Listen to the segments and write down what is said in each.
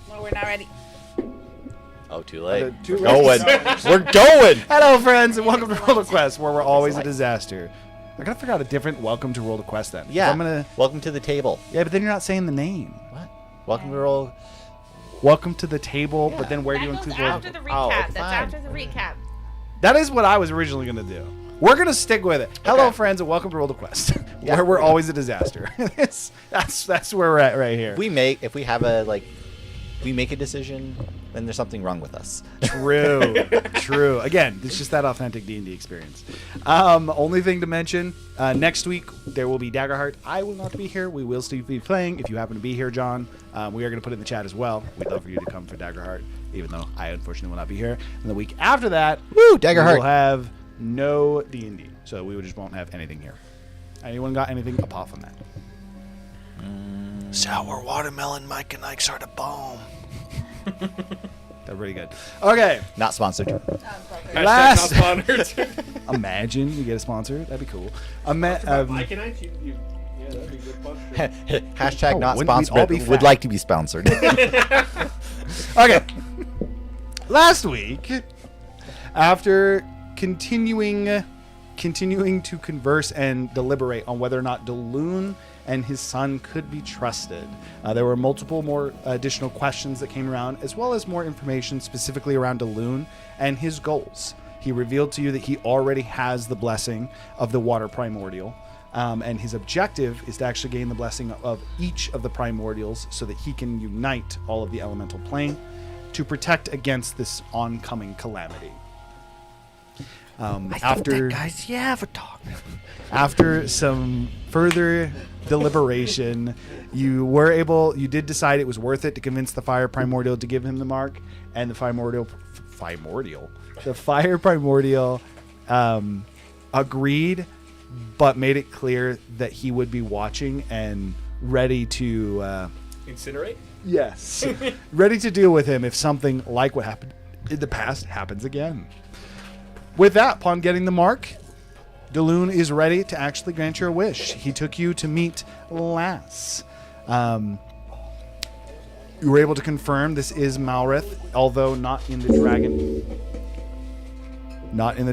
Well, we're not ready. Oh, too late. Too We're late. going. We're going. Hello, friends, and welcome to World of Quest, where we're always a disaster. I gotta figure out a different welcome to World of Quest then. Yeah. I'm gonna. Welcome to the table. Yeah, but then you're not saying the name. What? Welcome to roll. Welcome to the table, but then where do That you goes include World after of the Quest? recap. Oh, That's fine. after the recap. That is what I was originally gonna do. We're gonna stick with it. Hello, friends, and welcome to World of Quest, where we're always a disaster. That's where we're at right here. If we have we make a decision, then there's something wrong with us. True. Again, it's just that authentic D&D experience. Only thing to mention, next week there will be Daggerheart. I will not be here. We will still be playing. If you happen to be here, John, we are going to put it in the chat as well. We'd love for you to come for Daggerheart, even though I unfortunately will not be here. And the week after that, Woo, Daggerheart. we'll have no D&D. So we just won't have anything here. Anyone got anything apart from that? Sour watermelon, Mike and Ike's are the bomb. They're pretty good. Okay. Not sponsored. Last. Not sponsored. Imagine you get a sponsor. That'd be cool. Mike and I, yeah, that'd be a good sponsor. Hashtag Oh, not wouldn't we sponsored. all be Would fat? like to be sponsored. Okay. Last week, after continuing to converse and deliberate on whether or not Daloon and his son could be trusted, there were multiple more additional questions that came around, as well as more information specifically around Daloon and his goals. He revealed to you that he already has the blessing of the water primordial, and his objective is to actually gain the blessing of each of the primordials so that he can unite all of the elemental plane to protect against this oncoming calamity. Guys, yeah, have a talk. After some further deliberation, you did decide it was worth it to convince the fire primordial to give him the mark, and the fire primordial agreed, but made it clear that he would be watching and ready to Incinerate? yes, ready to deal with him if something like what happened in the past happens again. With that, upon getting the mark, Daloon is ready to actually grant your wish. He took you to meet Lass. You were able to confirm this is Malrith, although not in the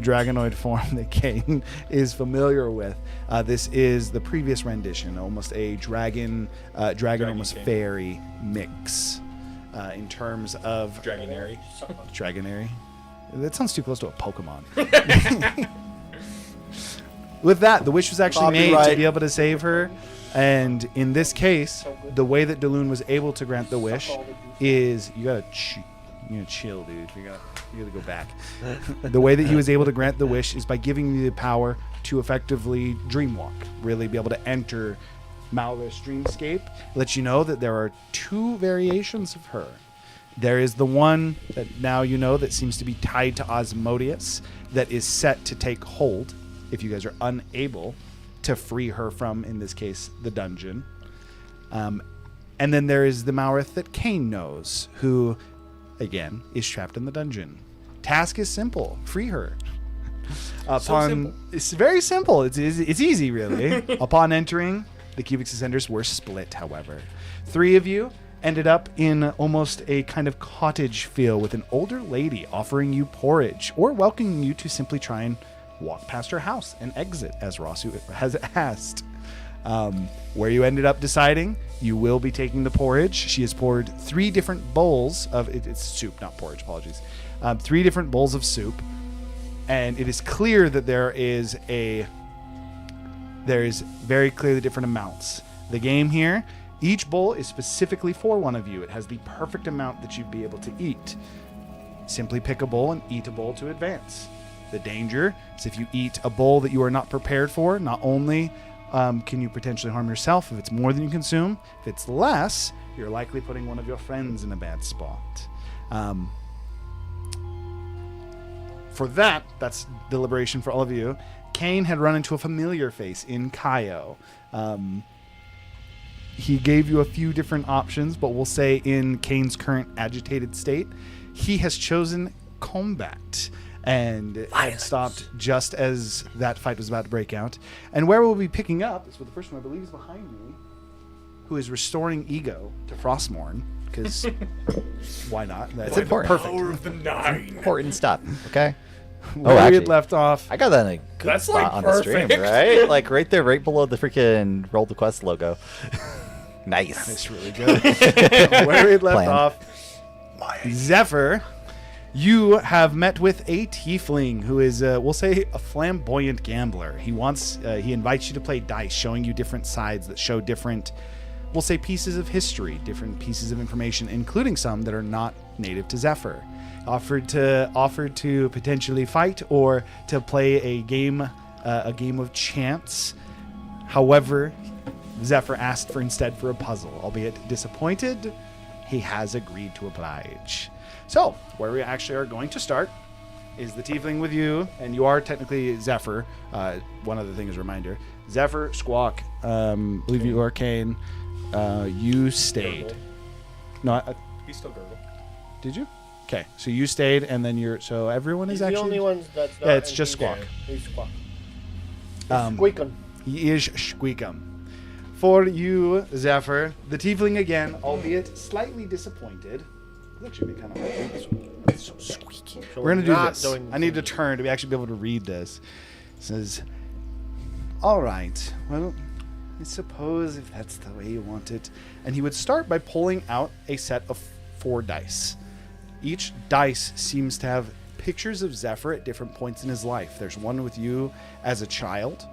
dragonoid form that Kane is familiar with. This is the previous rendition, almost a dragon almost King. fairy mix in terms of Dragonary. Dragonary. That sounds too close to a Pokemon. With that, the wish was actually made to be able to save her. And in this case, the way that Daloon was able to grant the wish is you gotta chill, dude. You gotta go back. The way that he was able to grant the wish is by giving you the power to effectively dreamwalk, really be able to enter Malrith's dreamscape. Let you know that there are two variations of her. There is the one that now you know that seems to be tied to Osmodeus that is set to take hold if you guys are unable to free her from, in this case, the dungeon. And then there is the Malrith that Kane knows, who, again, is trapped in the dungeon. Task is simple. Free her. simple. It's very simple. It's easy, really. Upon entering, the Cubix Ascenders were split, however. 3 of you ended up in almost a kind of cottage feel with an older lady offering you porridge or welcoming you to simply try and walk past her house and exit, as Rosu has asked. Where you ended up deciding you will be taking the porridge. She has poured 3 different bowls of it's soup, not porridge, apologies. 3 different bowls of soup, and it is clear that there is very clearly different amounts. The game here, each bowl is specifically for one of you. It has the perfect amount that you'd be able to eat. Simply pick a bowl and eat a bowl to advance. The danger is if you eat a bowl that you are not prepared for, not only can you potentially harm yourself if it's more than you consume, if it's less, you're likely putting one of your friends in a bad spot. For that's deliberation for all of you. Kane had run into a familiar face in Kaio. He gave you a few different options, but we'll say in Kane's current agitated state, he has chosen combat and had stopped just as that fight was about to break out. And where we'll be picking up is with the person who I believe is behind me, who is restoring ego to Frostmourne. because why not? That's It's important. perfect. Power of the Nine. Important stuff. Okay. Where we actually, had left off. I got that in a good That's, spot like, on the stream, perfect. right? Like right there, right below the freaking Roll the Quest logo. Nice. It's really good. Where we had left Planned. off, Zephyr, you have met with a tiefling who is, we'll say, a flamboyant gambler. He invites you to play dice, showing you different sides that show different, we'll say, pieces of history, different pieces of information, including some that are not native to Zephyr. Offered to potentially fight or to play a game of chance. However, Zephyr asked instead for a puzzle. Albeit disappointed, he has agreed to oblige. So, where we actually are going to start is the tiefling with you, and you are technically Zephyr. One other thing is a reminder. Zephyr, Squawk, believe you are Kane. You stayed. Gurgle. No, He's still Gurgle. did you? Okay, so you stayed, and then so everyone is He's the actually... only one that's not. Yeah, it's just engaged. Squawk. He's Squawk. Um, He is Squeakum. For you, Zephyr, the tiefling again, albeit slightly disappointed. It's actually kind of hard. It's so squeaky. So We're going to do not this. doing I need to turn to actually be able to read this. It says, all right, well, I suppose if that's the way you want it. And he would start by pulling out a set of 4 dice. Each dice seems to have pictures of Zephyr at different points in his life. There's one with you as a child.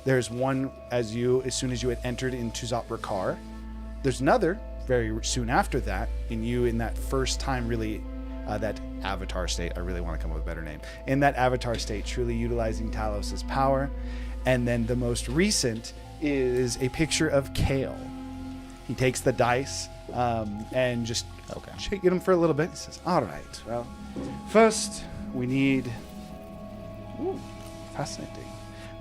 There's one as soon as you had entered into Zoprakar. There's another very soon after that, in that first time really, that avatar state. I really want to come up with a better name. In that avatar state, truly utilizing Talos' power. And then the most recent is a picture of Kale. He takes the dice and just shaking them for a little bit. He says, all right, well, first we need... Ooh, fascinating.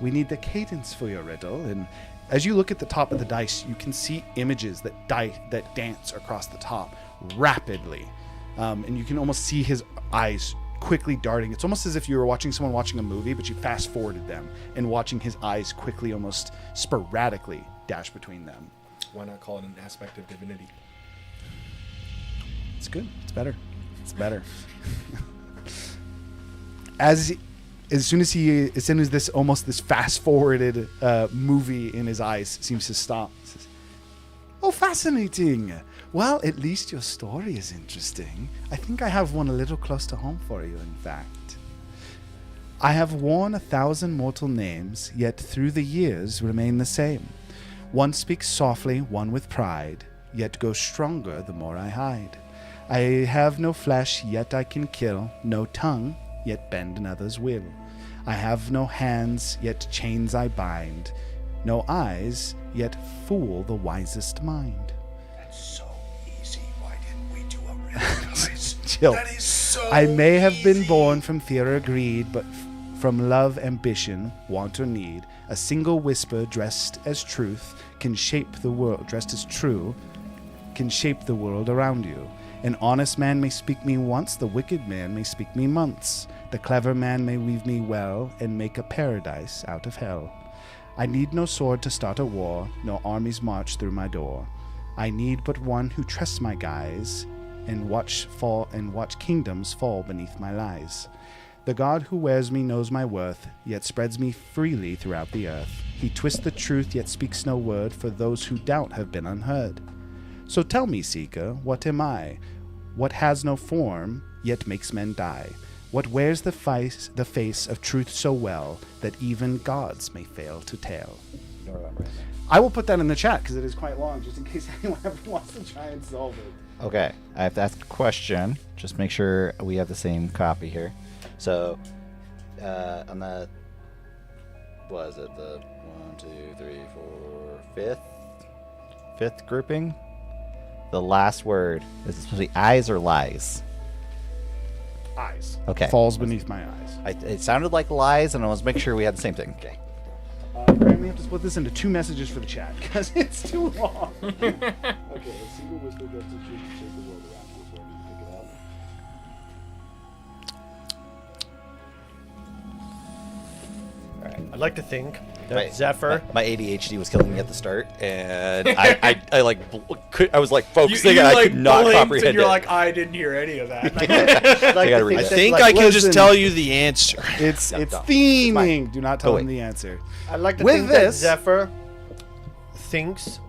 We need the cadence for your riddle. And as you look at the top of the dice, you can see images that dance across the top rapidly. And you can almost see his eyes quickly darting. It's almost as if you were watching someone watching a movie, but you fast forwarded them and watching his eyes quickly, almost sporadically dash between them. Why not call it an aspect of divinity? It's good. It's better. It's better. As soon as this fast forwarded movie in his eyes seems to stop, he says, "Oh, fascinating. Well, at least your story is interesting. I think I have one a little close to home for you, in fact. I have worn 1,000 mortal names, yet through the years remain the same. One speaks softly, one with pride, yet goes stronger the more I hide. I have no flesh, yet I can kill, no tongue, yet bend another's will. I have no hands, yet chains I bind, no eyes, yet fool the wisest mind." That's so easy. Why didn't we do a randomize? Chill. That is so I may have been easy. born from fear or greed, but from love, ambition, want or need, a single whisper dressed as truth can shape the world, dressed as true, can shape the world around you. An honest man may speak me once, the wicked man may speak me months. The clever man may weave me well and make a paradise out of hell. I need no sword to start a war, no armies march through my door. I need but one who trusts my guise and watch kingdoms fall beneath my lies. The God who wears me knows my worth, yet spreads me freely throughout the earth. He twists the truth, yet speaks no word, for those who doubt have been unheard. So tell me, Seeker, what am I? What has no form, yet makes men die? What wears the face of truth so well that even gods may fail to tell? I will put that in the chat because it is quite long, just in case anyone ever wants to try and solve it. Okay, I have to ask a question. Just make sure we have the same copy here. So, on the, what is it, the 1, 2, 3, 4, fifth grouping? The last word, is it supposed to be eyes or lies? Eyes. Okay. Falls beneath my eyes. It sounded like lies, and I was making sure we had the same thing. Okay. Apparently, we have to split this into 2 messages for the chat because it's too long. Okay, a single whisper gets the truth to shape the world around you. So I need to pick it up. All right. I'd like to think that My- Zephyr. My ADHD was killing me at the start, and I like I was like focusing, You and I like could not blinked comprehend and you're it. like, I didn't hear any of that. I gotta read I that. think Like, I can listen. just tell you the answer. It's No, it's don't. theming. Do not tell Oh, him wait. the answer. I'd like to With think this- that Zephyr thinks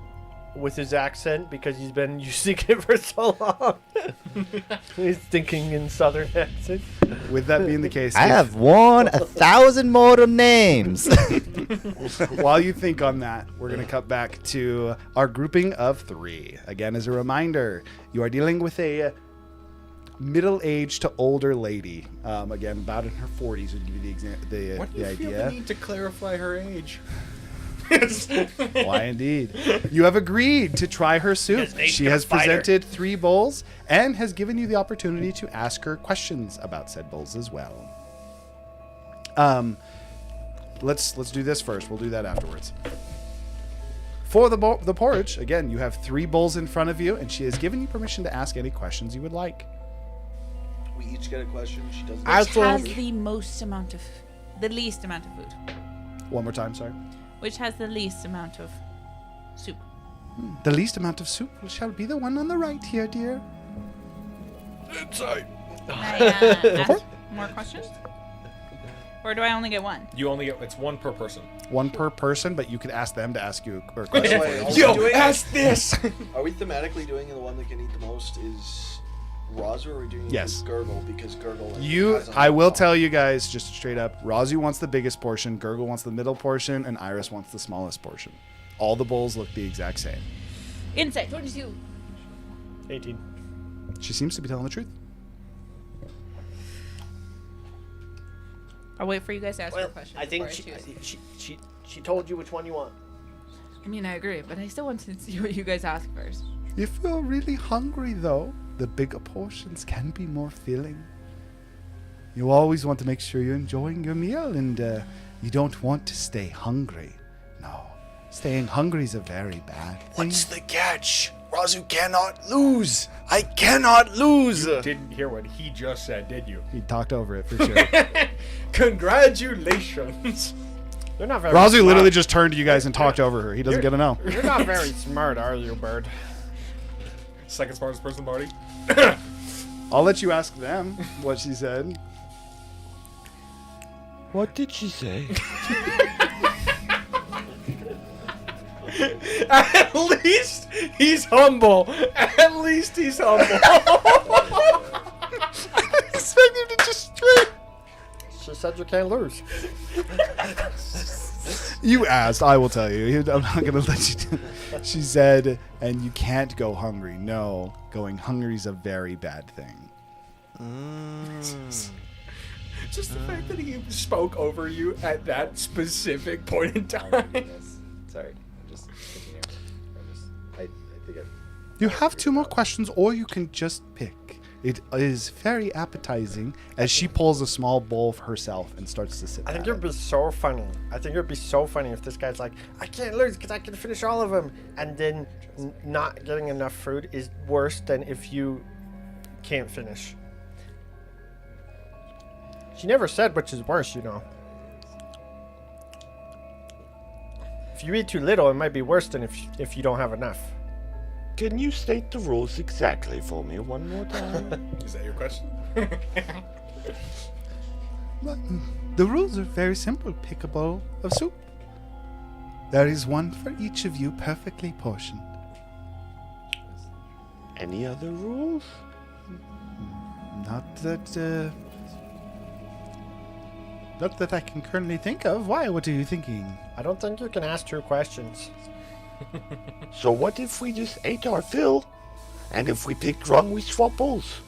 with his accent because he's been using it for so long. He's thinking in southern accent. With that being the case, I have won 1,000 mortal names. while you think on that, we're going to cut back to our grouping of 3. Again, as a reminder, you are dealing with a middle-aged to older lady. Again, about in her 40s would give you the idea. need to clarify her age? Why indeed? You have agreed to try her soup. She has presented 3 bowls and has given you the opportunity to ask her questions about said bowls as well. Let's do this first. We'll do that afterwards. For the porridge, again, you have 3 bowls in front of you, and she has given you permission to ask any questions you would like. We each get a question. She doesn't. I Which has think the least amount of food? One more time, sorry. Which has the least amount of soup? The least amount of soup shall be the one on the right here, dear. inside. Can I ask more questions? Or do I only get one? You only get, it's one per person. One per person, but you could ask them to ask you a question. Wait, for you. are we doing- this! Are we thematically doing the one that can eat the most is Razu, or are we doing it Yes. with Gurgle? Because Gurgle. I will tell you guys just straight up. Razu wants the biggest portion, Gurgle wants the middle portion, and Iris wants the smallest portion. All the bowls look the exact same. Insight 22. 18. She seems to be telling the truth. I'll wait for you guys to ask Well, your question. I think before choose. she told you which one you want. I mean, I agree, but I still want to see what you guys ask first. If you're really hungry, though, the bigger portions can be more filling. You always want to make sure you're enjoying your meal, and you don't want to stay hungry. No, staying hungry is a very bad thing. What's the catch? Razu cannot lose. I cannot lose. You didn't hear what he just said, did you? He talked over it for sure. Congratulations! You're not very Razu smart. literally just turned to you guys and talked over her. He doesn't get to know. You're not very smart, are you, Bird? Second smartest person in the party. I'll let you ask them what she said. What did she say? At least he's humble. At least he's humble. Expect him to just straight. She said you can't lose. You asked. I will tell you. I'm not going to let you do. She said, and you can't go hungry. No, going hungry is a very bad thing. Just the fact that he spoke over you at that specific point in time. Sorry, I'm just continuing. I think You have 2 more questions, or you can just pick. It is very appetizing as she pulls a small bowl for herself and starts to sip. I think at it'd it. be so funny. I think it'd be so funny if this guy's like, I can't lose because I can finish all of them. And then not getting enough food is worse than if you can't finish. She never said which is worse, you know. If you eat too little, it might be worse than if you don't have enough. Can you state the rules exactly for me one more time? Is that your question? But, the rules are very simple. Pick a bowl of soup. There is one for each of you, perfectly portioned. Any other rules? Not that I can currently think of. Why? What are you thinking? I don't think you can ask 2 questions. So what if we just ate our fill? And if we picked wrong, we swap bowls?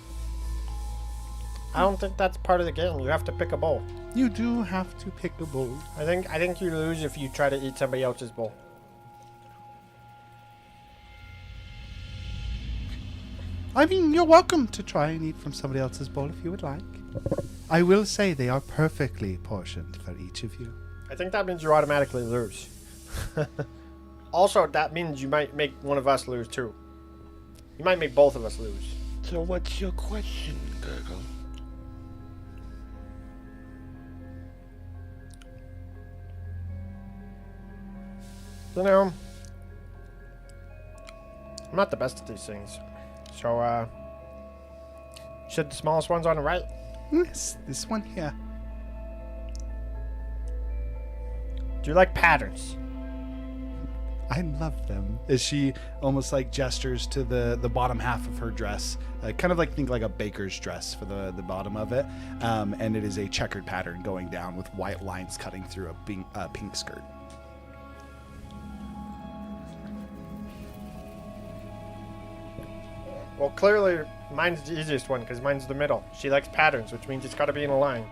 I don't think that's part of the game. You have to pick a bowl. You do have to pick a bowl. I think you lose if you try to eat somebody else's bowl. I mean, you're welcome to try and eat from somebody else's bowl if you would like. I will say they are perfectly portioned for each of you. I think that means you automatically lose. Also, that means you might make one of us lose too. You might make both of us lose. So what's your question, Gurgle? You know, I'm not the best at these things. So, should the smallest ones on the right? Yes, this one here. Do you like patterns? I love them. As she almost like gestures to the bottom half of her dress, kind of like think like a baker's dress for the bottom of it, and it is a checkered pattern going down with white lines cutting through a pink skirt. Well, clearly mine's the easiest one because mine's the middle. She likes patterns, which means it's got to be in a line.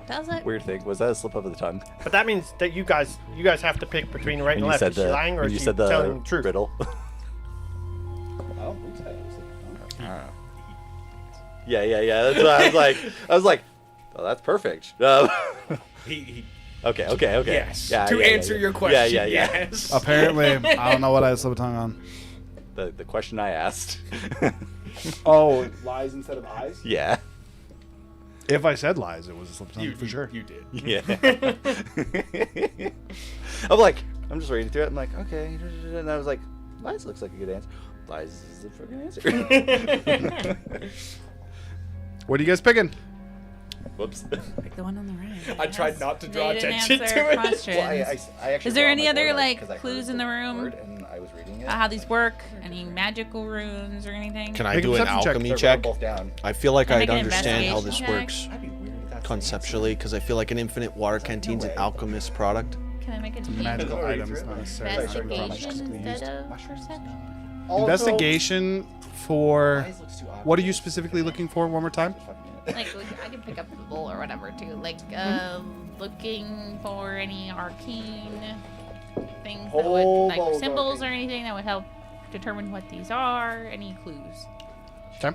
Does it? Weird thing. Was that a slip of the tongue? But that means that you guys have to pick between right and When you left. said Is she lying or when is you she said the telling the truth? riddle. I don't think so. Yeah. That's what I was like, oh, that's perfect. He Okay. yes. Yeah, to yeah, answer yeah. your question, Yeah. yes. Apparently, I don't know what I slip a tongue on. The question I asked. Oh, lies instead of eyes? Yeah. If I said lies, it was a slip of tongue for sure. You did. Yeah. I'm just reading through it. I'm like, okay. And I was like, lies looks like a good answer. Lies is the freaking answer. What are you guys picking? Whoops. Pick the one on the right. I tried not to draw They didn't attention answer to it. questions. Well, I actually Is there wrote on any my other, board, like, 'cause I heard clues in the room? word and I was reading it. How these work? Any magical runes or anything? Can I Make a do an perception check. alchemy They're check? both down. I feel like Can I I'd make an understand how this investigation works check? That'd be weird if that's the conceptually, because I feel like an infinite water canteen's an alchemist product. Can I make a Magical Sorry, items, sorry. not necessarily. investigation instead of perception? Investigation for Lies looks too obvious. what are you specifically looking for? One more time. Like, I can pick up the bowl or whatever too. Like, looking for any arcane things that would, like symbols or anything that would help determine what these are. Any clues? Okay.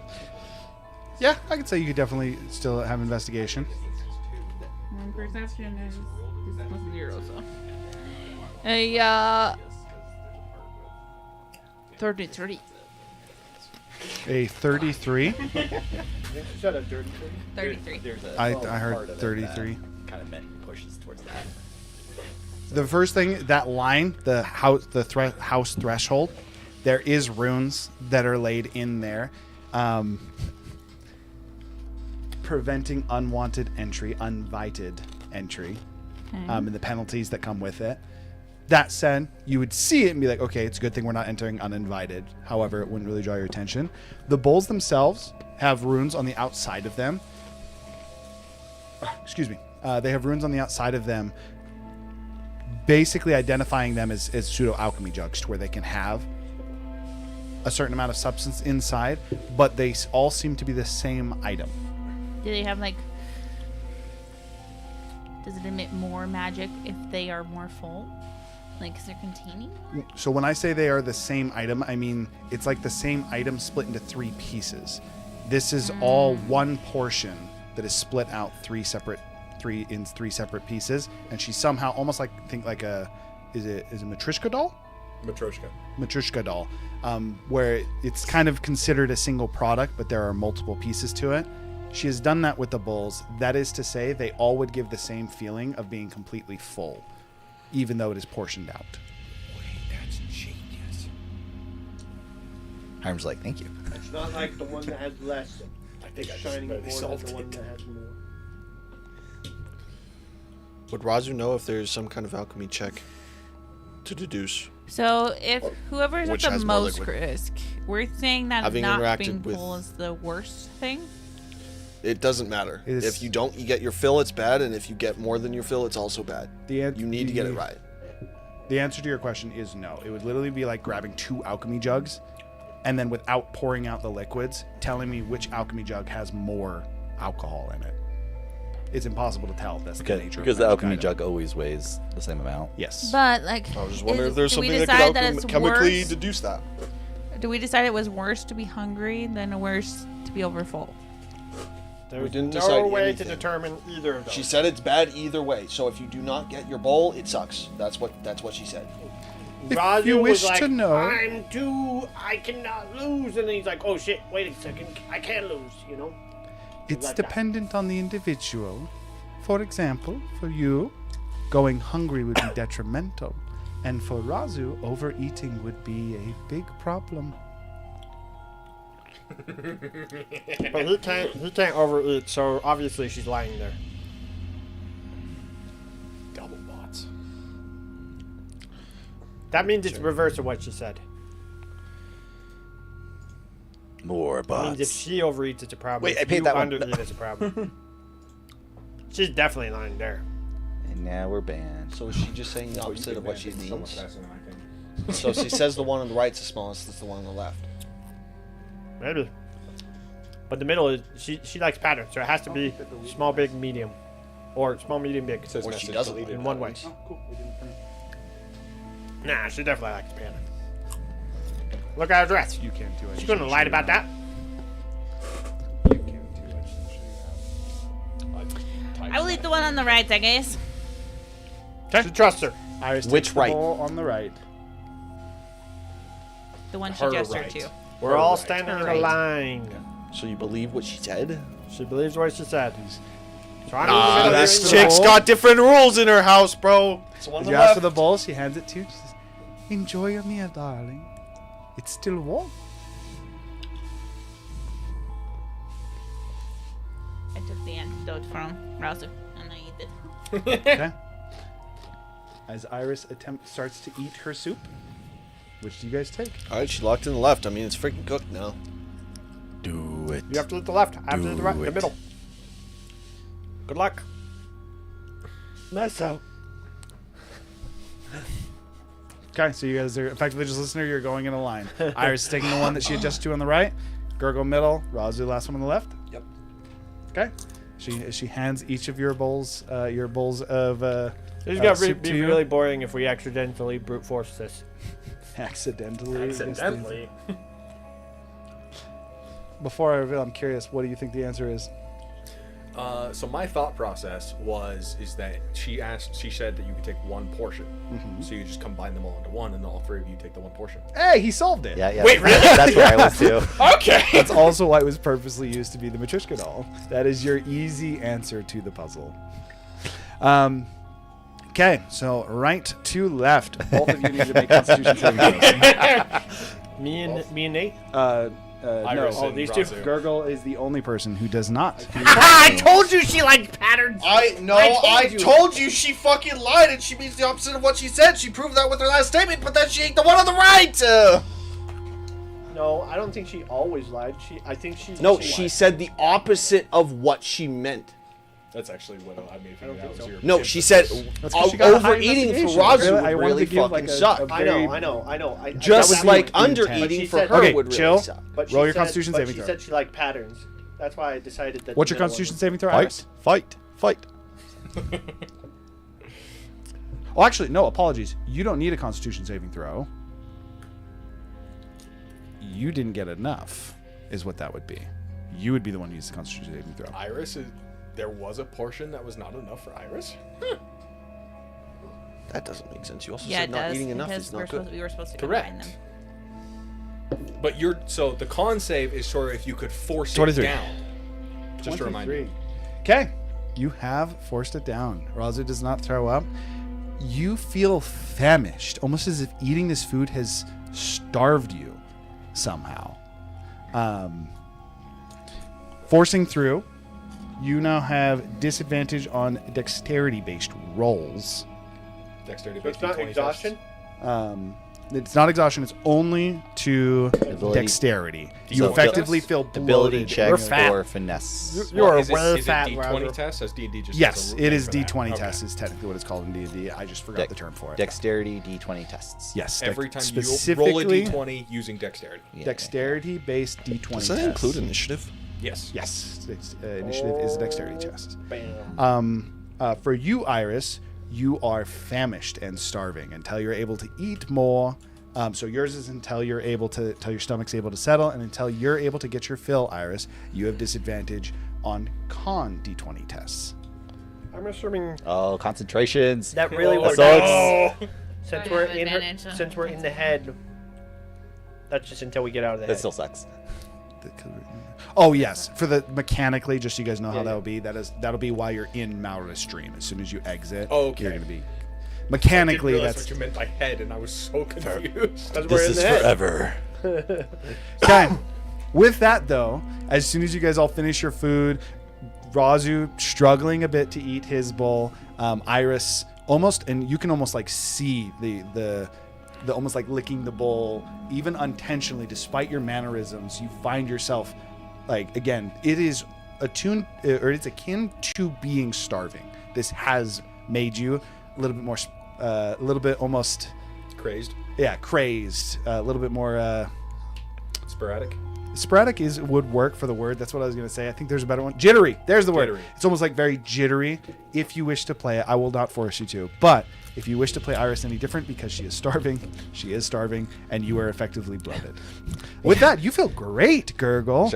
Yeah, I could say you could definitely still have investigation. Perception is plus 0, so. A 30. A 33. Shut up, dirty. 33. I heard 33. Kind of meant pushes towards that. The first thing, that line, the house threshold, there is runes that are laid in there, preventing unwanted entry, uninvited entry, and the penalties that come with it. That said, you would see it and be like, okay, it's a good thing we're not entering uninvited. However, it wouldn't really draw your attention. The bowls themselves have runes on the outside of them. Excuse me. They have runes on the outside of them, basically identifying them as pseudo alchemy jugs, to where they can have a certain amount of substance inside, but they all seem to be the same item. Do they have like? Does it emit more magic if they are more full? Like, because they're containing? So when I say they are the same item, I mean it's like the same item split into 3 pieces. This is all one portion that is split out three separate pieces, and she somehow almost like think like a is it Matryoshka doll? Matryoshka doll, where it's kind of considered a single product, but there are multiple pieces to it. She has done that with the bowls. That is to say, they all would give the same feeling of being completely full, even though it is portioned out. That's genius. Hiram's like, thank you. It's not like the one that has less. I think I just shining more really than solved the one it. that has more. Would Razu know if there's some kind of alchemy check to deduce? So if whoever's at Which the has more most liquid? risk, we're saying that Having not interacted being with- full is the worst thing. It doesn't matter. It is- If you don't, you get your fill, it's bad, and if you get more than your fill, it's also bad. You need to get it right. The answer to your question is no. It would literally be like grabbing 2 alchemy jugs, and then without pouring out the liquids, telling me which alchemy jug has more alcohol in it. It's impossible to tell. That's the nature Because of the magic alchemy item. jug always weighs the same amount. Yes. But like, I was just wondering if there's do we something that decide could it's chemically worse? deduce that. Do we decide it was worse to be hungry than worse to be overfull? There's didn't no decide way anything. to determine either of those. She said it's bad either way. So if you do not get your bowl, it sucks. That's what she said. If Raju you wish was like, to know- I cannot lose. And then he's like, oh shit, wait a second, I can lose, you know? It's like that. dependent on the individual. For example, for you, going hungry would be detrimental. And for Razu, overeating would be a big problem. But he can't overeat, so obviously she's lying there. Double bots. That means it's reverse of what she said. More That means if bots. she overeats, it's a problem. Wait, if I paid you that one. undereat, it's a problem. She's definitely lying there. And now we're banned. So is she just saying the opposite of what she Somewhat means? faster than I can. So if she says the one on the right's the smallest, it's the one on the left. Maybe. But the middle is she likes patterns, so it has to be small, big, medium, or small, medium, big. Says Or she message doesn't. deleted In one way. patterns. Nah, she definitely likes pattern. Look at her dress. You can't do it. She's gonna lie about that. You can't do it. I will eat the one on the right, I guess. She trusts her. Iris Which takes the right? bowl on the right. The one she Her gestured right. to. We're all Right. standing in a Right. line. So you believe what she said? She believes what she said. So I'm Ah, gonna this bring chick's the got different rules in her house, bro. It's the one on the You ask left. for the bowl, she hands it to you. She says, "Enjoy your meal, darling. It's still warm." I took the antidote from Razu and I eat it. Okay. As Iris starts to eat her soup, which do you guys take? All right, she locked in the left. I mean, it's freaking cooked now. Do it. You have to look to the left. I have to look to the right. Do The it. middle. Good luck. Mess out. Okay, so you guys are effectively just listening. You're going in a line. Iris is taking the one that she adjusted to on the right. Gurgle middle. Razu last one on the left. Yep. Okay. She hands each of your bowls of This is gonna soup be to you. really boring if we accidentally brute force this. accidentally. Accidentally. Before I reveal, I'm curious. What do you think the answer is? So my thought process is that she said that you could take one portion. So you just combine them all into one, and all three of you take the one portion. Hey, he solved it. Yeah. Wait, really? That's where I was too. Okay. That's also why it was purposely used to be the Matryoshka doll. That is your easy answer to the puzzle. Okay, so right to left. Both of you need to make Constitution saving throws. Me and Nate. No. Iris Oh, and these two. Razu. Gurgle is the only person who does not. I told you she liked patterns. I told you she fucking lied, and she means the opposite of what she said. She proved that with her last statement, but then she ate the one on the right. No, I don't think she always lied. I think she. No, she said the opposite of what she meant. That's actually what I made figure out. Was your No, she said That's 'cause she got a high overeating for investigation. Razu Really, I would wanted really to give, fucking like, suck. I know. Just that would like be intense. undereating But for she her Okay, would really chill. suck. But she Roll your said- Constitution but saving she throw. said she liked patterns. That's why I decided that. What's the your middle Constitution one- saving throw, Fight. Iris? Fight. Oh, actually, no. Apologies. You don't need a Constitution saving throw. You didn't get enough, is what that would be. You would be the one who used the Constitution saving throw. Iris there was a portion that was not enough for Iris. That doesn't make sense. You also Yeah, said it not does. eating enough Because is not good. we were supposed to Correct. combine them. But the con save is sort of if you could force 23. it down. Just to remind you. Okay. You have forced it down. Razu does not throw up. You feel famished, almost as if eating this food has starved you somehow. Forcing through, you now have disadvantage on dexterity-based rolls. Dexterity So it's not exhaustion. It's not exhaustion. It's only to Ability. dexterity. You So effectively feel feel bloated. Ability checks fat. or finesse. You're is way it fat, D20 Razu. test? As D&D just Yes, has a it name is for that. D20 Okay. test is technically what it's called in D&D. I just forgot the term for it. Dexterity D20 tests. Yes. Every time you roll a specifically D20 using dexterity. Yeah. dexterity-based D20 Does that tests. include initiative? Yes. Yes. It's, initiative is a dexterity test. Bam. For you, Iris, you are famished and starving until you're able to eat more. So yours is until your stomach's able to settle, and until you're able to get your fill, Iris, you have disadvantage on con D20 tests. I'm assuming Oh, concentrations. that really That works. sucks. Since I we're have in her, advantage on since we're in the head, that's just until we get out of the That head. still sucks. Oh yes, for the mechanically, just so you guys know how Yeah, that'll be. That'll be while you're in Maurus Stream. As soon as you exit, Okay. you're gonna be. Mechanically, I didn't realize that's what you meant by head, and I was so confused. Because we're This in is the head. forever. okay. With that, though, as soon as you guys all finish your food, Razu struggling a bit to eat his bowl, Iris almost, and you can almost like see the almost like licking the bowl, even unintentionally, despite your mannerisms, you find yourself like, again, it is attuned, or it's akin to being starving. This has made you a little bit more, a little bit almost, Crazed. yeah, crazed, a little bit more, Sporadic. sporadic would work for the word. That's what I was going to say. I think there's a better one. Jittery. There's the word. Jittery. It's almost like very jittery. If you wish to play it, I will not force you to. But if you wish to play Iris any different, because she is starving, and you are effectively bloated. With that, you feel great, Gurgle.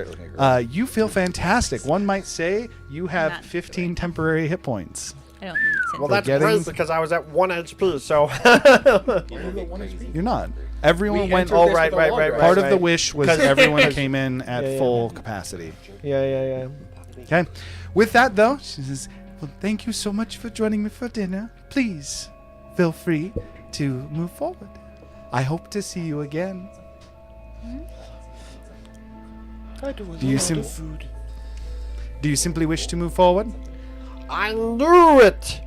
You feel fantastic. One might say you have Not 15 temporary hit points. I don't need to. Well, that's getting- great because I was at 1 HP, so. You're not. Everyone We went. entered Oh, this right, with a right, long right, rest. Part of right. the wish was 'Cause- everyone came in at Yeah, yeah. full capacity. Yeah. Okay. With that, though, she says, well, thank you so much for joining me for dinner. Please feel free to move forward. I hope to see you again. Do you simply wish to move forward? I knew it!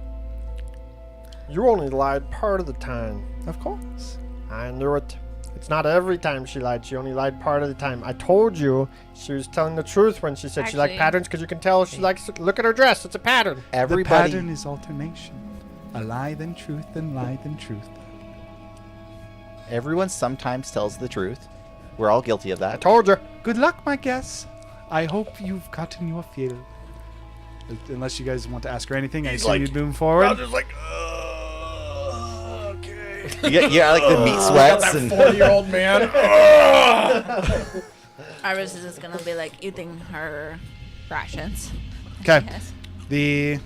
You only lied part of the time. Of course. I knew it. It's not every time she lied. She only lied part of the time. I told you she was telling the truth when she said she liked Actually- patterns because you can tell she likes to look at her dress. It's a pattern. The Everybody. pattern is alternation. A lie then truth, then lie then truth. Everyone sometimes tells the truth. We're all guilty of I that. told you. Good luck, my guess. I hope you've gotten your fill. Unless you guys want to ask her anything, I assume you'd move forward. just like, okay. Yeah, like the meat sweats and 40-year-old man. Iris is just gonna be like eating her rations. Okay. Yes.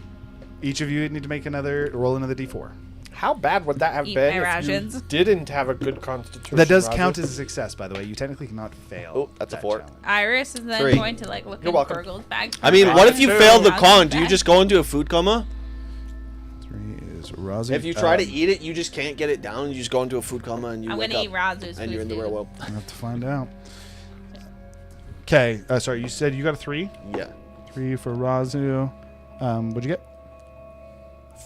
Each of you need to make roll another d4. How bad would that have Eat been my if rations. you didn't have a good constitution? That does Roger? count as a success, by the way. You technically cannot fail. Oh, that's a that 4. challenge. Iris is then 3. going to like look You're in welcome. Gurgle's bag. I mean, what if you Two. failed the Razu's con? Do you bag. just go into a food coma? 3 is Razi. If you try to eat it, you just can't get it down. You just go into a food coma and you I'm wake gonna up eat Razu's and you're in the food, real dude. world. We'll have to find out. Okay. Sorry, you said you got a 3? Yeah. 3 for Razu. What'd you get?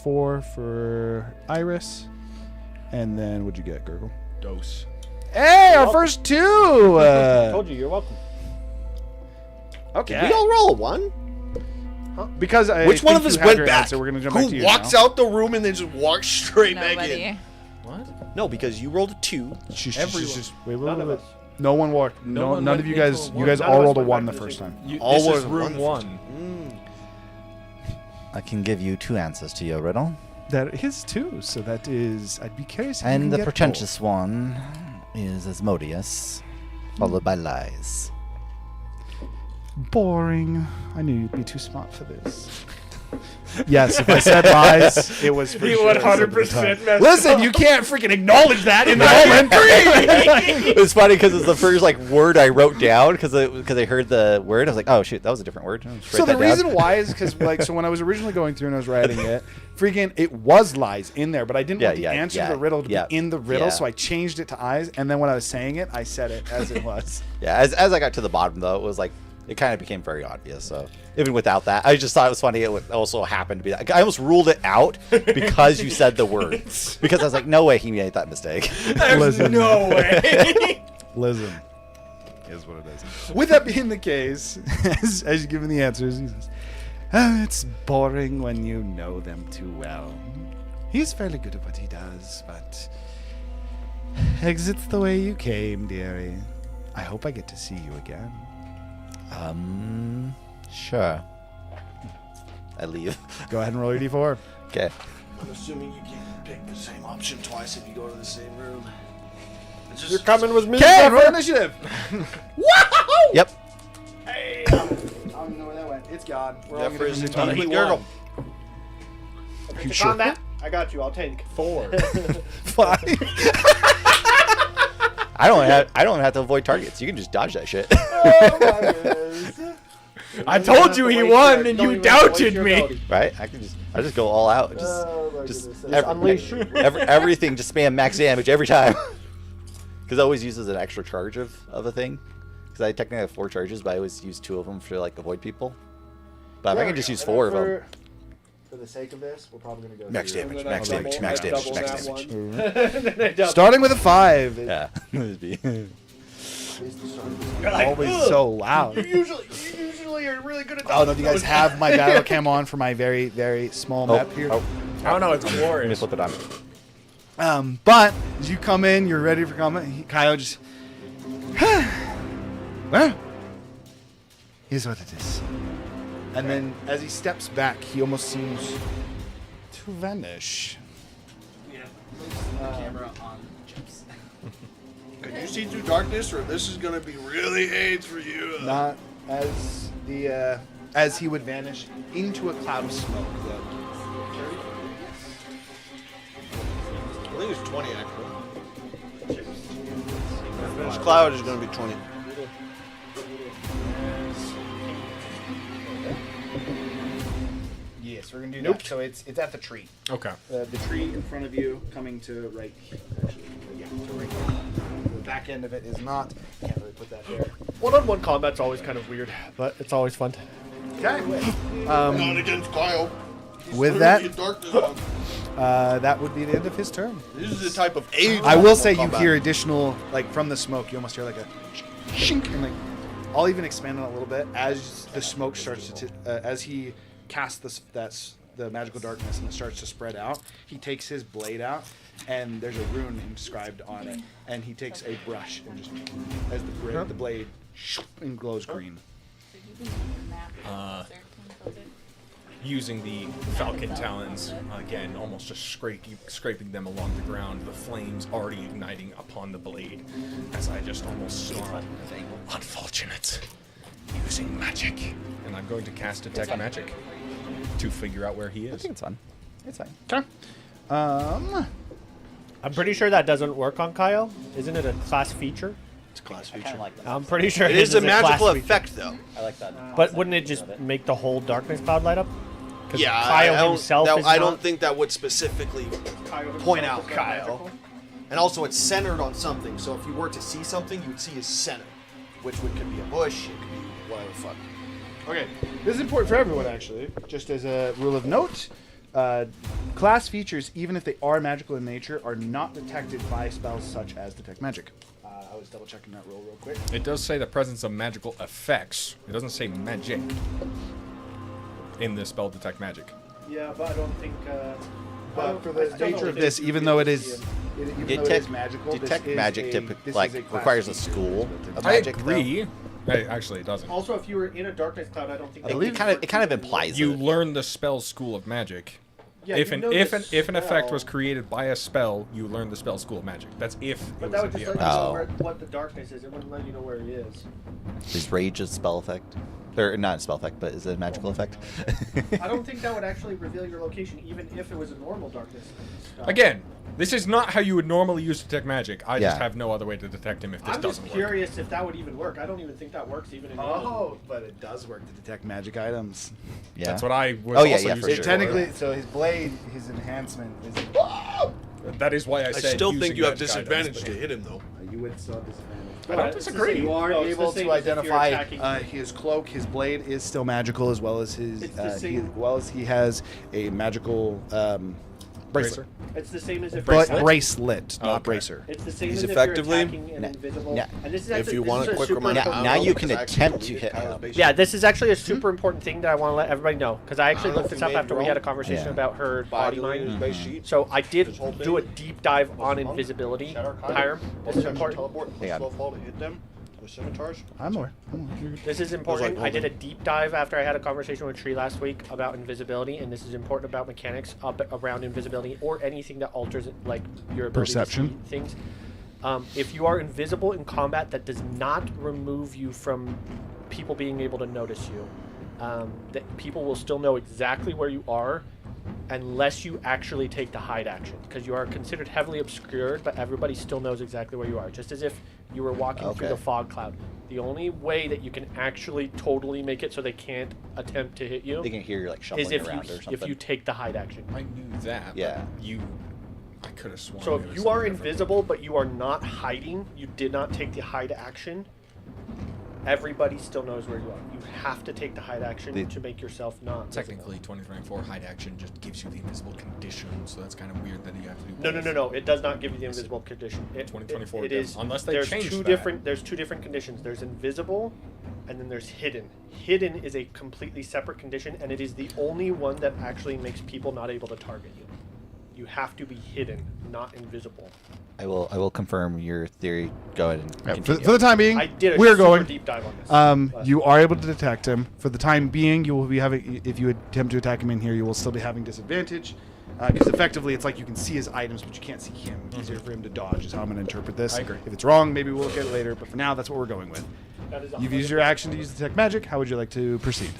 4 for Iris. And then what'd you get, Gurgle? Dose. Hey, our first 2! Told you, you're welcome. Okay. Did we all roll a 1? Because Which one of think us you had went your back? answer, we're gonna jump back to Who you walks now. out the room and then just walks straight back in? Nobody. What? No, because you rolled a 2. Everyone. Wait, None of us. No one walked. No No, one none went of you into guys. a You one. guys None all of us rolled a went 1 the back to the first same time. All This was is room one. 1. I can give you 2 answers to your riddle. That is 2. So that is. I'd be curious. If you And can the get pretentious one is Asmodeus, followed by lies. both. Boring. I knew you'd be too smart for this. Yes, if I said lies, it was for He sure. 100% messed Listen, you can't freaking acknowledge that in the moment. It's funny because it's the first word I wrote down because I heard the word. I was like, oh shoot, that was a different word. I'll just So write the that down. reason why is because so when I was originally going through and I was writing it, freaking it was lies in there, but I didn't want the answer to the riddle to be in the riddle, so I changed it to eyes, and then when I was saying it, I said it as it was. Yeah, as I got to the bottom though, it was like it kind of became very obvious. So even without that, I just thought it was funny. It would also happened to be that. I almost ruled it out because you said the word. Because I was like, no way he made that mistake. Listen, No way. listen, is what it is. With that being the case, as you're giving the answers, he says, "Oh, it's boring when you know them too well. He's fairly good at what he does, but exit's the way you came, dearie. I hope I get to see you again." Sure. I leave. Go ahead and roll your d4. Okay. I'm assuming you can't pick the same option twice if you go to the same room. It's just, You're coming with me. Okay, roll Pepper? initiative. Yep. I don't even know where that went. It's gone. We're all Jeffrey gonna is do telling it. me Gurgle. You sure? That? I got you. I'll take 4. 5. I don't have to avoid targets. You can just dodge that shit. I told you he won, and you doubted me. Right? I I just go all out. Just unleash. everything. Just spam max damage every time. Because I always uses an extra charge of a thing. Because I technically have 4 charges, but I always use 2 of them to like avoid people. But if I can just use 4 of them. For the sake of this, we're probably going to go Max through. damage, max damage, max damage, max damage. Starting with a 5. Yeah. It'd be- Always so loud. You usually are really good at I don't know if you guys have my battle cam on for my very, very small map here. Oh, I don't know. It's let me glorious. flip it on. But as you come in, you're ready for combat. Kyle just, well, here's what it is. And then as he steps back, he almost seems to vanish. Camera on chips. Can you see through darkness, or this is gonna be really AIDS for you? Not as the as he would vanish into a cloud of smoke. I think it's 20 actually. This cloud is gonna be 20. Yes, we're gonna do that. So it's at the tree. Okay. The tree in front of you, coming to right. Actually, yeah, to right here. The back end of it is not. Can't really put that there. One-on-one combat's always kind of weird, but it's always fun. Okay. Not against Kyle. With that, In darkness on. that would be the end of his turn. This is the type of AIDS. I will say you combat. hear additional, like from the smoke, you almost hear like a shink, and like I'll even expand on it a little bit as the smoke starts to, as he casts the magical darkness and it starts to spread out. He takes his blade out, and there's a rune inscribed on it, and he takes a brush and just as the blade and glows green. Using the falcon talons again, almost just scraping them along the ground. The flames already igniting upon the blade, as I just almost snarl, "Unfortunate, using magic." And I'm going to cast detect magic to figure out where he I is. think it's fun. It's fine. Okay. I'm pretty sure that doesn't work on Kyle. Isn't it a class feature? It's a class I kind feature. of like that. I'm pretty sure It is a class magical feature. effect, though. I like that. But wouldn't it just make the whole darkness cloud light up? 'Cause Yeah, Kyle himself is I don't not- think that would specifically point out Kyle. And also, it's centered on something. So if you were to see something, you would see his center, which could be a bush, it could be whatever the fuck. Okay, this is important for everyone, actually. Just as a rule of note, class features, even if they are magical in nature, are not detected by spells such as Detect Magic. I was double checking that rule real quick. It does say the presence of magical effects. It doesn't say magic in the spell detect magic. Yeah, but I don't think. But for the nature of this, even though it is, Detect magical, Detect this is magic a- typically this like is a class requires a feature. school of I magic. agree. Actually, it doesn't. Also, if you were in a darkness cloud, I don't think. It kind of implies You it. learn the spell school of magic. Yeah, if you an know if the an if an effect was spell, created by a spell, you learn the spell school of magic. That's if. But it that was would a just let DM. you know Oh. where, what the darkness is. It wouldn't let you know where he is. Is rage a spell effect? Or not a spell effect, but is it a magical effect? I don't think that would actually reveal your location, even if it was a normal darkness. Again, this is not how you would normally use detect magic. I just Yeah. have no other way to detect him if this I'm just doesn't work. curious if that would even work. I don't even think that works even in. Oh, but it does work to detect magic items. Yeah. That's what I was Oh, yeah, also yeah, for using. sure. Technically, so his blade, his enhancement is. That is why I I said. still using think you have magic disadvantage items, to hit him, though. You would still have disadvantage. I don't disagree. You are No, it's able the same to as if you're identify attacking. his cloak. His blade is still magical, as well as his. It's the same- he has a magical bracelet. It's the same as if Bracelet, not Okay. bracer. It's the same He's as effectively- if you're attacking an invisible. Yeah. And this is If actually, you this want is a a quick super reminder, important- Now I don't you know, can 'cause I actually attempt to deleted hit Kyle's him. base Yeah, sheet. this is actually a super important thing that I want to let everybody know because I actually I don't looked know this if up you after made we had a your conversation Yeah. about her By body deleting mind. his base sheet. So I did This whole do a thing deep dive was on the monk, invisibility. Shadow Hiram, this is important. Teleport, Yeah. slow fall to hit them with scimitars. I'm aware. This is important. like I did a deep dive after I had a conversation with Tree last week about invisibility, and this is important about mechanics around invisibility or anything that alters like your ability Perception. to see things. If you are invisible in combat, that does not remove you from people being able to notice you. That people will still know exactly where you are unless you actually take the hide action, because you are considered heavily obscured, but everybody still knows exactly where you are, just as if you were walking through Okay. the fog cloud. The only way that you can actually totally make it so they can't attempt to hit you They can hear you like is shuffling if around or something. if you take the hide action. I knew that. Yeah. I could have sworn. So it if was you are something different. invisible but you are not hiding, you did not take the hide action. Everybody still knows where you are. You have to take the hide action to make yourself not visible. Technically, 2024 hide action just gives you the invisible condition, so that's kind of weird that you have to do. No. It does not give you the invisible condition. 2024 it does, is. unless they there's change two that. different. There's two different conditions. There's invisible, and then there's hidden. Hidden is a completely separate condition, and it is the only one that actually makes people not able to target you. You have to be hidden, not invisible. I will confirm your theory. Go ahead and For, continue. for the time being, I did a we're super going. deep dive on this. You are able to detect him. For the time being, you will be having. If you attempt to attack him in here, you will still be having disadvantage, because effectively it's like you can see his items, but you can't see him. Easier for him to dodge is how I'm going to interpret this. I agree. If it's wrong, maybe we'll look at it later. But for now, that's what we're going with. That is You've used your action to use detect magic. How would you like to proceed?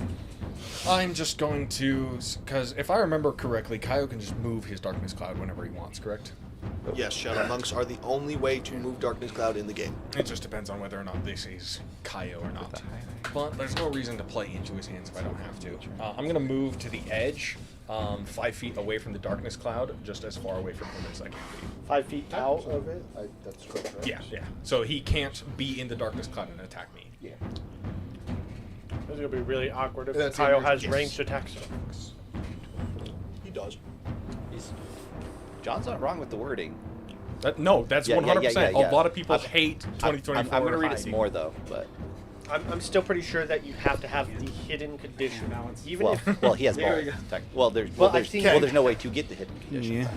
I'm just going to, because if I remember correctly, Kaio can just move his Darkness Cloud whenever he wants, correct? Yes, Shadow Monks are the only way to move Darkness Cloud in the game. It just depends on whether or not this is Kaio or not. But there's no reason to play into his hands if I don't have to. I'm going to move to the edge, 5 feet away from the Darkness Cloud, just as far away from him as I can be. 5 feet out of it. That's correct. Right? Yeah. So he can't be in the Darkness Cloud and attack me. Yeah. This is gonna be really awkward if That's Kyle in- has yes. ranged attacks. He does. John's not wrong with the wording. No, that's Yeah, 100%. yeah. A lot of people I'm- hate 2024. I'm going to read it hiding. some more though, but I'm still pretty sure that you have to have the hidden condition. Even well, if well, he has There we both. go. Well, there's Well, well, I've seen- there's no way to get the hidden condition Yeah.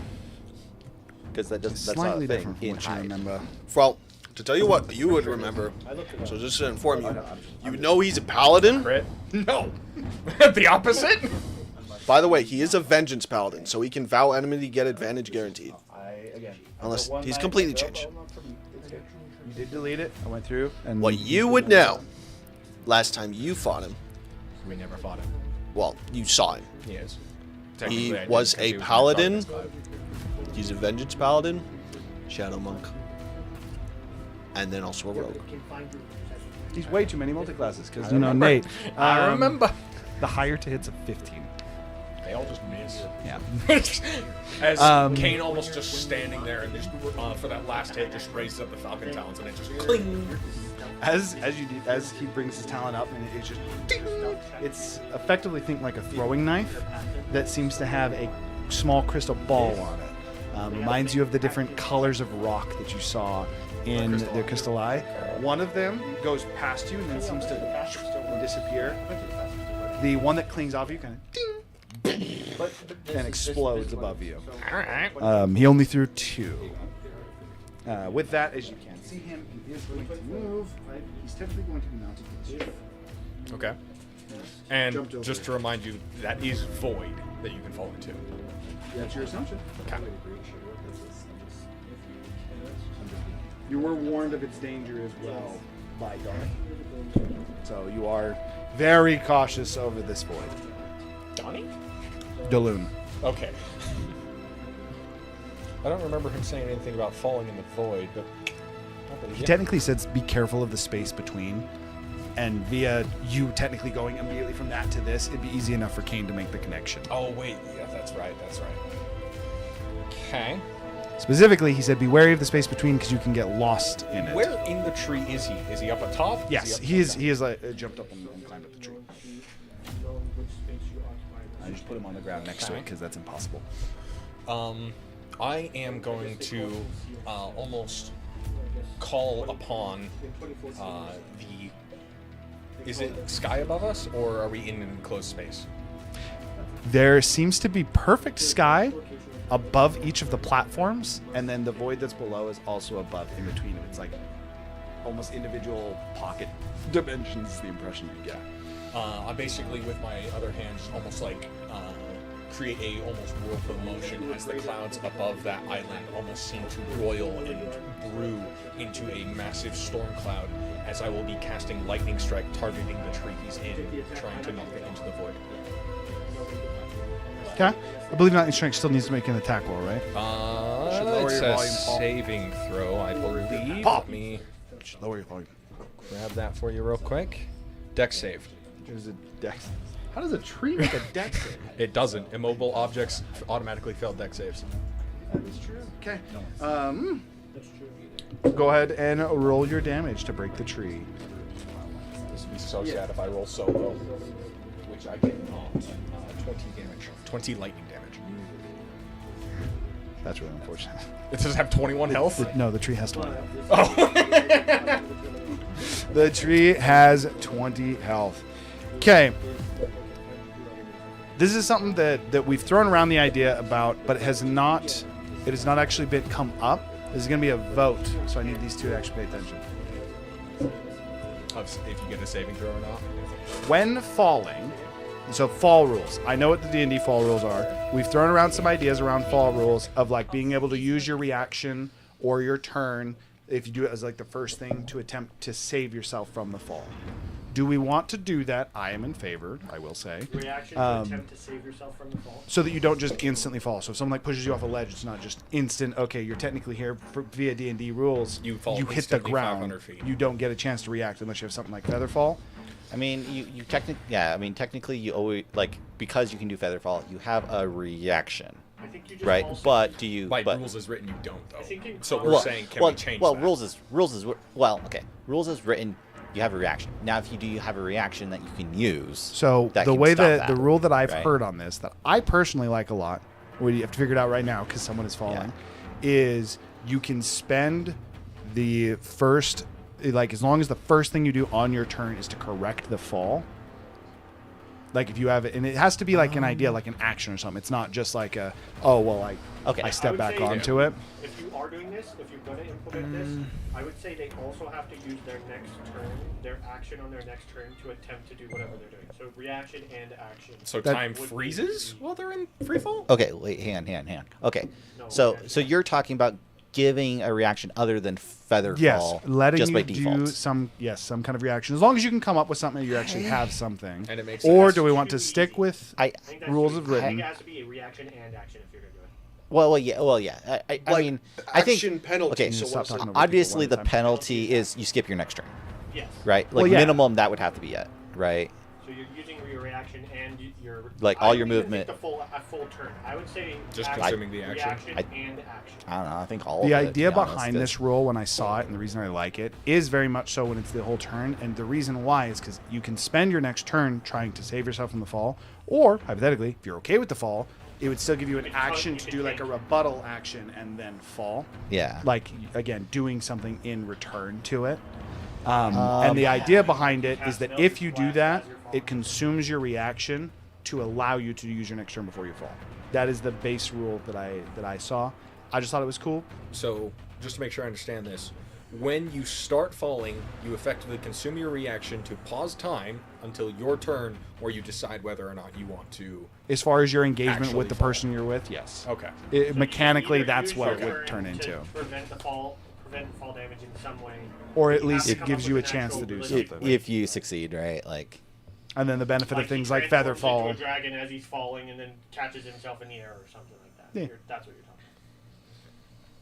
because that's not Slightly a thing different from in what you hide. remember. Well, to tell you what you would remember, I looked it up. so just to inform you, you know he's a paladin. Crit? No. The opposite? By the way, he is a vengeance paladin, so he can vow enmity, get advantage guaranteed. Unless he's completely changed. You did delete it. I went through. And What you would know, last time you fought him, We never fought him. well, you saw him. He is. He Technically, I did, was 'cause a he was in paladin. Darkness Cloud. He's a vengeance paladin, shadow monk, and then also a rogue. He's way too many multi-classes because I remember. Nate. I remember. The higher to hits of 15. They all just miss. Yeah. As Um, Kane almost just standing there and just for that last hit just raises up the Falcon Talons and it just cling. As he brings his talent up and it's just ding, it's effectively think like a throwing knife that seems to have a small crystal ball on it. Reminds you of the different colors of rock that you saw in the crystal eye. One of them goes past you and then seems to disappear. The one that clings off you kind of ding and explodes above you. Alright. He only threw 2. With that, as you can see him, he is going to move. He's technically going to be mounted to this tree. Okay. And just to remind you, that is void that you can fall into. That's your assumption. Okay. You were warned of its danger as well by Dark. So you are very cautious over this void. Donnie? Daloon. Okay. I don't remember him saying anything about falling in the void, but He technically says be careful of the space between. And via you technically going immediately from that to this, it'd be easy enough for Kane to make the connection. Oh wait, yeah, that's right. Okay. Specifically, he said be wary of the space between because you can get lost in it. Where in the tree is he? Is he up atop? Yes, he is like jumped up and climbed up the tree. I just put him on the ground next to it because that's impossible. I am going to almost call upon the. Is it sky above us, or are we in an enclosed space? There seems to be perfect sky above each of the platforms, and then the void that's below is also above in between them. It's like almost individual pocket dimensions is the impression you get. I basically, with my other hand, just almost like create a almost whirlpool motion as the clouds above that island almost seem to roil and brew into a massive storm cloud, as I will be casting Lightning Strike targeting the tree he's in, trying to knock it into the void. Okay. I believe Lightning Strike still needs to make an attack roll, right? It's a saving throw, I believe. Pop. Let me Lower your volume. grab that for you real quick. Dex save. There's a dex. How does a tree make a dex save? It doesn't. Immobile objects automatically fail dex saves. That is true. Okay. Go ahead and roll your damage to break the tree. This would be so sad if I roll solo, which I cannot. 20 damage. 20 lightning damage. That's really unfortunate. It does have 21 health? No, the tree has 20. The tree has 20 health. Okay. This is something that we've thrown around the idea about, but it has not actually been come up. This is going to be a vote, so I need these two to actually pay attention. If you get a saving throw or not. When falling, so fall rules. I know what the D&D fall rules are. We've thrown around some ideas around fall rules of like being able to use your reaction or your turn if you do it as like the first thing to attempt to save yourself from the fall. Do we want to do that? I am in favor, I will say. Reaction to attempt to save yourself from the fall. So that you don't just instantly fall. So if someone like pushes you off a ledge, it's not just instant, okay, you're technically here via D&D rules. You fall hit the instantly ground. 500 feet. You don't get a chance to react unless you have something like Featherfall. I mean, you technically you always like because you can do Featherfall, you have a reaction, I think you just right? also- But do you? By but, rules as written, you don't, though. I think in So combat- we're saying, can we change that? rules is okay. Rules is written. You have a reaction. Now, if you do have a reaction that you can use, So that the can way stop that the rule that I've right? heard on this that I personally like a lot, what you have to figure it out right now because someone is falling, is you can spend the first, like as long as the first thing you do on your turn is to correct the fall. Like if you have it, and it has to be like an idea, like an action or something. It's not just like a, I Okay. step would back say onto it. If you are doing this, if you're going to implement this, I would say they also have to use their next turn, their action on their next turn to attempt to do whatever they're doing. So reaction and action. So That- time freezes while they're in free fall? Okay, wait, hang on. Okay, No, so reaction. you're talking about giving a reaction other than Featherfall, Yes, letting just by you default. do some kind of reaction. As long as you can come up with something, you actually have something. And it makes Or sense. do we want to stick with I I think that's rules too of easy. I think written? it has to be a reaction and action if you're going to do it. well, yeah. I Like, mean, I think action penalty, Okay, so stop what's talking the- over people obviously one the at a time. penalty is you skip your next turn, Yes. right? Like Well, yeah. minimum that would have to be it, right? So you're using your reaction and your Like, all I your don't even movement. think a full turn. I would say Just action, consuming the action. reaction and action. I don't know. I think all The of it, idea to be honest, behind 'cause- this rule when I saw it and the reason I like it is very much so when it's the whole turn. And the reason why is because you can spend your next turn trying to save yourself from the fall, or hypothetically, if you're okay with the fall, it would still give you an You can action you to can do like a change. rebuttal action and then fall. Yeah. Like, again, doing something in return to it. And the idea behind it is that if you do that, it consumes your reaction to allow you to use your next turn before you fall. That is the base rule that I saw. I just thought it was cool. So, just to make sure I understand this, when you start falling, you effectively consume your reaction to pause time until your turn, where you decide whether or not you want to. As far as your engagement Actually with the fall. person you're with, yes. Okay. Mechanically, Either that's use what your it would turn turn into. to prevent fall damage in some way. Or at You have least to it come gives up you a with an chance actual to do realistic something. way. if you succeed, right? Like, And then the benefit of he things like transforms into Featherfall. a dragon as he's falling and then catches himself in the air or something like that. Yeah. That's what you're talking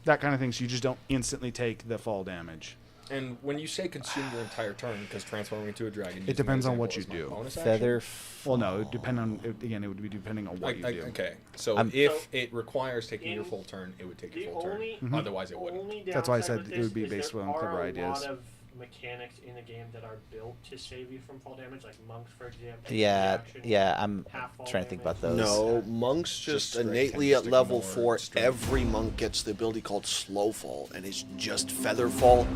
That kind of thing, so you just don't instantly take the fall damage. And when you say consume your entire turn, because transforming into a dragon, It depends on what you do. Bonus action? Feather. Well, no, it would depend on, again, it would be depending on what you do. Okay, so I'm- if it requires taking your full turn, it would take The your full only- turn. Otherwise, it wouldn't. Only That's why I downside said with it would be this is based there on clever are ideas. a lot of mechanics in the game that are built to save you from fall damage, like monks, for example. Yeah, reaction, yeah. I'm half fall trying to think about damage. those. No, monks just strength innately tends at to level more 4, strength. every monk gets the ability called slow fall, and it's just feather fall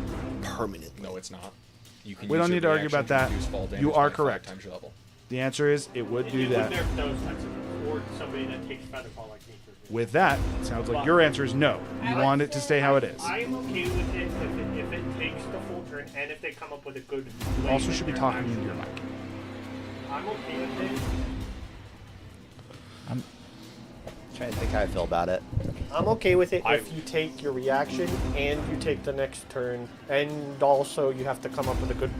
permanently. No, it's not. You can We use don't your need to argue reaction about that. reduce fall damage You are by 5 correct. times your level. The answer is it would do It would that. nerf those types of things, or somebody that takes featherfall like me. For example. With that, it sounds like your answer is no. You want it to stay how it is. I'm okay with it if it takes the full turn and if they come up with a good. way Also that should be they're talking actually- into your mic. I'm okay with it. I'm trying to think how I feel about it. I'm okay with it if you take your reaction and you take the next turn, and also you have to come up with a good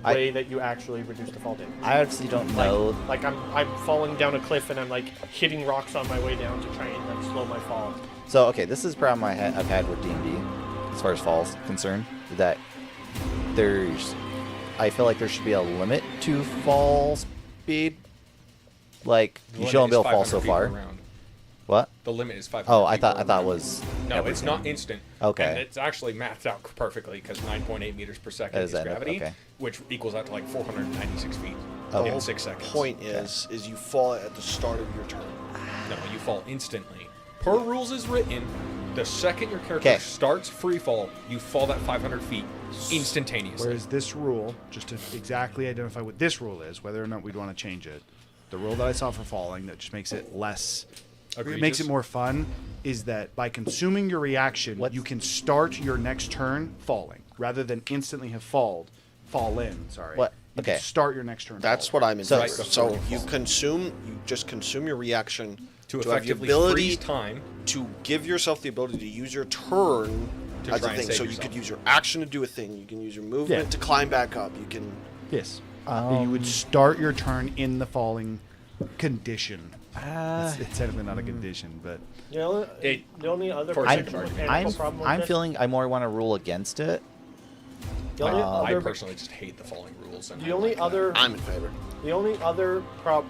way that you actually reduce the fall damage. I honestly don't know. Like I'm falling down a cliff and I'm like hitting rocks on my way down to try and like slow my fall. So okay, this is a problem I've had with D&D as far as falls concerned. That there's I feel like there should be a limit to fall speed. Like you should only be able to fall so far. What? The limit is 500. Oh, I feet thought per I thought it round. was. No, it's everything. not instant. Okay. And it's actually mathed out perfectly because 9.8 meters per second Is is that it? gravity, Okay. which equals out to like 496 feet Oh. The in whole 6 seconds. point is you fall at the start of your turn. No, you fall instantly. Per rules is written, the second your character 'Kay. starts free fall, you fall that 500 feet instantaneously. Whereas this rule, just to exactly identify what this rule is, whether or not we'd want to change it, the rule that I saw for falling that just makes it less, it makes Egregious? it more fun, is that by consuming your reaction, What's- you can start your next turn falling rather than instantly have fall in. Sorry. What? You Okay. can start your next turn. That's falling. what I'm in So- favor. So you just consume your reaction to have the effectively ability freeze time. to give yourself the ability to use your turn To as try a and thing. save So you yourself. could use your action to do a thing. You can use your movement Yeah. to climb back up. You can. Yes. You would start your turn in the falling condition. It's technically not a condition, but The only other For a potential second argument. mechanical problem with I'm this- feeling I more want to rule against it. the only I other personally just hate the falling rules. And the I only like that. other I'm in favor. The only other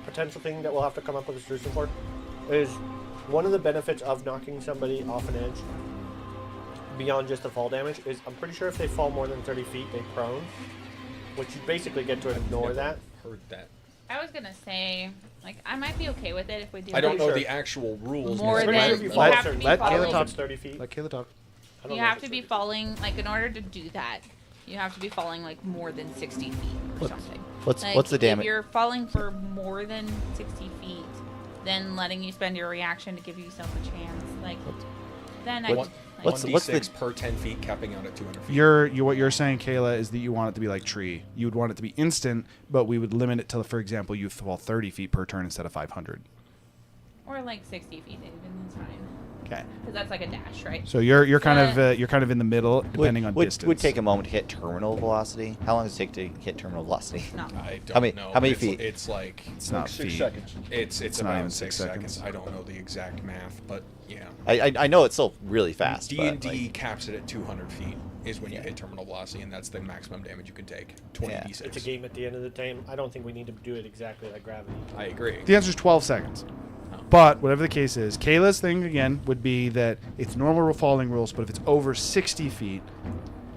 potential thing that we'll have to come up with a solution for is one of the benefits of knocking somebody off an edge beyond just the fall damage is I'm pretty sure if they fall more than 30 feet, they prone, which you basically get to ignore that. Heard that. I was gonna say, like, I might be okay with it if we do. I don't know sure. the actual rules. More Pretty than sure if you you fall have a to certain be let I don't know Kayla if talk. it's 30 feet. let Kayla talk. I don't You know if have it's to be 30 feet. falling, like, in order to do that, you have to be falling like more than 60 feet or something. What's Like, what's the If damage? you're falling for more than 60 feet, then letting you spend your reaction to give yourself a chance, like, then I. One, Like, what's the- 1d6 per 10 feet, capping out at 200 feet. What you're saying, Kayla, is that you want it to be like tree. You would want it to be instant, but we would limit it to, for example, you fall 30 feet per turn instead of 500. or like 60 feet, even that's fine. Okay. Because that's like a dash, right? So you're kind of But- you're kind of in the middle, depending on distance. Would take a moment to hit terminal velocity. How long does it take to hit terminal velocity? No. I don't How many- know. how many It's- feet? It's like It's not 6 feet. seconds. it's not about even 6 6 seconds. seconds. I don't know the exact math, but yeah. I know it's still really fast. D but, and D like, caps it at 200 feet is when you Yeah. hit terminal velocity, and that's the maximum damage you can take. 20d6. It's a game at the end of the day. I don't think we need to do it exactly like gravity. I agree. The answer is 12 seconds. But whatever the case is, Kayla's thing again would be that it's normal falling rules, but if it's over 60 feet,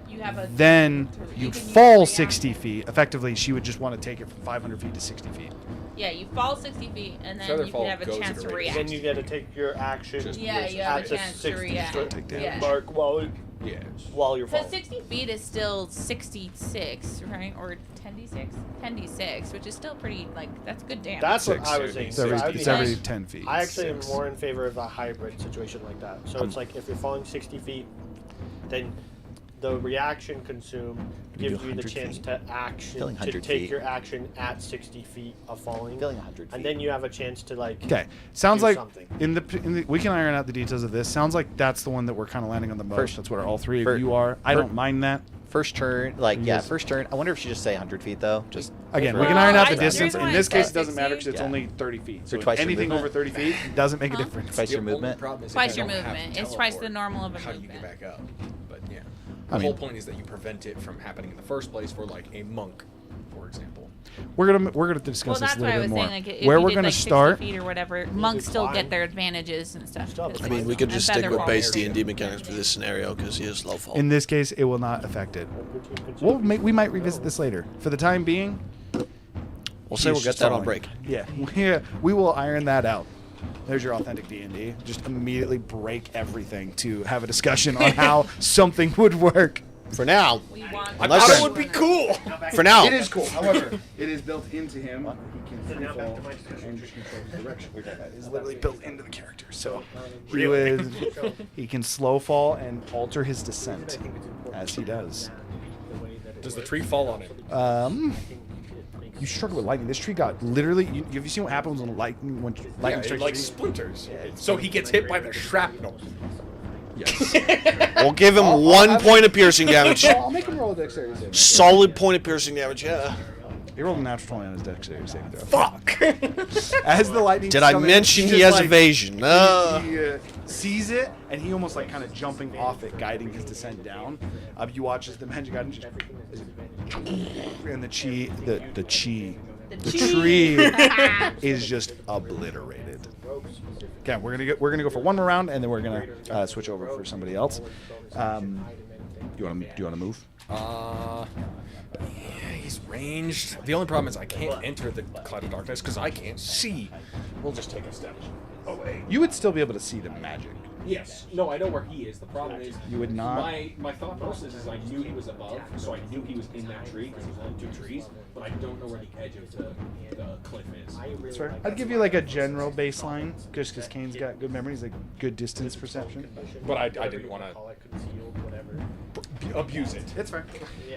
You have a. then You you can use fall reaction. 60 feet. Effectively, she would just want to take it from 500 feet to 60 feet. Yeah, you fall 60 feet, and then Featherfall you can have a goes chance at to a rate. react. Then you get to take your action. Just- Yeah, you have at a the chance to 60 react. foot Yeah. mark while Yeah. you're So falling. 60 feet is still 66, right? Or 10d6? 10d6, which is still pretty, like, that's good damage. That's what Six, I was it'd saying. be It's every, So I'd it's be- every Like- 10 feet. I actually am Six. more in favor of a hybrid situation like that. So it's like if you're falling 60 feet, then the reaction consume do gives you the 100 chance feet. to action Feeling to 100 take feet. your action at 60 feet of falling, feeling 100 feet. and then you have a chance to like. Okay, sounds do like something. in the we can iron out the details of this. Sounds like that's the one that we're kind of landing on the most. First- That's what all three fir- of you are. I fir- don't mind that. First turn, like Yes. first turn. I wonder if she just say 100 feet though. Just Again, we Well, can iron out the the distance. reason In why this I case, said it doesn't matter 60 because it's Yeah. only 30 feet. So Or twice your anything movement. over 30 feet doesn't make a Huh? difference. twice your The only movement. problem is if Twice you your don't have movement. to It's twice the teleport, normal of a How do you movement. get back up? But yeah. I The mean- whole point is that you prevent it from happening in the first place for like a monk, for example. We're gonna Well, discuss this that's a what I little was bit more. saying. Like, if Where you we're did, gonna like, 60 start. feet or whatever, monks still fine. get their advantages and stuff. Still have It's to I mean, like- we could and just stick with featherfall. base D&D mechanics for this scenario because he is low fall. In this case, it will not affect it. We might revisit this later. For the time being, We'll say we'll he's get just that on falling. break. Yeah, we will iron that out. There's your authentic D&D. Just immediately break everything to have a discussion on how something would work. For now, We want I Unless thought there's- it would be cool. for now. It is cool. However, it is built into him. He can free now back fall to my discussion. and just control his direction. That is literally built into the character. So he Really? would, he can slow fall and alter his descent as he does. Does the tree fall on it? You struggle with lightning. This tree got literally. Have you seen what happens when lightning Yeah, it strikes like a tree? splinters. So he gets hit by the shrapnel. Yes. We'll give him 1 point of piercing damage. I'll make him roll a dexterity saving. Solid point of piercing damage, yeah. He rolled a natural 20 on his dexterity saving throw. Fuck. As the lightning. Did I mention he has evasion? He sees it, and he almost like kind of jumping off it, guiding his descent down. You watch as the magic item just, and the tree is just obliterated. Okay, we're gonna go for one more round, and then we're gonna switch over for somebody else. Do you want to move? Yeah, he's ranged. The only problem is I can't enter the cloud of darkness because I can't see. We'll just take a step away. You would still be able to see the magic. Yes. No, I know where he is. The problem is You would not. My thought process is I knew he was above, so I knew he was in that tree because he's on 2 trees, but I don't know where the edge of the cliff is. That's fair. I'd give you like a general baseline, just because Kane's got good memories, like good distance perception. But I didn't want to abuse it. It's fair.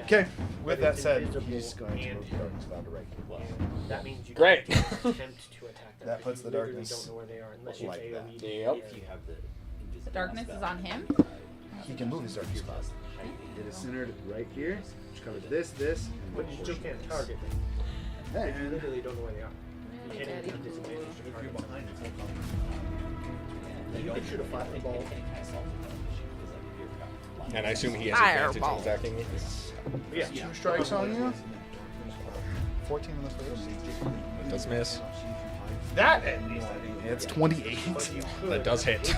Okay. With that said, He's going to move darkness cloud directly below. That means you Great. can't attempt to attack them. That puts the You literally darkness don't know where they are unless you like that. AoE. Yep. If you have the The darkness is on him. he can move his darkness cloud. It is centered right here, which covers this, But you still can't target them. You and literally don't know where they are. You can't even have disadvantage to target them. You can shoot a fireball. And I assume he has advantage Fireball. on attacking me. Yeah. 2 strikes on you. 14 on the first. That does miss. That it's 28. That does hit.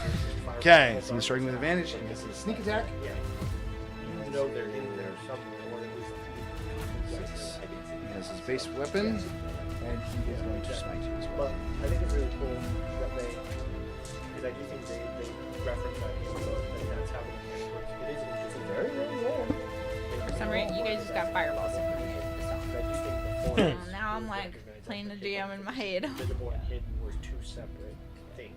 Okay, so he's striking with advantage. He gets a sneak attack. You know they're in there somewhere, or at least. He has his base weapon, and he is going to smite you as well. But I think it's really cool that because I do think they reference that in the book, and that's how it works. It is interesting. Very, very well. For some reason, you guys just got fireballs in my head. I do think before. Now I'm like playing the DM in my head. Visible and hidden were 2 separate things.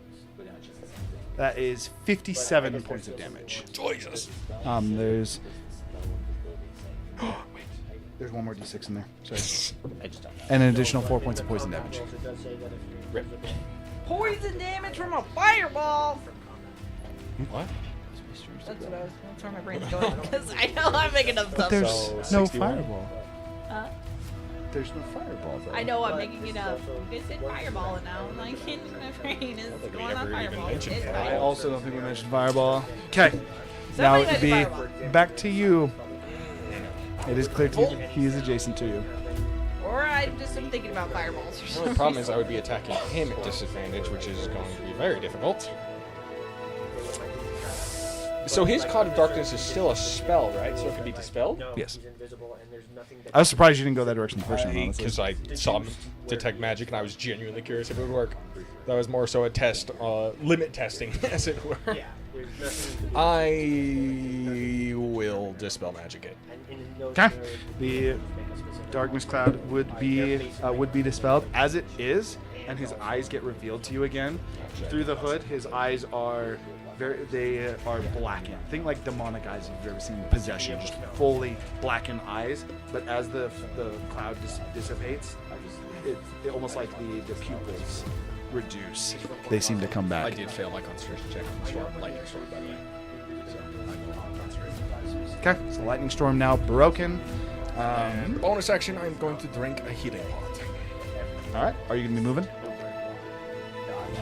That is 57 points of damage. Jesus. There's there's one more d6 in there. Sorry. And an additional 4 points of poison damage. It does say that if you're invisible Poison damage from a fireball. What? That's where my brain's going. Because I know I'm making up stuff. There's So, no 61. fireball. There's no fireball though. I know I'm making it up. They said fireball, and now I'm like, my brain is think we going on ever even fireball. mentioned It's I fireball. also don't think we mentioned fireball. Okay. Now Somebody it would be mentioned fireball. back to you. It is clear to you that he is adjacent to you. Or I just am thinking about fireballs or The something. only problem is I would be attacking him at disadvantage, which is going to be very difficult. So his Cloud of Darkness is still a spell, right? So it can be dispelled? No, Yes. he's invisible, and there's nothing that I was surprised you didn't go that direction the first time, honestly. Because I saw him detect magic, and I was genuinely curious if it would work. That was more so a test, limit testing, as it were. Yeah, there's nothing to do. I will dispel magic it. And in those Okay. scenarios, The you can make a specific darkness cloud would be dispelled as it is, and his eyes get revealed to you again. Through the hood, his eyes are they are blackened. Think like demonic eyes if you've ever seen possession, just fully blackened eyes. But as the cloud dissipates, it almost like the pupils reduce. They seem to come I back. did fail my concentration check on the storm, lightning storm, by the way. So I will not concentrate. Okay, so lightning storm now broken. And bonus action, I'm going to drink a healing pot. All right, are you gonna be moving?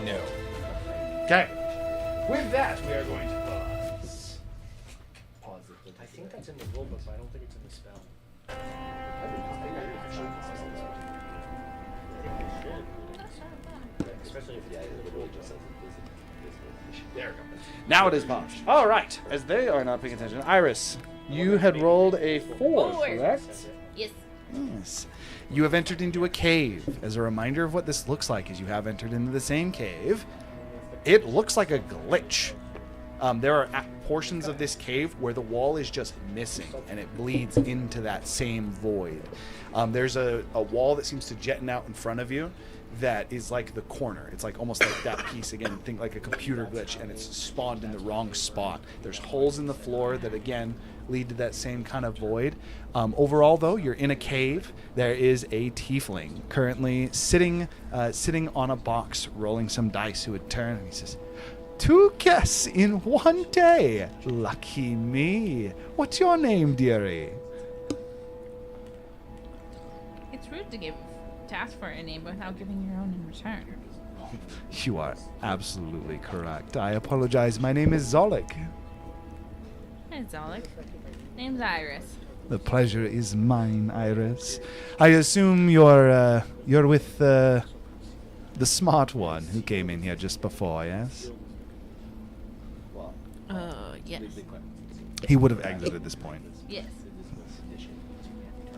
No. Okay. With that, we are going to pause. I think that's in the rule book, but I don't think it's in the spell. Especially if There we go. Now it is paused. All right. As they are not paying attention, Iris, you had rolled a 4, correct? Yes. Yes. You have entered into a cave. As a reminder of what this looks like, is you have entered into the same cave. It looks like a glitch. There are portions of this cave where the wall is just missing, and it bleeds into that same void. There's a wall that seems to jetten out in front of you that is like the corner. It's like almost like that piece again. Think like a computer glitch, and it's spawned in the wrong spot. There's holes in the floor that again lead to that same kind of void. Overall, though, you're in a cave. There is a tiefling currently sitting on a box, rolling some dice. Who would turn and he says, "2 guests in one day. Lucky me. What's your name, dearie?" It's rude to ask for a name without giving your own in return. You are absolutely correct. I apologize. My name is Zolik. Hey, Zolik. Name's Iris. The pleasure is mine, Iris. I assume you're with the smart one who came in here just before, yes? Yes. He would have exited at this point. Yes.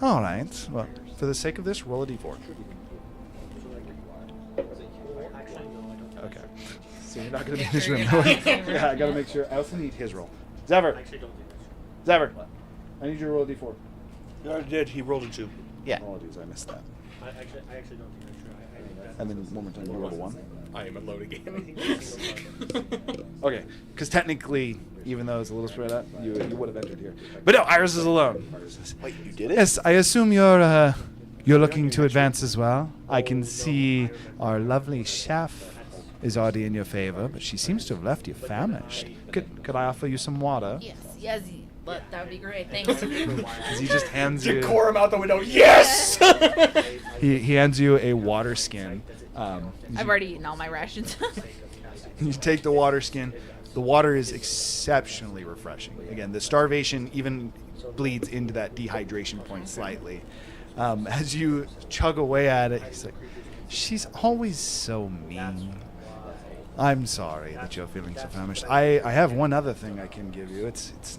All right. Well, for the sake of this, roll a d4. Okay. So you're not going to be in this room. Yeah, I got to make sure. I also need his roll. Zever. Zever. I need you to roll a d4. You already did. He rolled a 2. Yeah. Apologies, I missed that. I actually don't think that's true. I think that's And then one more time, you roll a 1. I am a load again. Okay, because technically, even though it's a little spread out, you would have entered here. But no, Iris is alone. Wait, you did it? Yes, I assume you're looking to advance as well. I can see our lovely chef is already in your favor, but she seems to have left you famished. Could I offer you some water? Yes, that would be great. Thanks. He just hands you. Decorum out the window. Yes. He hands you a water skin. I've already eaten all my rations. You take the water skin. The water is exceptionally refreshing. Again, the starvation even bleeds into that dehydration point slightly. As you chug away at it, he's like, she's always so mean. I'm sorry that you're feeling so famished. I have one other thing I can give you. It's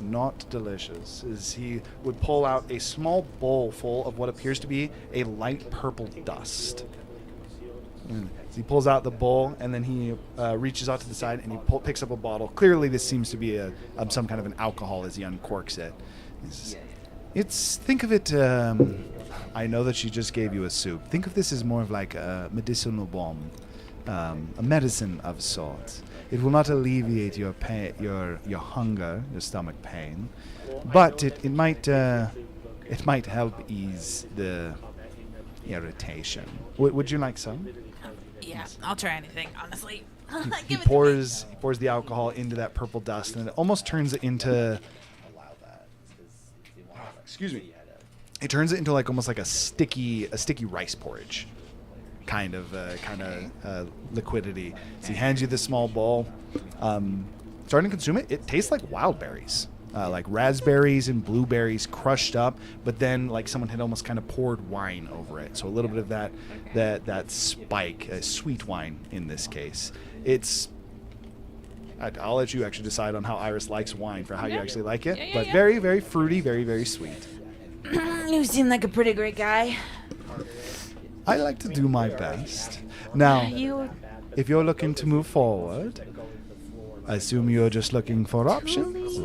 not delicious. Is he would pull out a small bowl full of what appears to be a light purple dust. And he pulls out the bowl, and then he reaches out to the side, and he picks up a bottle. Clearly, this seems to be some kind of an alcohol as he uncorks it. Think of it. I know that she just gave you a soup. Think of this as more of like a medicinal bomb, a medicine of sorts. It will not alleviate your pain, your hunger, your stomach pain, but it might help ease the irritation. Would you like some? Yeah, I'll try anything, honestly. He pours the alcohol into that purple dust, and it almost turns it into. Excuse me. It turns it into almost like a sticky rice porridge, kind of liquidity. So he hands you this small bowl. Starting to consume it, it tastes like wild berries. Like raspberries and blueberries crushed up, but then like someone had almost kind of poured wine over it. So a little bit of that spike, sweet wine in this case. I'll let you actually decide on how Iris likes wine for how you actually like it. But very, very fruity, very, very sweet. You seem like a pretty great guy. I like to do my best. Now, if you're looking to move forward, I assume you're just looking for options.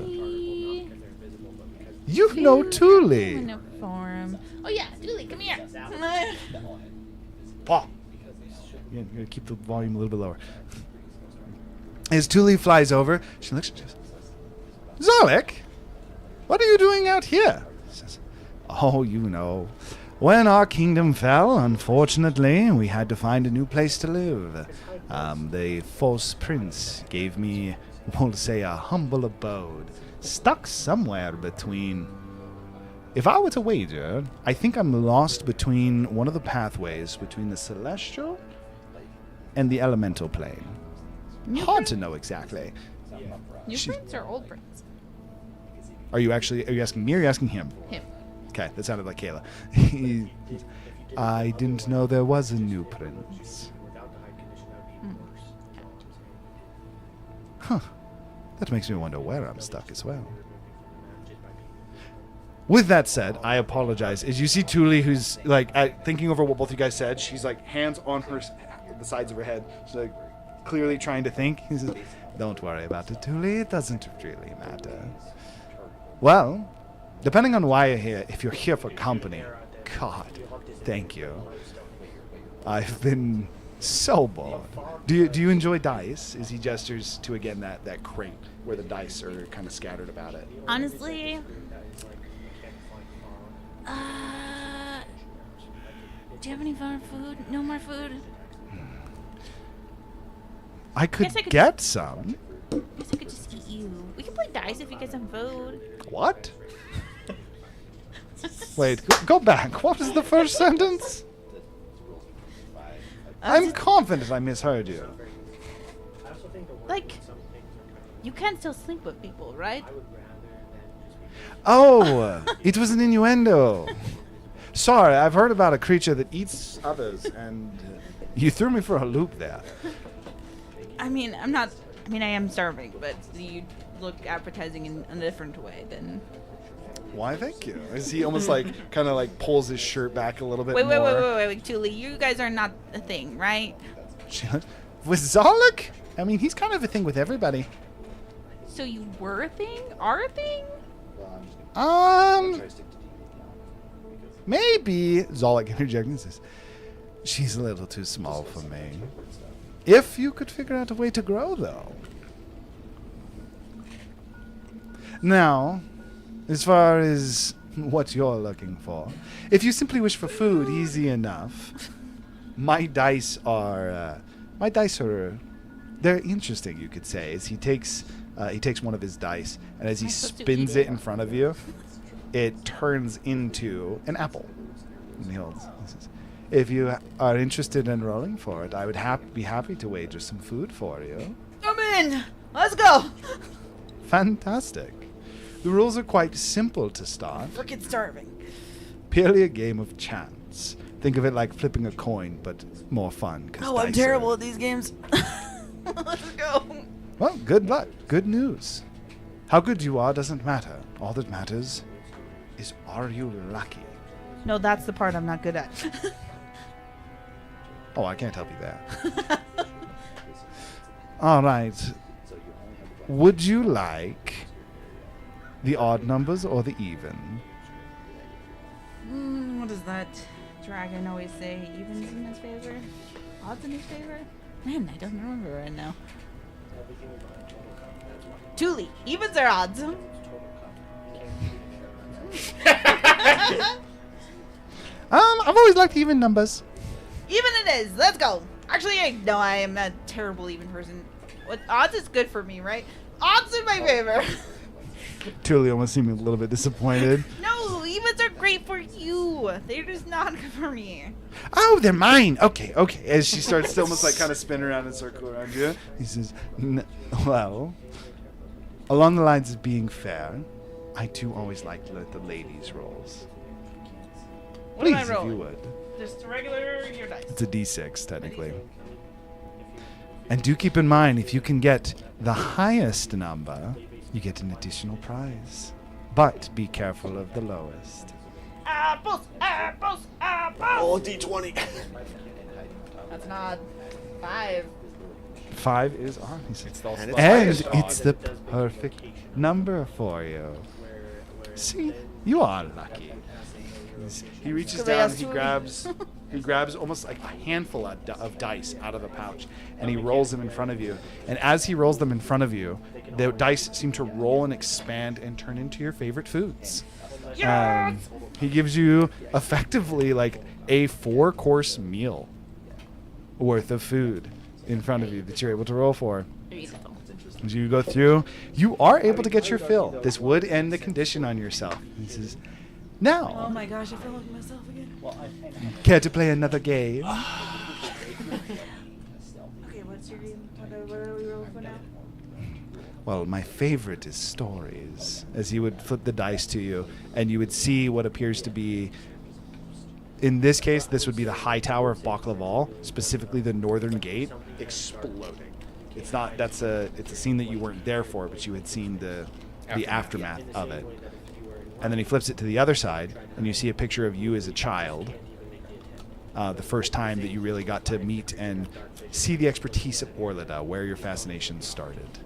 You know Thule. Oh yeah, Dooley, come here. Paw. Yeah, you're gonna keep the volume a little bit lower. As Thule flies over, she looks at you. Zolik, what are you doing out here? She says, oh, you know. When our kingdom fell, unfortunately, we had to find a new place to live. The false prince gave me, we'll say, a humble abode, stuck somewhere between... If I were to wager, I think I'm lost between one of the pathways between the celestial and the elemental plane. Hard to know exactly. New prince or old prince? Are you asking me or are you asking him? Him. Okay, that sounded like Kayla. I didn't know there was a new prince. Huh. That makes me wonder where I'm stuck as well. With that said, I apologize. As you see Thule, who's thinking over what both you guys said, she's like hands on the sides of her head. She's like clearly trying to think. He says, "Don't worry about it, Thule. It doesn't really matter." Well, depending on why you're here, if you're here for company, God, thank you. I've been so bored. Do you enjoy dice? As he gestures to again that crate where the dice are kind of scattered about it. Honestly, do you have any more food? No more food? I could Guess I could get some. I guess I could just eat you. We can play dice if you get some food. What? Wait, go back. What was the first sentence? I'm confident I misheard you. Like, you can still sleep with people, right? Oh, it was an innuendo. Sorry, I've heard about a creature that eats others, and you threw me for a loop there. I mean, I am starving, but you look appetizing in a different way than. Why, thank you. As he almost like kind of like pulls his shirt back a little bit Wait, more. wait, Tuli. You guys are not a thing, right? With Zolek? I mean, he's kind of a thing with everybody. So you were a thing? Are a thing? Maybe Zolek interjecting and says, she's a little too small for me. If you could figure out a way to grow, though. Now, as far as what you're looking for, if you simply wish for food, easy enough. My dice are, they're interesting, you could say. As he takes one of his dice, and as he spins it in front of you, it turns into an apple. And he says, if you are interested in rolling for it, I would be happy to wager some food for you. I'm in. Let's go. Fantastic. The rules are quite simple to start. Freaking starving. Purely a game of chance. Think of it like flipping a coin, but more fun. Oh, I'm terrible at these games. Let's go. Well, good luck. Good news. How good you are doesn't matter. All that matters is, are you lucky? No, that's the part I'm not good at. Oh, I can't help you there. All right. Would you like the odd numbers or the even? What does that dragon always say? Evens in his favor? Odds in his favor? Man, I don't remember right now. Tuli, evens or odds? I've always liked even numbers. Even it is. Let's go. Actually, I am a terrible even person. What odds is good for me, right? Odds in my favor. Tulio almost seemed a little bit disappointed. No, evens are great for you. They're just not good for me. Oh, they're mine. Okay. As she starts to almost like kind of spin around and circle around you, he says, well, along the lines of being fair, I do always like to let the ladies rolls. What am I Please, if rolling? you would. Just regular your dice. It's a d6, technically. And do keep in mind, if you can get the highest number, you get an additional prize. But be careful of the lowest. Apples, apples, apples. Oh, D20. That's not 5. 5 is on. He says. And And it's it's the perfect number for you. See, you are lucky. He reaches down, he grabs almost like a handful of dice out of the pouch, and he rolls them in front of you. And as he rolls them in front of you, the dice seem to roll and expand and turn into your favorite foods. He gives you effectively like a 4-course meal worth of food in front of you that you're able to roll for. As you go through, you are able to get your fill. This would end the condition on yourself. He says, now, Oh my gosh, I feel like myself again. care to play another game? Okay, what's your game? What are we rolling for now? Well, my favorite is stories. As he would flip the dice to you, and you would see what appears to be, in this case, this would be the high tower of Baklaval, specifically the northern gate, exploding. It's a scene that you weren't there for, but you had seen the aftermath of it. And then he flips it to the other side, and you see a picture of you as a child. The first time that you really got to meet and see the expertise of Orlada, where your fascination started.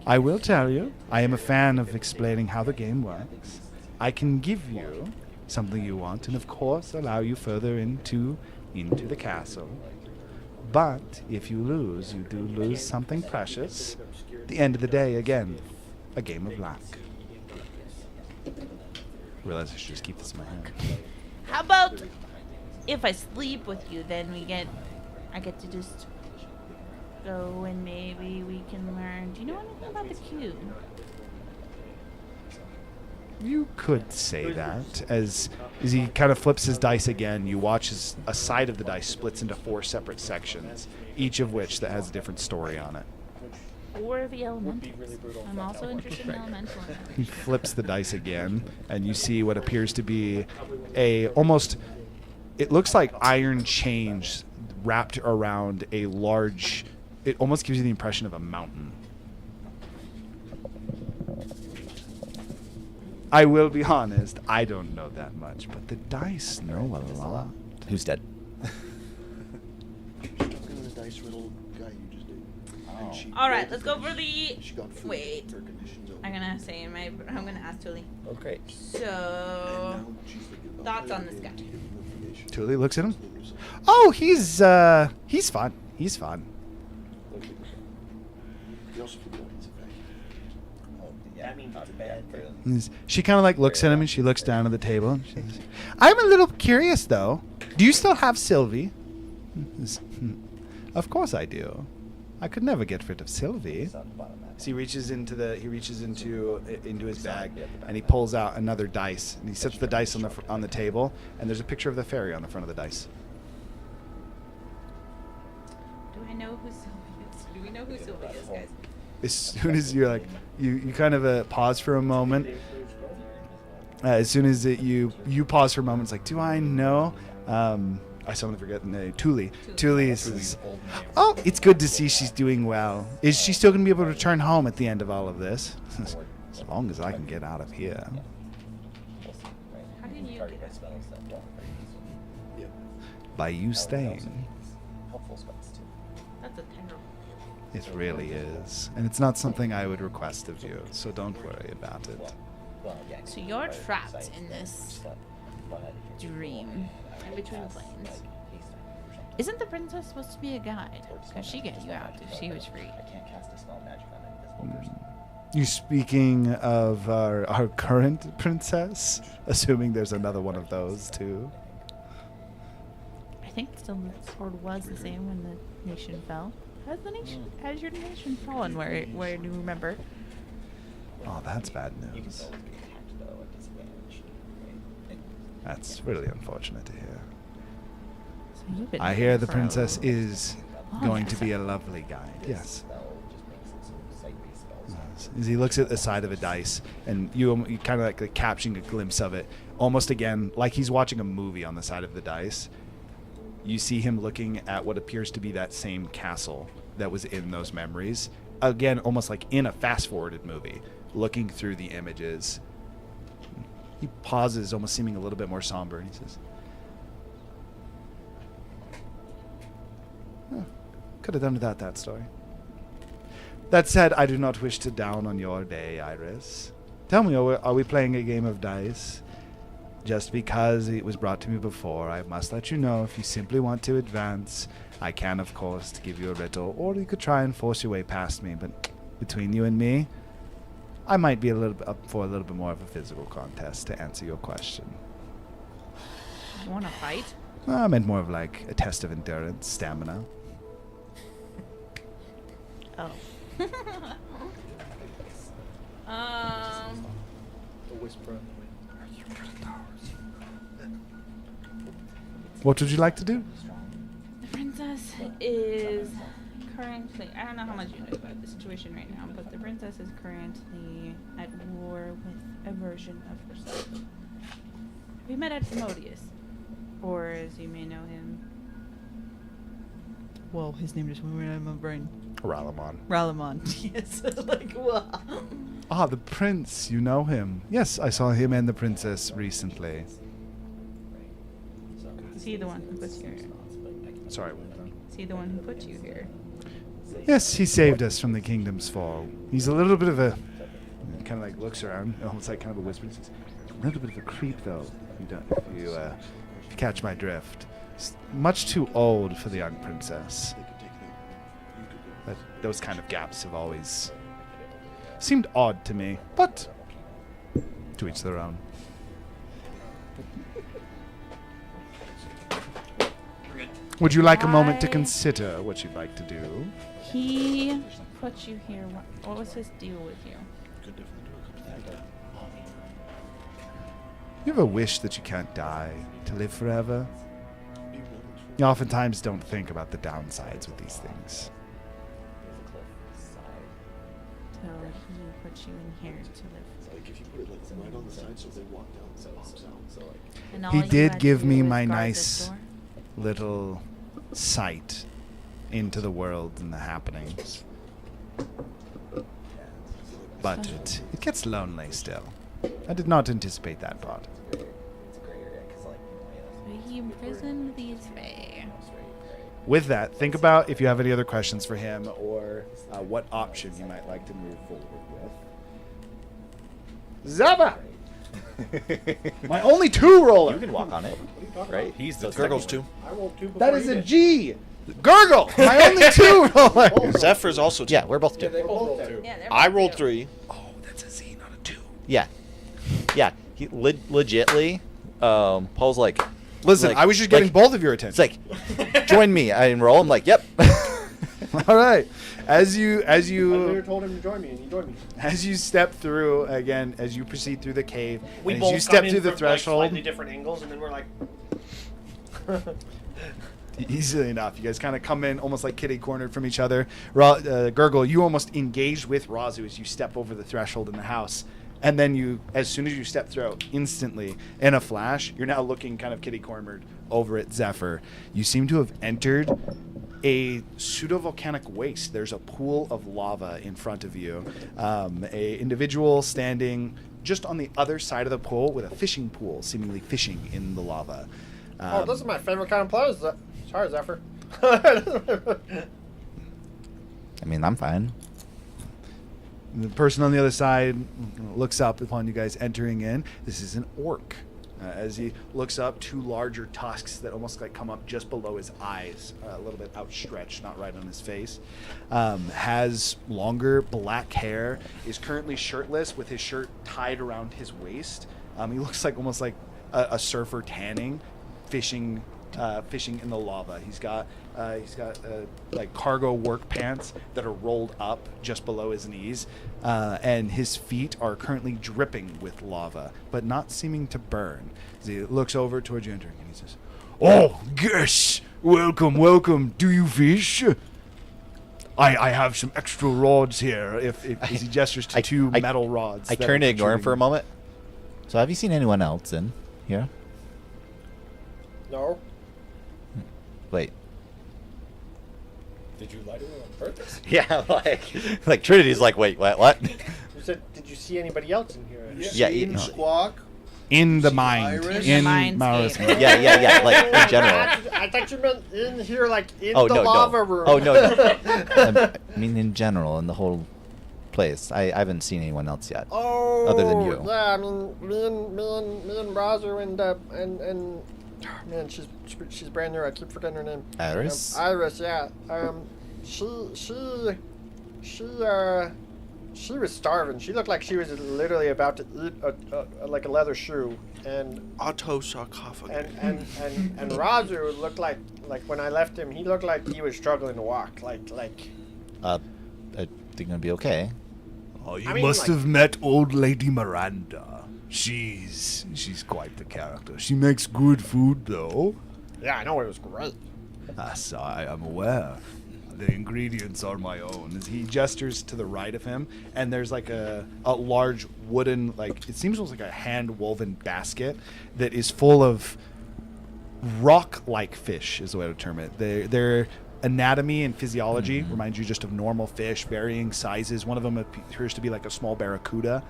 I will tell you, I am a fan of explaining how the game works. I can give you something you want, and of course allow you further into the castle. But if you lose, you do lose something precious. At the end of the day, again, a game of luck. Realize I should just keep this in my hand. How about if I sleep with you, then I get to just go and maybe we can learn. Do you know anything about the cube? You could say that. As he kind of flips his dice again, you watch as a side of the dice splits into 4 separate sections, each of which that has a different story on it. Or the elementals. I'm also interested in elemental. He flips the dice again, and you see what appears to be a almost. It looks like iron chains wrapped around a large. It almost gives you the impression of a mountain. I will be honest, I don't know that much, but the dice know a lot. Who's dead? The dice riddle guy you just did. And she All right, rolled let's the go for dice. the. She got food. Wait. Her condition's over. I'm gonna say in my. I'm gonna ask Tully. Oh, great. So, Now she's thinking about thoughts on this guy? giving information. Tully looks at him. Oh, he's fun. He's fun. He also forgot his effect. That means it's bad. She kind of like looks at him and she looks down at the table. And she says, I'm a little curious though. Do you still have Sylvie? Of course I do. I could never get rid of Sylvie. So he reaches into his bag and he pulls out another dice and he sets the dice on the table and there's a picture of the fairy on the front of the dice. Do I know who Sylvie is? Do we know who Sylvie is, guys? As soon as you're like, you kind of pause for a moment. As soon as you pause for a moment, it's like, do I know? I suddenly forget the name. Tully. Tully says, oh, it's good to see she's doing well. Is she still going to be able to return home at the end of all of this? As long as I can get out of here. How can you get By you staying. That's a terrible. It really is. And it's not something I would request of you, so don't worry about it. So you're trapped in this dream in between planes. Isn't the princess supposed to be a guide? Because she get you out if she was free. You speaking of our current princess? Assuming there's another one of those, too. I think the sword was the same when the nation fell. Has your nation fallen? Where do you remember? Oh, that's bad news. That's really unfortunate to hear. So you've been I hear the for a princess is long going to time. be a lovely guide. Yes. As he looks at the side of a dice, and you kind of like capturing a glimpse of it, almost again like he's watching a movie on the side of the dice. You see him looking at what appears to be that same castle that was in those memories. Again, almost like in a fast-forwarded movie, looking through the images. He pauses, almost seeming a little bit more somber, and he says, could have done without that story. That said, I do not wish to down on your day, Iris. Tell me, are we playing a game of dice? Just because it was brought to me before, I must let you know if you simply want to advance, I can, of course, give you a riddle, or you could try and force your way past me, but between you and me, I might be a little bit up for a little bit more of a physical contest to answer your question. You want to fight? I meant more of like a test of endurance, stamina. Oh. The whisper. What would you like to do? The princess is currently, I don't know how much you know about the situation right now, but the princess is currently at war with a version of herself. We met at Modius, or as you may know him. Well, his name just went right out of my brain. Ralamon. Ralamon. Yes. Like, wow. Ah, the prince. You know him. Yes, I saw him and the princess recently. Is he the one who put you here? Sorry. Is he the one who put you here? Yes, he saved us from the kingdom's fall. He's a little bit of a... kind of like looks around, almost like kind of a whisper. He says, a little bit of a creep, though, if you catch my drift. He's much too old for the young princess. But those kind of gaps have always seemed odd to me, but to each their own. Would you like a moment to consider what you'd like to do? He put you here. What was his deal with you? You ever wish that you can't die to live forever? You oftentimes don't think about the downsides with these things. So he put you in here to live. Like if you put it like right on the side, so they walk down, so it pops out. So like. And all He you did had to give do me was my guard nice this door? little sight into the world and the happenings. But it gets lonely still. I did not anticipate that part. So he imprisoned these Fae. With that, think about if you have any other questions for him or what option you might like to move forward with. Zaba! My only 2 roller! You can walk on it, right? He's the Gurgle's 2. That is a G! Gurgle! My only 2 roller! Zephyr's also 2. Yeah, we're both 2. Yeah, they're I both rolled two. 3. Oh, that's a Z, not a 2. Yeah. Yeah. He legitly, Paul's like, Listen, like- I was just getting like- both of your it's attention. like, join me. I enroll. I'm like, yep. All right. As you told him to join me, and he joined me. as you step through again, as you proceed through the cave, We and both as you step come in through the from, threshold, like, slightly different angles, and then we're like, easily enough, you guys kind of come in almost like kitty cornered from each other. Gurgle, you almost engaged with Razu as you step over the threshold in the house. And then you, as soon as you step through, instantly, in a flash, you're now looking kind of kitty-cornered over at Zephyr. You seem to have entered a pseudo-volcanic waste. There's a pool of lava in front of you. A individual standing just on the other side of the pool with a fishing pool, seemingly fishing in the lava. oh, this is my favorite kind of place. Sorry, Zephyr. I mean, I'm fine. The person on the other side looks up upon you guys entering in. This is an orc. As he looks up, 2 larger tusks that almost like come up just below his eyes, a little bit outstretched, not right on his face. Has longer black hair, is currently shirtless with his shirt tied around his waist. He looks like almost like a surfer tanning, fishing in the lava. He's got like cargo work pants that are rolled up just below his knees, and his feet are currently dripping with lava, but not seeming to burn. As he looks over towards you entering, and he says, "Oh, yes, welcome. Do you fish? I have some extra rods here." If as he gestures to 2 metal rods. I that turn are to ignore him for a protruding. moment. So have you seen anyone else in here? No. Wait. Did you lie to her on purpose? Yeah, like Trinity's like, wait, what? You said, did you see anybody else in here? Yeah, Seen no. Squawk. In the See mind. Iris? In In the mindscape. Maoris. Yeah, like in general. I thought you meant in here, like in Oh, the no. lava room. Oh, no. I mean, in general, in the whole place. I haven't seen anyone else yet. Oh, Other than you. Yeah, I mean, me and Razu and man, she's brand new. I keep forgetting her name. Iris? Iris, yeah. She was starving. She looked like she was literally about to eat like a leather shoe. And Autosarcophagus. and Razu looked like when I left him, he looked like he was struggling to walk. I think it'll be okay. Oh, you I mean, must like- have met old Lady Miranda. She's quite the character. She makes good food, though. yeah, I know it was great. Yes, I am aware. The ingredients are my own. As he gestures to the right of him, and there's like a large wooden, like it seems almost like a hand-woven basket that is full of rock-like fish, is the way to term it. Their anatomy and physiology reminds you just of normal fish, varying sizes. One of them appears to be like a small barracuda,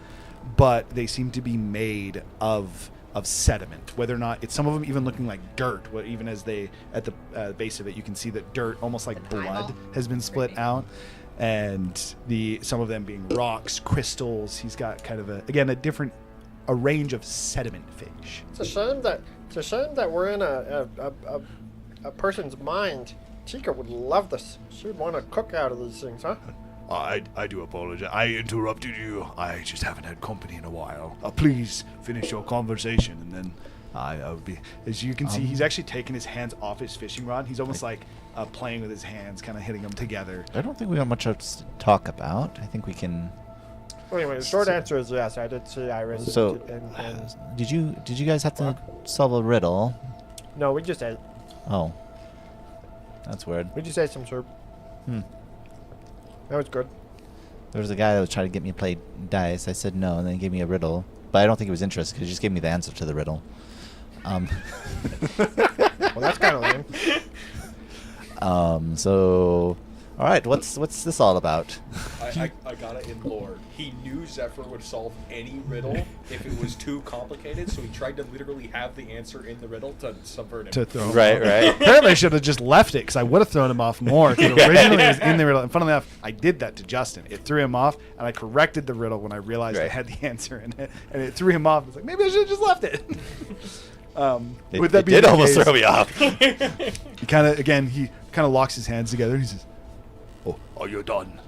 but they seem to be made of sediment. Whether or not it's some of them even looking like dirt, even as they at the base of it, you can see that dirt, almost like blood, eyeball. has been split Creepy. out, and some of them being rocks, crystals. He's got kind of a range of sediment fish. It's a shame that we're in a person's mind. Tika would love this. She'd want to cook out of these things, huh? I do apologize. I interrupted you. I just haven't had company in a while. Please finish your conversation, and then I would be. As you can see, he's actually taken his hands off his fishing rod. He's almost like playing with his hands, kind of hitting them together. I don't think we have much else to talk about. I think we can Anyway, the short answer is yes. I did see Iris. So, and did you guys have to solve a riddle? no, we just ate. Oh, that's weird. We just ate some soup. Hmm. That was good. There was a guy that was trying to get me to play dice. I said no, and then he gave me a riddle. But I don't think he was interested because he just gave me the answer to the riddle. Well, that's kind of lame. So, all right, what's this all about? I got it in lore. He knew Zephyr would solve any riddle if it was too complicated, so he tried to literally have the answer in the riddle to subvert him. To throw him Right, off. right. Apparently, I should have just left it because I would have thrown him off more. 'Cause originally, it was in the riddle. And funnily enough, I did that to Justin. It threw him off, and I corrected the riddle when I realized I Right. had the answer in it, and it threw him off. It's like maybe I should have just left it. It being did the almost case, throw me off. he kind of locks his hands together and he says, "Oh, are you done?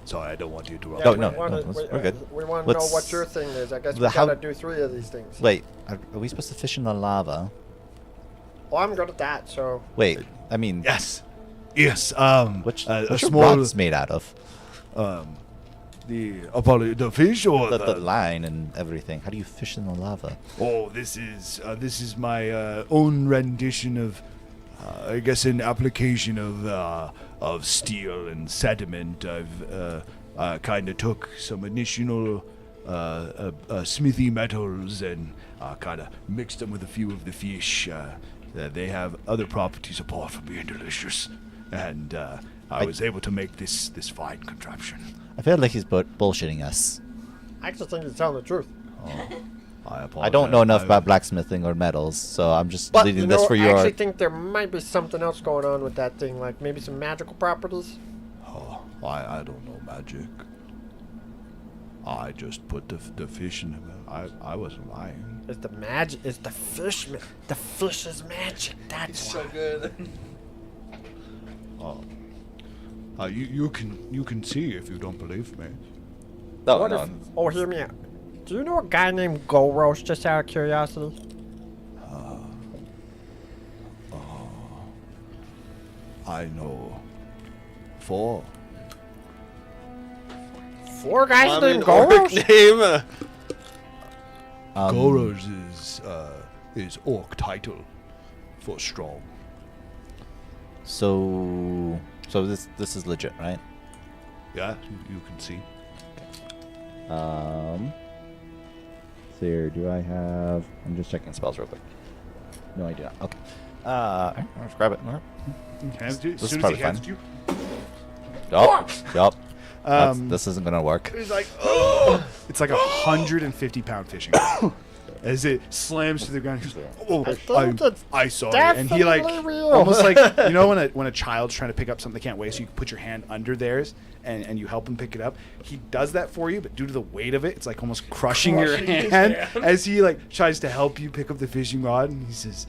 Sorry, I don't want you to run." No, we no, wanna- no, we- we're good. We want to know Let's- what your thing is. I guess we the how- gotta do 3 of these things. Wait, are we supposed to fish in the lava? Well, I'm good at that, so. Wait, I mean, Yes. Yes. which a what's your small rods made out of? the fish or The line and everything. How do you fish in the lava? Oh, this is my own rendition of, I guess, an application of steel and sediment. I've kind of took some initial smithy metals and kind of mixed them with a few of the fish. They have other properties apart from being delicious, and I was able to make this fine contraption. I feel like he's bullshitting us. I actually think he's telling the truth. I don't know enough about blacksmithing or metals, so I'm just But leaving you this know, for I your. actually think there might be something else going on with that thing, like maybe some magical properties. Oh, I don't know magic. I just put the fish in the. I wasn't lying. It's the magic. It's the fish. The fish is magic. That's why. good. You can see if you don't believe me. No, What no. if? Oh, hear me out. Do you know a guy named Goros? Just out of curiosity. I know. 4. 4 guys I'm an named orc Goros. name. Goros is orc title for strong. So this is legit, right? Yeah, you can see. So here, do I have? I'm just checking spells real quick. No, I do not. Okay. Let's grab it. As This is soon as probably he hands fine. it you, Yup. Um, This isn't gonna work. he's like, oh! It's like a 150-pound fishing rod. As it slams to the ground, he's like, "Oh, I saw it," and he like definitely real. almost like you know when a child's trying to pick up something they can't weigh, so you put your hand under theirs and you help him pick it up. He does that for you, but due to the weight of it, it's like almost crushing your hand as he like tries to help you pick up the fishing rod, and he says,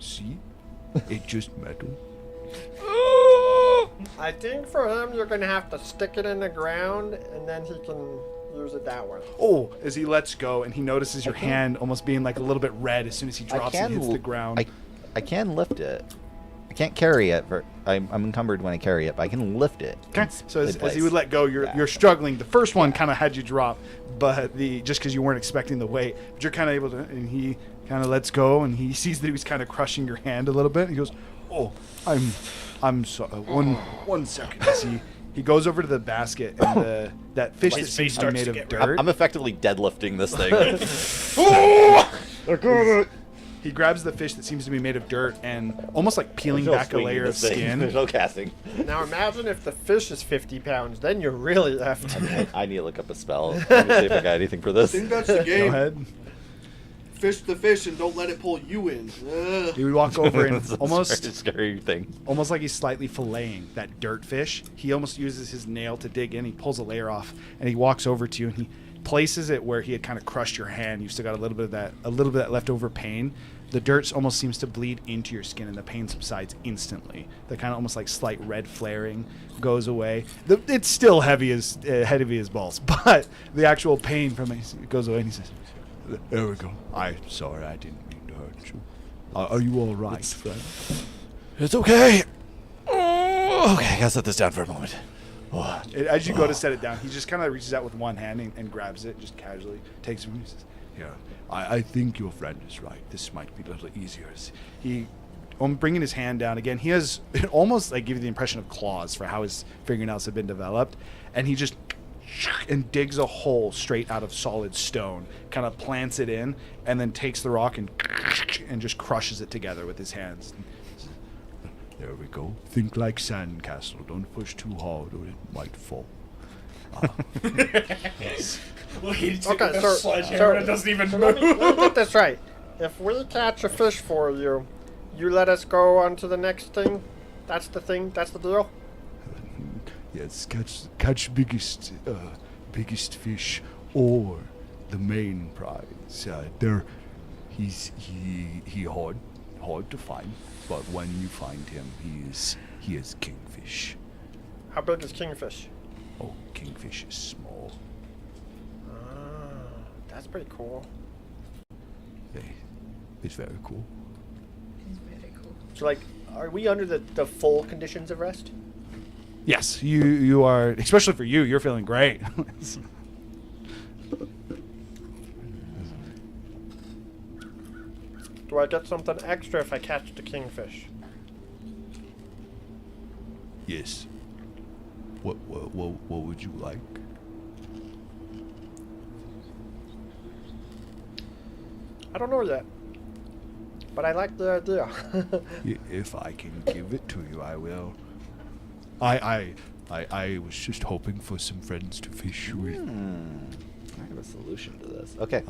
"See, it's just metal." I think for him, you're gonna have to stick it in the ground, and then he can use it that way. Oh, as he lets go, and he notices your hand almost being like a little bit red as soon as he drops and hits the ground. I can lift it. I can't carry it. I'm encumbered when I carry it, but I can lift it. Okay. So in as place. he would let go, you're struggling. The first one kind of had you drop, but just because you weren't expecting the weight, but you're kind of able to. And he kind of lets go, and he sees that he was kind of crushing your hand a little bit. And he goes, "Oh, I'm sorry. One second." As he goes over to the basket, and that fish that seems to be made of dirt. I'm effectively deadlifting this thing. He grabs the fish that seems to be made of dirt and almost like peeling There's no back a swinging layer of this thing. skin. There's no casting. Now imagine if the fish is 50 pounds, then you're really effed. I need to look up a spell. Let me see if I got anything for this. I think that's the Go game. ahead. Fish the fish and don't let it pull you in. Ugh. He would walk over and It's a almost very scary thing. almost like he's slightly filleting that dirt fish. He almost uses his nail to dig in. He pulls a layer off, and he walks over to you, and he places it where he had kind of crushed your hand. You still got a little bit of that leftover pain. The dirt almost seems to bleed into your skin, and the pain subsides instantly. The kind of almost like slight red flaring goes away. It's still heavy as balls, but the actual pain from it goes away. And he says, "There we go. I'm sorry, I didn't mean to hurt you. Are you all right, friend?" It's okay. Okay, I gotta set this down for a moment. As you go to set it down, he just kind of reaches out with one hand and grabs it, just casually takes it from you. He says, "Yeah, I think your friend is right. This might be a little easier." He, bringing his hand down again, he has almost like give you the impression of claws for how his fingernails have been developed, and he just and digs a hole straight out of solid stone, kind of plants it in, and then takes the rock and just crushes it together with his hands. There we go. Think like sandcastle. Don't push too hard or it might fall. Okay, so it doesn't even let me get this right. If we catch a fish for you, you let us go on to the next thing? That's the thing? That's the deal? Yes, catch biggest fish or the main prize. He hard to find, but when you find him, he is kingfish. How big is kingfish? Oh, kingfish is small. That's pretty cool. Hey, it's very cool. So, like, are we under the full conditions of rest? Yes, you are, especially for you. You're feeling great. Do I get something extra if I catch the kingfish? Yes. What would you like? I don't know yet, but I like the idea. If I can give it to you, I will. I was just hoping for some friends to fish with. I have a solution to this. Okay.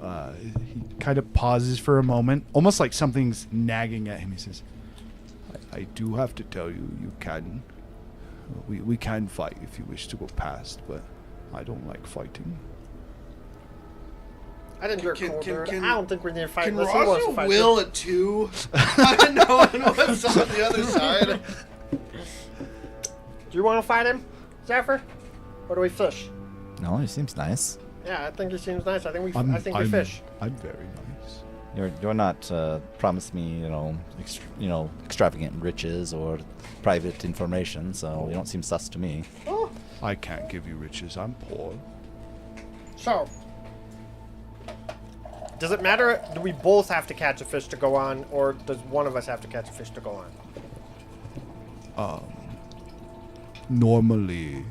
He kind of pauses for a moment, almost like something's nagging at him. He says, I do have to tell you, you can. We can fight if you wish to go past, but I don't like fighting. I think you're cool, dude. I don't think we need to fight. Can unless he wants to Raja fight. will it too? Knowing what's on the other side. Do you want to fight him, Zephyr? Or do we fish? No, he seems nice. Yeah, I think he seems nice. I think we I'm fish. I'm very nice. You're not promised me, extravagant riches or private information, so you don't seem sus to me. Oh, I can't give you riches. I'm poor. so does it matter? Do we both have to catch a fish to go on, or does one of us have to catch a fish to go on? Normally,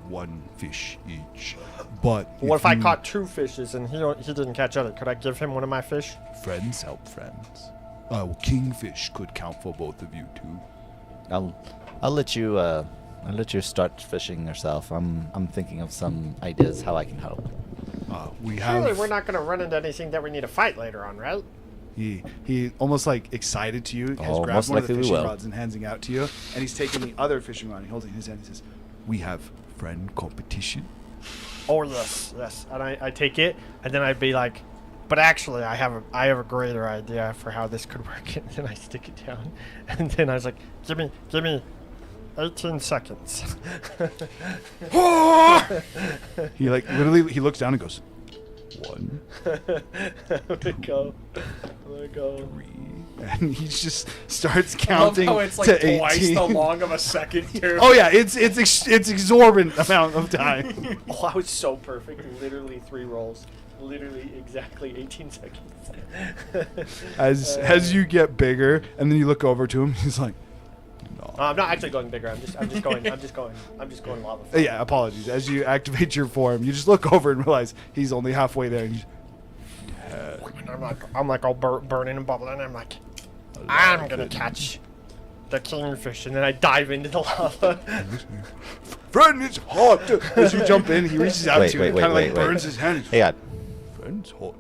one fish each, but What if I caught two fishes and he didn't catch other? Could I give him one of my fish? friends help friends. Kingfish could count for both of you too. I'll let you start fishing yourself. I'm thinking of some ideas how I can help. We Surely have. we're not going to run into anything that we need to fight later on, right? He almost like excited to you, has Oh, grabbed most one of the likely we fishing will. rods and hands it out to you, and he's taking the other fishing rod and holding his hand. He says, "We have friend competition." Oh yes, yes. And I take it, and then I'd be like, but actually, I have a greater idea for how this could work. And then I stick it down, and then I was like, give me 18 seconds. He like literally he looks down and goes, 1, Let me go. 3, and he just starts I love counting how it's like to 18. twice the long of a second, too. Oh yeah, it's exorbitant amount of time. Oh, I was so perfect. Literally 3 rolls. Literally exactly 18 seconds. As you get bigger, and then you look over to him, he's like, "No." I'm not actually going bigger. I'm just going lava. Flow. Yeah, apologies. As you activate your form, you just look over and realize he's only halfway there. And you And I'm like all burning and bubbling. I'm like, I'm gonna catch the kingfish, and then I dive into the lava. Friend, it's hot. As you jump in, he reaches out to you and kind of like burns his hand. Hey, God. Friend's hot.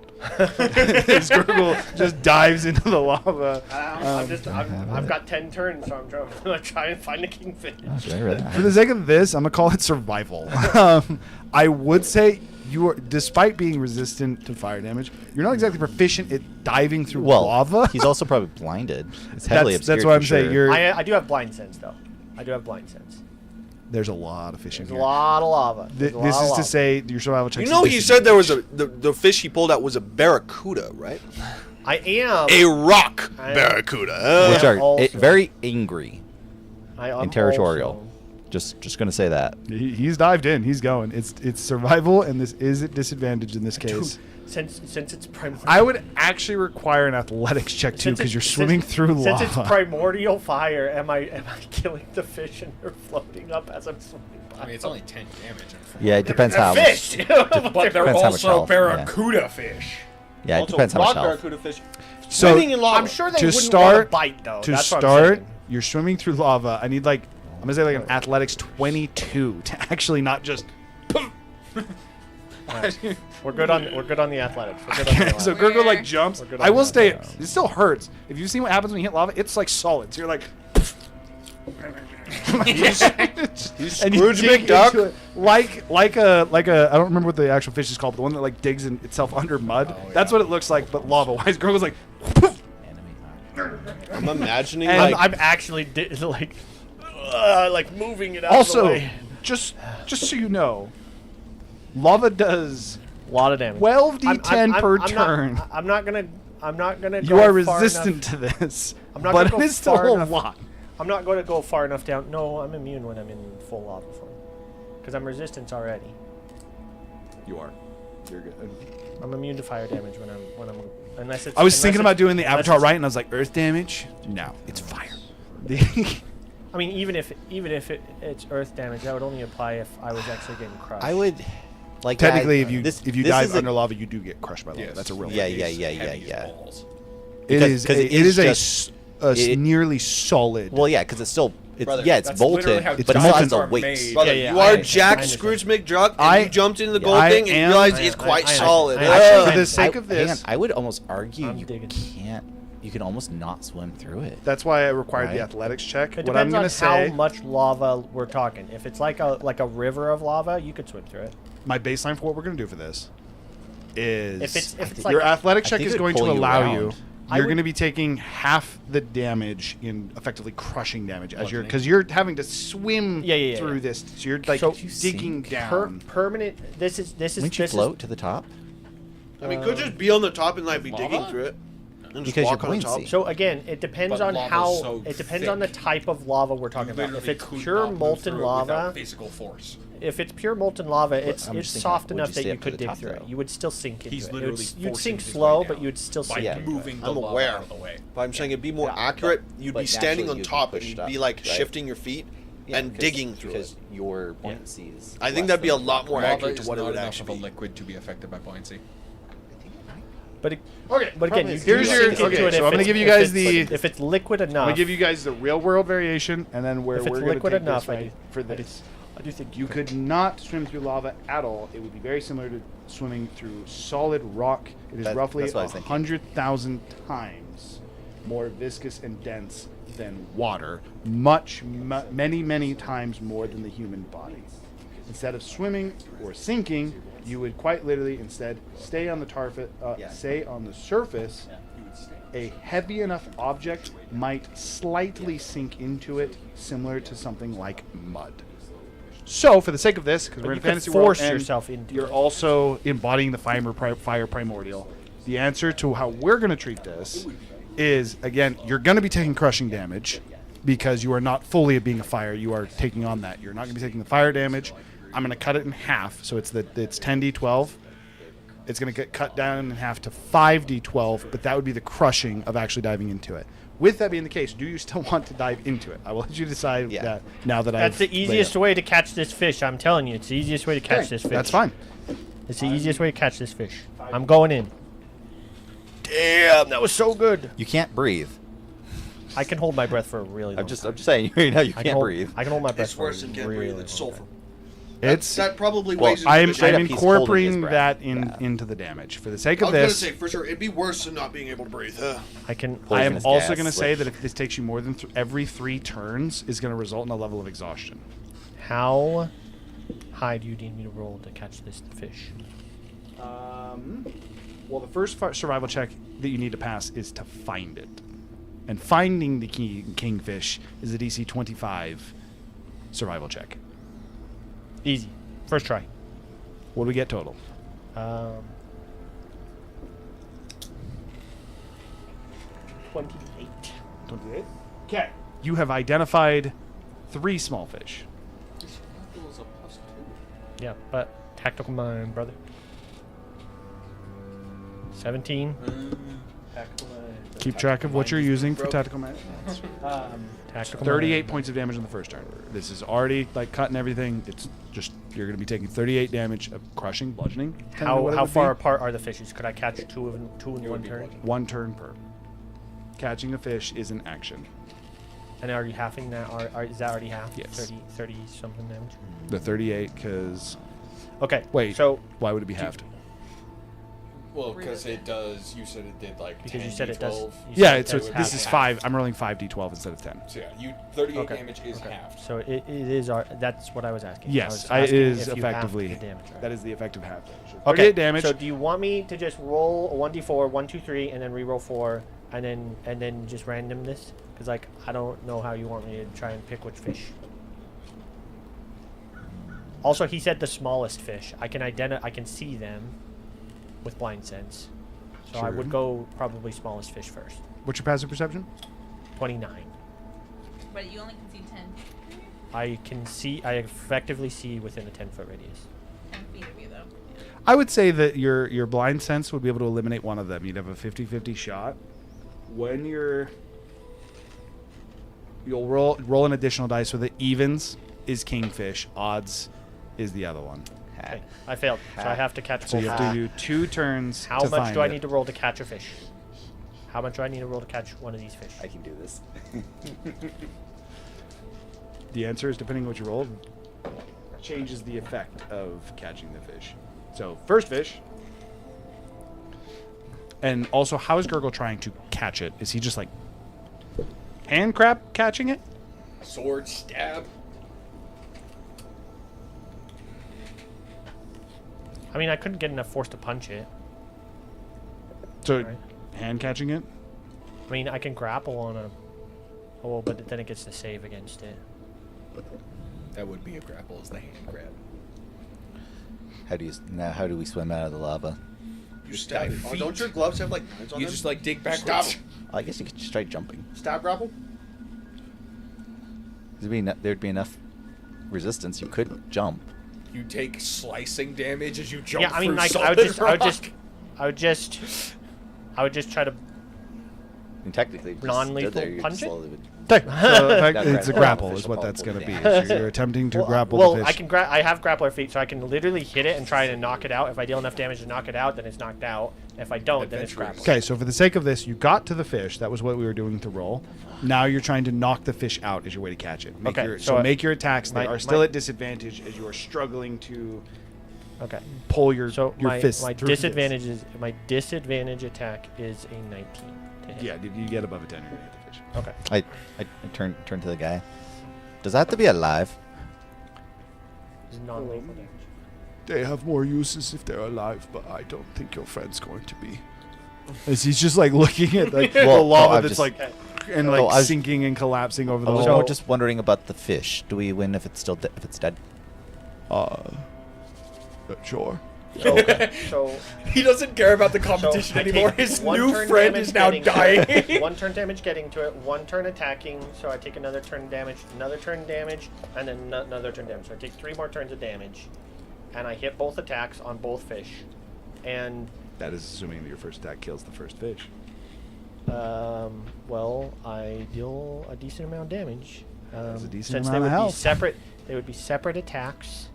His gurgle just dives into the lava. I've got 10 turns, so I'm trying to try and find a kingfish. For the sake of this, I'm gonna call it survival. I would say you are, despite being resistant to fire damage, you're not exactly proficient at diving through lava. He's also probably blinded. It's heavily obscured. That's what I'm for saying. sure. I do have blind sense, though. I do have blind sense. There's a lot of fishing There's here. a lot of lava. This is to say your survival check. You know, he said there was the fish he pulled out was a barracuda, right? I am A rock I am- barracuda. Which are also- very angry I am and territorial. also Just gonna say that. He's dived in. He's going. It's survival, and this is at disadvantage in this case. Since it's primordial. I would actually require an athletics check too, because you're swimming through lava. Since it's primordial fire, am I killing the fish and they're floating up as I'm swimming by? I mean, it's only 10 damage. Yeah, it depends how. Fish. But they're Depends how much also health, yeah. barracuda fish. Yeah, it Also, depends how much rock health. barracuda fish. So Swimming in lava. I'm sure they to wouldn't start, want to bite though. to That's what I'm start, saying. you're swimming through lava. I need I'm gonna say like an athletics 22 to actually not just. We're good on the athletics. We're good on the So athletics. Gurgle like jumps. We're good I on will that. say it still hurts. If you've seen what happens when you hit lava, it's like solid. So you're like. He's And you Scrooge dig McDuck. into it like a I don't remember what the actual fish is called, but the one that like digs in itself under mud. That's what it looks like, but lava wise. Gurgle's like. I'm imagining And like I'm actually like moving it out of the Also, way. just so you know, lava does A lot of damage. 12d10 per turn. I'm not gonna. You go are far resistant enough- to this, I'm not but gonna go it's still far a enough. lot. I'm not going to go far enough down. No, I'm immune when I'm in full lava form, because I'm resistant already. You are. You're good. I'm immune to fire damage when I'm unless it's. I was unless thinking it's- about doing the unless avatar it's- right, and I was like, earth damage? No, it's fire. I mean, even if it's earth damage, that would only apply if I was actually getting crushed. I would like Technically, that- if you this dive is a- under lava, you do get crushed by lava. Yes. That's a real Yeah, thing. yeah. Heavy as balls. It Because- is. 'cause It it is is just- it- nearly solid. Well, yeah, because it's still Brother, it's That's literally molten, how It's but molten. besides the are weight. made. brother, Yeah, you I are understand. Jack I understand. Scrooge McDuck, and I- you jumped into the gold I thing, and am- you realized I it's am- quite I am- solid. I am- Actually, for the I- sake of hang on, this, I would almost argue I'm you digging. can't. You can almost not swim through it. that's why I required the Right. athletics check. It What I'm depends gonna on say, how much lava we're talking. If it's like a river of lava, you could swim through it. my baseline for what we're gonna do for this is If it's your like athletics I check think is it would going to pull you allow around. you. I You're would- going to be taking half the damage in effectively crushing damage as you're Bludgeoning. because you're having to swim Yeah. through this. So you're like So- digging per, down. permanent. This is Wouldn't you this float to the top? I mean, could just be on the top and like be digging Lava? through it, and just Because walk you're on the top. buoyancy. So again, it depends But on lava's how. so It depends on the thick. type of lava we're talking about. If Literally it's could pure not move molten through it without lava, physical force. if it's pure molten lava, it's I'm it's just thinking, soft would enough you that stay you up to could the dig top, through it. though? You would still sink into He's it. literally You'd forcing sink his way slow, down but you'd still by sink Yeah. into moving it. the I'm lava aware. out of the way. But I'm saying it'd be more Yeah, accurate. You'd but be standing naturally on you'd be top, and pushed you'd up, be like right? shifting your feet Yeah, and because- digging through because it. your buoyancy is. I think less that'd be a than lot more Lava accurate to is what it not would enough actually of a be. liquid to be affected by buoyancy. But it, Okay, but again, you here's do your. sink into Okay, it so if I'm gonna it's- give you if guys it's- the. if it's liquid enough. I'm gonna give you guys the real world variation, and then where If it's we're gonna liquid take enough, this I right do- for I do- this. I do think You could not swim through lava at all. It would be very similar to swimming through solid rock. It is roughly that's what I was thinking. 100,000 times more viscous and dense than water. Many times more than the human body. Instead of swimming or sinking, you would quite literally instead stay on the stay on the surface. A heavy enough object might slightly sink into it, similar to something like mud. So, for the sake of this, because But we're in you could fantasy force world, and yourself into you're it. also embodying the fire primordial. The answer to how we're going to treat this is, again, you're going to be taking crushing damage because you are not fully being a fire. You are taking on that. You're not going to be taking the fire damage. I'm going to cut it in half, so it's 10d12. It's going to get cut down in half to 5d12, but that would be the crushing of actually diving into it. With that being the case, do you still want to dive into it? I will let you decide Yeah. that now that That's I've the easiest way to catch this fish. I'm telling you, it's the easiest way to catch this fish. That's fine. It's the easiest way to catch this fish. I'm going in. Damn, that was so good. You can't breathe. I can hold my breath for a really long I'm just time. saying. You know, you I can can't hold, breathe. I can hold my breath It's for worse a than can't really breathe. It's long sulfur. time. It's That probably Well, weighs I'm Straight up, he's holding his incorporating breath. that Yeah. into the damage for the sake I of was gonna this. say for sure it'd be worse than not being able to breathe. I can. I am Poisonous also gas, going to say like- that if this takes you more than every 3 turns, is going to result in a level of exhaustion. How high do you need me to roll to catch this fish? Well, the first survival check that you need to pass is to find it, and finding the kingfish is a DC 25 survival check. Easy. First try. What do we get total? 28. 28. Okay. You have identified 3 small fish. Tactical is a +2. Yeah, but tactical mind, brother. 17. Tactical mind. Keep track of what you're using for tactical magic. Tactical 38 mind. points of damage on the first turn. This is already like cutting everything. It's just you're going to be taking 38 damage of crushing, bludgeoning. How far apart are the fishes? Could I catch two in one turn? One turn per. Catching a fish is an action. And are you halving that? Is that already half? Yes. 30 something damage. The 38 because Okay. wait. So Why would it be halved? Well, because it does. You said it did like because 10, you said it does. D12. You Yeah, said it's it so does this half. is 5. I'm rolling 5d12 instead of 10. So yeah, 38 Okay. damage is halved. So it is. That's what I was asking. Yes, I was it asking is if you halved effectively. the damage, right? That is the effective half damage. So Okay. 38 damage. So do you want me to just roll a 1d4, 1, 2, 3, and then re-roll 4, and then just random this? Because like I don't know how you want me to try and pick which fish. Also, he said the smallest fish. I can see them with blind sense. So I Sure. would go probably smallest fish first. What's your passive perception? 29. But you only can see 10. I effectively see within a 10-foot radius. 10 feet of you, though. I would say that your blind sense would be able to eliminate one of them. You'd have a 50-50 shot. When you'll roll an additional dice with the evens is kingfish, odds is the other one. Okay. I failed, so I have to catch So both. you have to do 2 turns. How to much find do I it. need to roll to catch a fish? How much do I need to roll to catch one of these fish? I can do this. The answer is depending on what you roll, changes the effect of catching the fish. So first fish. And also, how is Gurgle trying to catch it? Is he just like hand crab catching it? Sword stab. I mean, I couldn't get enough force to punch it. So Right. hand catching it? I mean, I can grapple on a... Oh, well, but then it gets to save against it. That would be a grapple, is the hand grab. How do we swim out of the lava? You stab it. Oh, feet. don't your gloves have like knives on You them? just like dig backwards. Stab. I guess you could just try jumping. Stab grapple? There'd be enough resistance. You could jump. You take slicing damage as you jump. Yeah, I mean, through like, solid I would just try to... I mean, technically, if you just Non-lethal stood there, you punch it? slowly would- So, in fact, That it's a grapple grapple, fish is will what that's going probably to be. damage. So you're attempting to grapple well, the fish. I have grappler feet, so I can literally hit it and try to knock it out. If I deal enough damage to knock it out, then it's knocked out. If I don't, then it's grappled. Okay, so for the sake of this, you got to the fish. That was what we were doing to roll. Now you're trying to knock the fish out as your way to catch it. Okay, So so make your attacks. They my- are still my- at disadvantage as you are struggling to Okay. pull your my fists my through this. disadvantage attack is a 19 to hit. Yeah, you get above a 10, you're going to hit the fish. Okay. I turn to the guy. Does that have to be alive? It's non-lethal damage. They have more uses if they're alive, but I don't think your friend's going to be. As he's just like looking at like the lava I'm that's just- like and like Oh, I was- sinking and collapsing over the I was wall. more just wondering about the fish. Do we win if it's still if it's dead? Sure. So He doesn't care about the competition I anymore. take His one new turn friend damage is now getting to dying. it, 1 turn damage getting to it, 1 turn attacking, so I take another turn damage, another turn damage, and then another turn damage. So I take 3 more turns of damage, and I hit both attacks on both fish. And, That is assuming that your first attack kills the first fish. well, I deal a decent amount of damage. That's a decent Since amount they of would health. be separate, they would be separate attacks.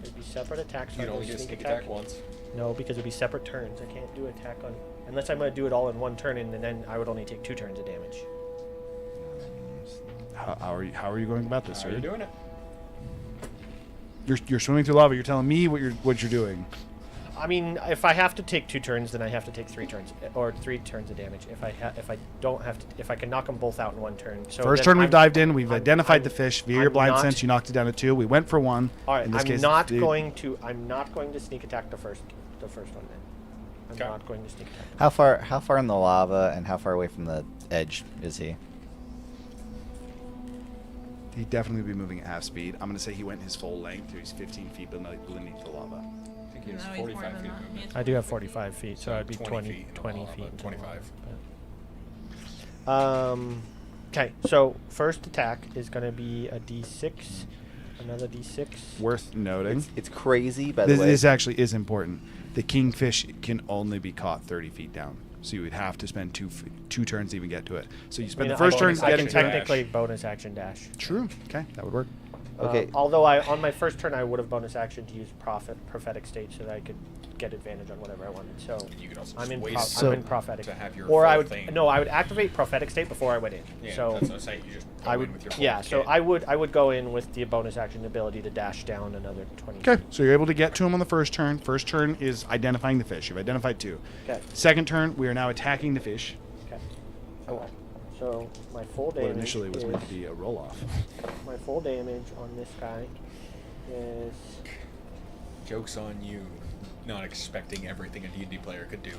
They'd be separate attacks. so You'd I only can get a sneak attack once. No, because it'd be separate turns. I can't do attack on... Unless I'm going to do it all in 1 turn, and then I would only take 2 turns of damage. How are you going about this, How sir? are you doing it? You're swimming through lava. You're telling me what you're doing. I mean, if I have to take 2 turns, then I have to take 3 turns, or 3 turns of damage. If I don't have to, if I can knock them both out in 1 turn. So First then turn we've I'm- dived in. We've I'm- identified I'm- the fish via your I'm blind not- sense. You knocked it down to 2. We went for 1. All right, In this I'm case, not dude, going to. I'm not going to sneak attack the first one. Then I'm Okay. not going to sneak attack. How far in the lava and how far away from the edge is he? He'd definitely be moving at half speed. I'm going to say he went his full length, so he's 15 feet beneath the lava. I think he has No, he's more 45 than feet. that. He has I do have 45 feet, so So I'd be 20 feet. in the lava, into the 25. lava, but- Okay, so first attack is going to be a d6 Another d6. Worth noting. It's crazy, by the This, way. this actually is important. The kingfish can only be caught 30 feet down. So you would have to spend two turns to even get to it. So you spend the first turn I getting can to it. technically bonus action dash. True. Okay, that would work. Okay. Although on my first turn I would have bonus action to use prophetic state so that I could get advantage on whatever I wanted. So You could also I'm just in, waste I'm in prophetic. to have your or I full would thing. no, I would activate prophetic state before I went in. Yeah, so that's what I'm saying. You just go I in would with your full yeah. So kit. I would go in with the bonus action ability to dash down another 20. Okay, so you're able to get to him on the first turn. First turn is identifying the fish. You've identified 2. Okay. Second turn, we are now attacking the fish. Okay. So my full damage What initially was is, meant to be a roll-off. my full damage on this guy is Joke's on you, not expecting everything a D&D player could do.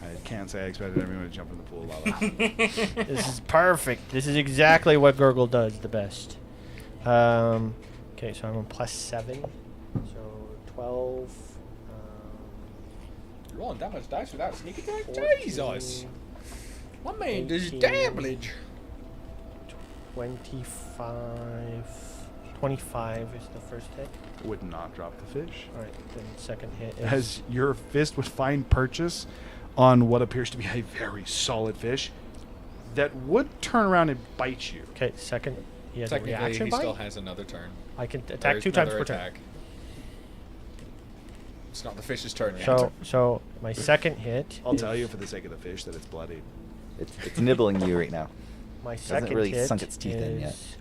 I can't say I expected everyone to jump in the pool of lava. this is perfect. This is exactly what Gurgle does the best. Okay, so I'm on +7, so 12. You're rolling that much dice without sneak attack? 14, Jesus! My man does 18. damage. 25 is the first hit. Would not drop the fish. All right, then second hit is As your fist would find purchase on what appears to be a very solid fish that would turn around and bite you. okay. Second, he has a Technically, reaction he bite. still has another turn. I can attack There's 2 times another per turn. attack. It's not the fish's turn yet. So my second hit. I'll is, tell you for the sake of the fish that it's bloody. It's nibbling you right now. My Hasn't second really hit sunk its teeth in yet. is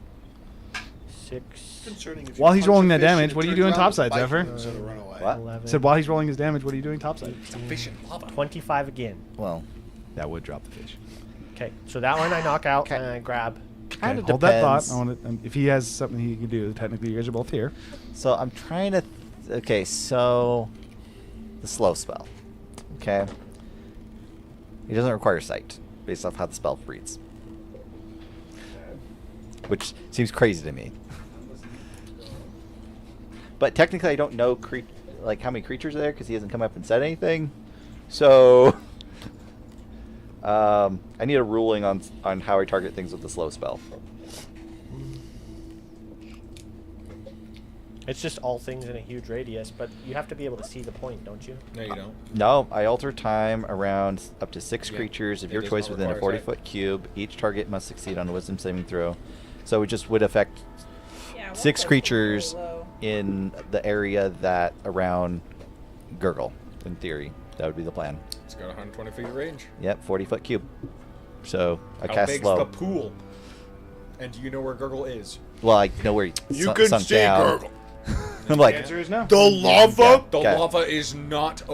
6, Concerning if you While he's punch a rolling that fish and damage, it what are you turns doing around and topside, bites you Zephyr? instead of run away. What? 11. I said while he's rolling his damage, what are you doing topside? It's a fish in lava. 25 again. Well, That would drop the fish. Okay, so that one I knock out Okay. and I grab. kind of Hold that thought. depends. I want to, if he has something he can do, technically you guys are both here. So I'm trying to. Okay, so the slow spell. Okay. It doesn't require sight, based off how the spell reads, which seems crazy to me. But technically, I don't know like how many creatures are there because he hasn't come up and said anything. So I need a ruling on how I target things with the slow spell. It's just all things in a huge radius, but you have to be able to see the point, don't you? No, you don't. No, I alter time around up to 6 Yeah, creatures of it your does choice not within a require 40-foot cube. Each target must succeed on a wisdom saving throw. So it just would affect Yeah, 6 1+6 creatures is really low. in the area that around Gurgle, in theory. That would be the plan. It's got 120 feet of range. Yep, 40-foot cube. So I How cast big's slow. the pool? And do you know where Gurgle is? Well, I know where he You can sunk see down. Gurgle. I'm like, is no. The lava? The Okay. lava is not it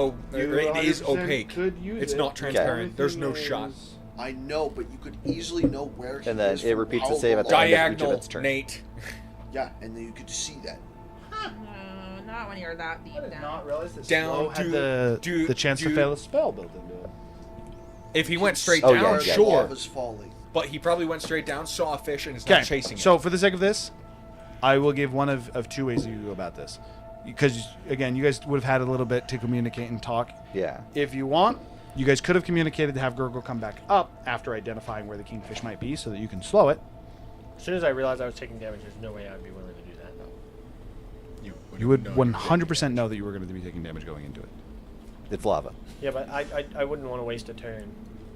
is 100% opaque. could use It's it. not transparent. There's no Everything shot. is- I know, but you could easily know where he And then is it from repeats how the save at the long- end of each of Diagonal, its turn. Nate. Yeah, and then you could see that. No, not when you're that deep I did down. not realize that Down slow had to- the chance to to- fail a spell built into it. If he went straight Oh, down, yeah, Where yeah, the sure. lava's falling. But he probably went straight down, saw a fish, and is now chasing so it. for the sake of this, I will give one of 2 ways you go about this. Because, again, you guys would have had a little bit to communicate and talk. yeah. If you want, you guys could have communicated to have Gurgle come back up after identifying where the kingfish might be so that you can slow it. As soon as I realized I was taking damage, there's no way I'd be willing to do that. You would know 100% know that you were going to be taking damage going into it. It's lava. Yeah, but I wouldn't want to waste a turn. Well,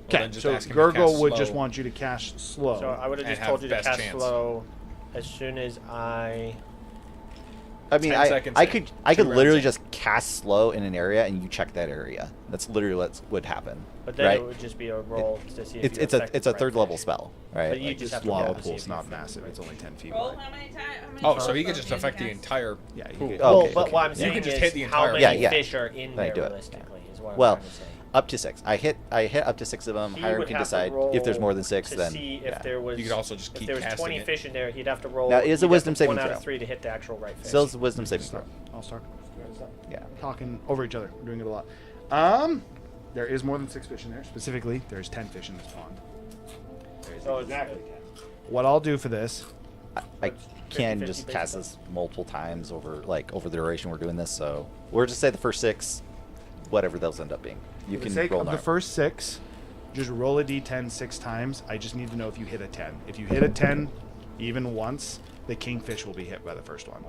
Okay, then just so ask him to Gurgle cast would slow. just want you to cast slow. So I would have And just have told you to best cast chance. slow as soon as I. I mean, 10 seconds I in. could 2 could rounds literally in. just cast slow in an area and you check that area. That's literally what would happen. But then right? it would just be a roll to see if It's you it's a affected it's a the right third level fish. spell, But right? you Like, just This have to lava roll to see pool's if you not affected massive. the It's right only 10 feet Roll wide. how many times? Oh, so he could just affect the entire Yeah, you pool. could- Well, Okay, but okay. what I'm Yeah. saying You could just is hit the how entire many Yeah, yeah. fish are in Then there do it. realistically is what I'm Well, trying to say. up to 6. I hit up to 6 of them. He Higher would can have to decide. If there's roll more than 6, to then see yeah. if there was. You could also just if keep there was casting 20 it. fish in there, he'd have to roll. Now, it is a he'd have wisdom to saving 1 out throw. of 3 to hit the actual right fish. Still is a wisdom saving throw. I'll start. Yeah. Talking over each other. We're doing it a lot. There is more than 6 fish in there. Specifically, there's 10 fish in this pond. There is So it's- exactly 10. What I'll do for this, I can 50-50 just basically. cast this multiple times over the duration we're doing this. So we're just say the first 6, whatever those end up being. You for can the sake roll of the normal. first 6, just roll a d10 6 times. I just need to know if you hit a 10. If you hit a 10, Even once, the kingfish will be hit by the first one.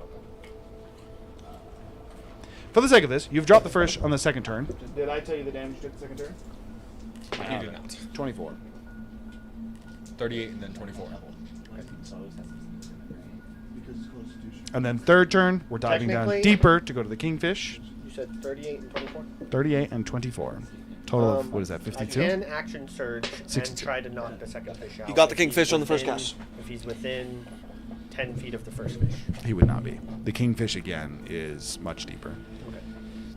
For the sake of this, you've dropped the fish on the second turn. Did I tell you the damage you took the second turn? You do not. 24. 38 and then 24. And then third turn, we're diving down Technically- deeper to go to the kingfish. You said 38 and 24? 38 and 24. Total of, what is that, I 52? can action surge 62. and try to knock the second fish out. You got the if he's kingfish on the first within- cast. If he's within 10 feet of the first fish. He would not be. The kingfish, again, is much deeper. Okay.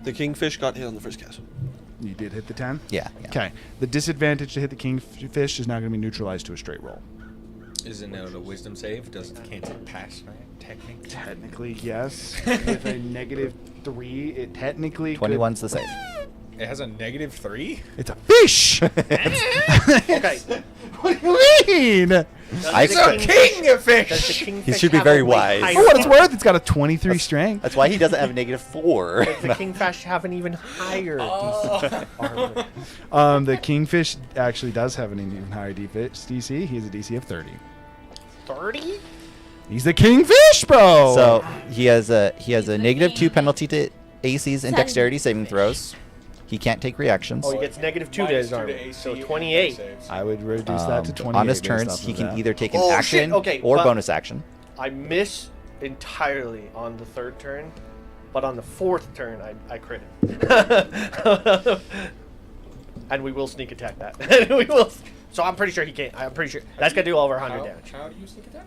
The kingfish got hit on the first cast. You did hit the 10? Yeah. Okay. The disadvantage to hit the kingfish is now going to be neutralized to a straight roll. Isn't it a wisdom save? Can't it pass, right? Technically. Technically, yes. With a -3, it technically 21's the save. It has a -3? It's a fish! Okay. What do you mean? I Does the expect- Does the kingfish should be have very a way wise. higher- For what it's worth, it's got a 23 strength. That's why he doesn't have a -4. Does the kingfish have an even higher DC armor? The kingfish actually does have an even higher DC. He has a DC of 30. 30? He's the kingfish, bro! So he has a He's the -2 king. penalty to ACs and dexterity saving throws. He can't take reactions. Oh, he gets -2 to his armor. So 28. I would reduce that to 28. On his based turns, off he of can that. either take an Oh, shit, action okay, or but- bonus action. I miss entirely on the third turn, but on the fourth turn, I crit it. And we will sneak attack that. We will. So I'm pretty sure he can't. I'm pretty sure that's gonna do over 100 damage. How do you sneak attack?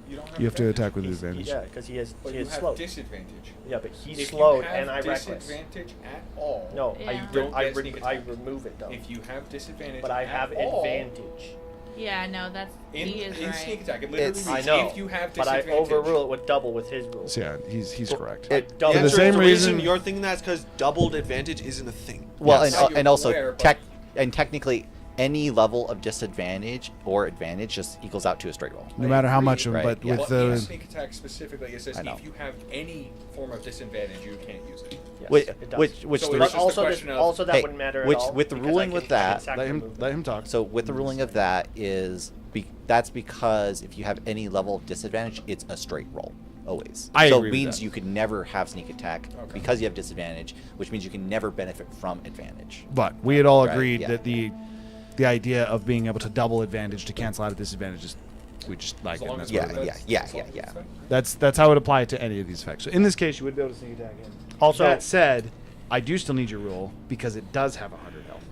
You don't You have to advantage? attack with advantage. Yeah, because he has But he you has have slowed. disadvantage. Yeah, but he's If slowed you have and I reckless. disadvantage at all. No, Yeah. Don't get sneak I attack. remove it though. If you have disadvantage, But I at have all, advantage. Yeah, no, that's In, he is in right. sneak attack, it literally It's- means I know, if you have but I disadvantage. overrule it with double with his rules. So yeah, he's correct. It- Double. For the same reason- you're thinking that's because doubled advantage isn't a thing. Well, Yes. Now you're and also aware, but- technically, any level of disadvantage or advantage just equals out to a straight roll. No matter how much of Right, but yeah. with Well, in the sneak attack specifically, it says I know. if you have any form of disadvantage, you can't use it. Yes, Which, it does. which So the it's But just a also, question of- also that Hey, wouldn't matter which- at all. with the because I ruling can- with I can that- sack let the him movement. talk. So with the ruling of that is that's because if you have any level of disadvantage, it's a straight roll always. I so agree it with means that. you could never have sneak attack Okay. because you have disadvantage, which means you can never benefit from advantage. But we had all Right, agreed yeah. that the idea of being able to double advantage to cancel out a disadvantage is we just like As it. long And as that's Yeah, what it that's- is. yeah, as long as yeah. it's fine. That's how I would apply it to any of these effects. So in this case, you would be able to sneak attack in. Also- that said, I do still need your rule because it does have 100 health,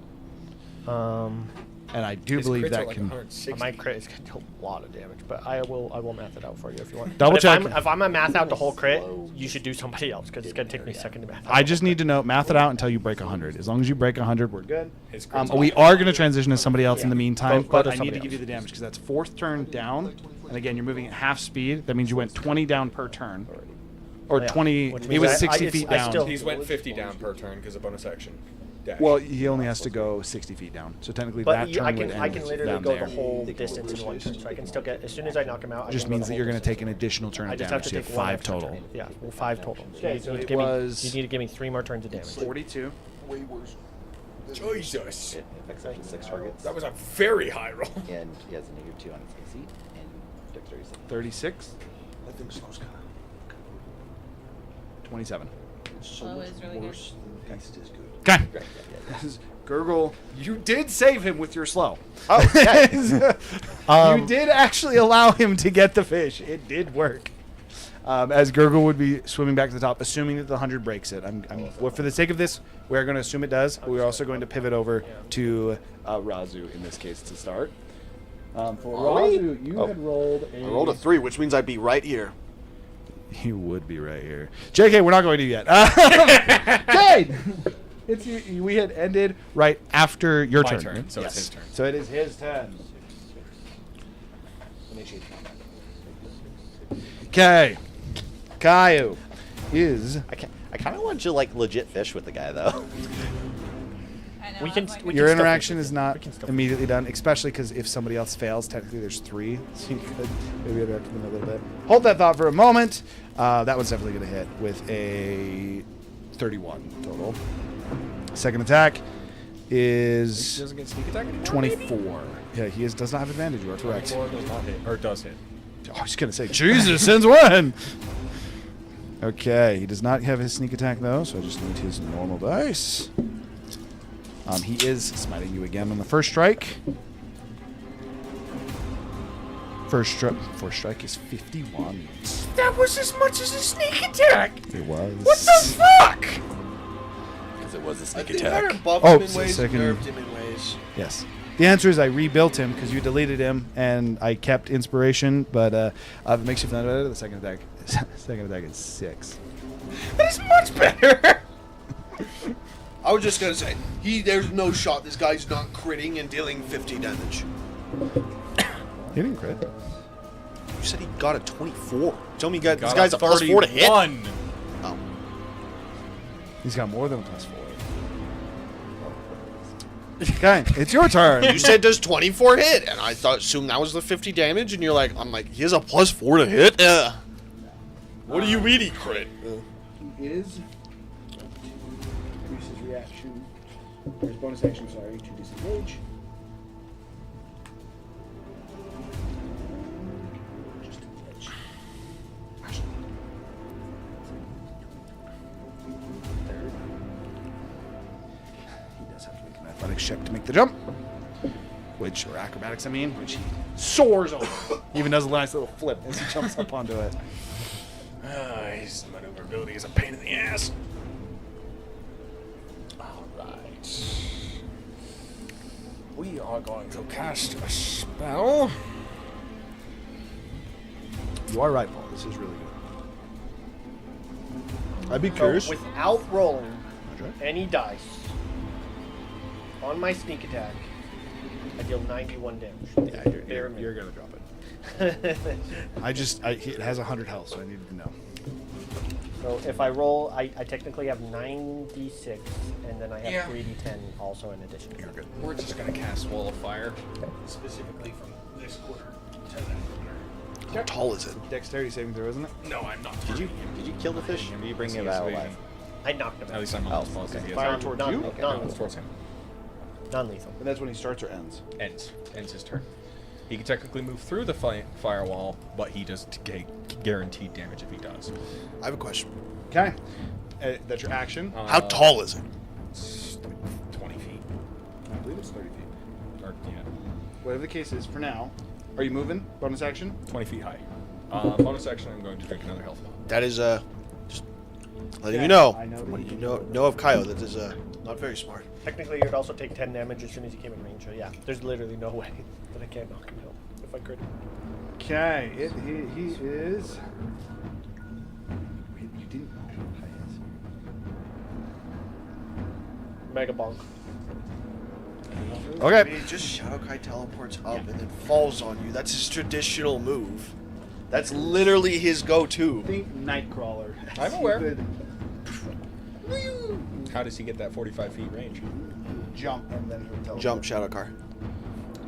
and I do His believe crits are that like can. 160. My crit is gonna do a lot of damage, but I will math it out for you if you want. Double But check. If I'm gonna math out the whole crit, you should do somebody else because it's gonna take me a second to math. out I the just whole need to know math it out until you break 100. As long as you break 100, we're good. His crits We are going to transition to somebody else in the Yeah. meantime, Go but to I need somebody to give you else. the damage because that's fourth turn down, and again you're moving at half speed. That means you went 20 down per turn, or Yeah. 20. Which He means was I- 60 I- feet I down. still- He's went 50 down per turn because of bonus action. Dash. Well, he only has to go 60 feet down. So technically, But that you, turn I would can end literally down go there. the whole distance in one turn, so I can still get as soon as I knock him out. I Just can go means the that whole you're going to distance. take an additional turn I of just have damage. to So you take have one 5 extra total. turn. Yeah, well, 5 total. Okay, you so need to it give me- was- you need to give me 3 more turns of damage. 42. Jesus. Affects actually 6 targets. That was a very high roll. And he has a -2 on his AC and dexterity saving. 36. That thing smells kind 27. of Slow is really good. Haste is good. Okay. Yeah, yeah. Gurgle, you did save him with your slow. Oh, yeah. You did actually allow him to get the fish. It did work. As Gurgle would be swimming back to the top, assuming that the 100 breaks it. Well, for the sake of this, we're going to assume it does. But we're also going to pivot over to Razu in this case to start. For Razu, you had rolled a... I rolled a 3, which means I'd be right here. You would be right here. JK, we're not going to yet. Jade! We had ended right after your My turn. turn, so it's Yes. his turn. So it is his turn. Okay. Caillou is... I kind of want you to like legit fish with the guy though. I know, We I can was like, we Your can still interaction fix is it. not We can still immediately done, especially because if somebody else fails, technically there's 3. So you could maybe interact with them a little bit. Hold that thought for a moment. That one's definitely going to hit with a 31 total. Second attack He is doesn't get sneak attack anymore. 24. Yeah, he does not have advantage. You are correct. 24 does not hit. Or does hit. I was going to say, Jesus, since when? Okay, he does not have his sneak attack, though, so I just need his normal dice. He is smiting you again on the first strike. First strike is 51. That was as much as a sneak attack. It was. What the fuck? Because it was a I sneak think attack. I buffed Oh, him in so ways, second- nerfed him in ways. Yes. The answer is I rebuilt him because you deleted him, and I kept inspiration. But if it makes you feel better, the second attack is 6. That is much better. I was just gonna say, there's no shot this guy's not critting and dealing 50 damage. He didn't crit. You said he got a 24. Tell me, this Got guy's a plus 4 to hit. 31. Oh. He's got more than a +4. Okay, it's your turn. You said does 24 hit, and I assumed that was the 50 damage, and you're like, I'm like, he has a plus 4 to hit. What do you mean he crit? He is. Increases reaction. Or his bonus action, sorry, to disengage. Just an edge. Third. He does have to make an athletics check to make the jump. Or acrobatics, I mean, which he soars over. Even does a nice little flip as he jumps up onto it. His maneuverability is a pain in the ass. Alright. We are going to cast a spell. You are right, Paul. This is really good. I'd be So curious. without rolling Okay. any dice on my sneak attack, I deal 91 damage. Yeah, Bare you're minimum. gonna drop it. It has 100 health, so I needed to know. So if I roll, I technically have 9d6, and then I have Yeah. 3d10 also in addition. You're good. We're just going to cast Wall of Fire. Specifically from this corner to that corner. How tall is it? Dexterity saving throw, isn't it? No, I'm not. Did you kill the fish? Or are you bringing it out alive? I knocked him At out. least I'm Oh, not as close as okay. he is. Fire towards you? Okay, Non-lethal. towards him. Non-lethal. And that's when he starts or ends. Ends his turn. He can technically move through the firewall, but he does guaranteed damage if he does. I have a question. Okay. That's your action. How tall is it? It's 20 feet. I believe it's 30 feet. Or, yeah, Whatever the case is, for now. Are you moving? Bonus action? 20 feet high. Bonus action, I'm going to drink another health. That is just letting Yeah, you know. I know From that what you you know of Kaio, that is not very smart. Technically, you'd also take 10 damage as soon as you came in range. So yeah, there's literally no way that I can't knock him out if I could. Okay. He is. Wait, you didn't know how high he is. Mega bonk. I Okay. mean, just Shadow Kai teleports up and then falls on you. That's his traditional move. That's literally his go-to. Think Nightcrawler. I'm aware. He could How does he get that 45 feet range? jump and then he would teleport. Jump Shadow Kai.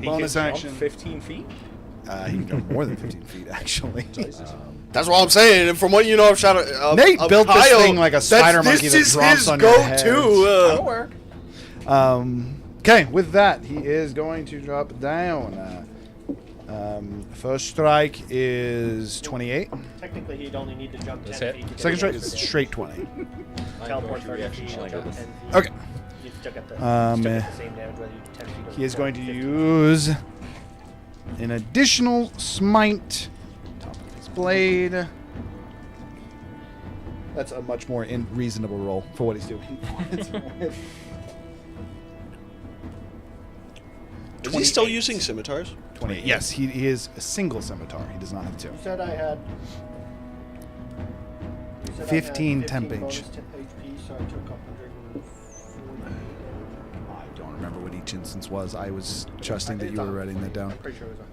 He Bonus can jump action. 15 feet? He can go more than 15 feet, actually. That's what I'm saying. And from what you know of Shadow, Nate of built this Kaio, thing like a spider monkey that this drops is his on your head. go-to. I'm aware. Okay, with that, he is going to drop down. First strike is 28. Technically, he'd only need to jump 10 That's it. feet. to get Second strike the is extra straight 20. damage. I'm Teleport going to 30 reaction feet, shield jump this. 10 feet. Okay. You still get the, Um, still get the same damage whether you 10 feet or He is going to 15. use an additional smite. Top of his blade. That's a much more reasonable roll for what he's doing. Is he still using scimitars? 28. Yes, he is a single scimitar. He does not have two. You said I had. 15 temp bonus H. to HP, so I took 140. I don't remember what each instance was. I was trusting that It's you were on. writing that down. I'm pretty sure it was on.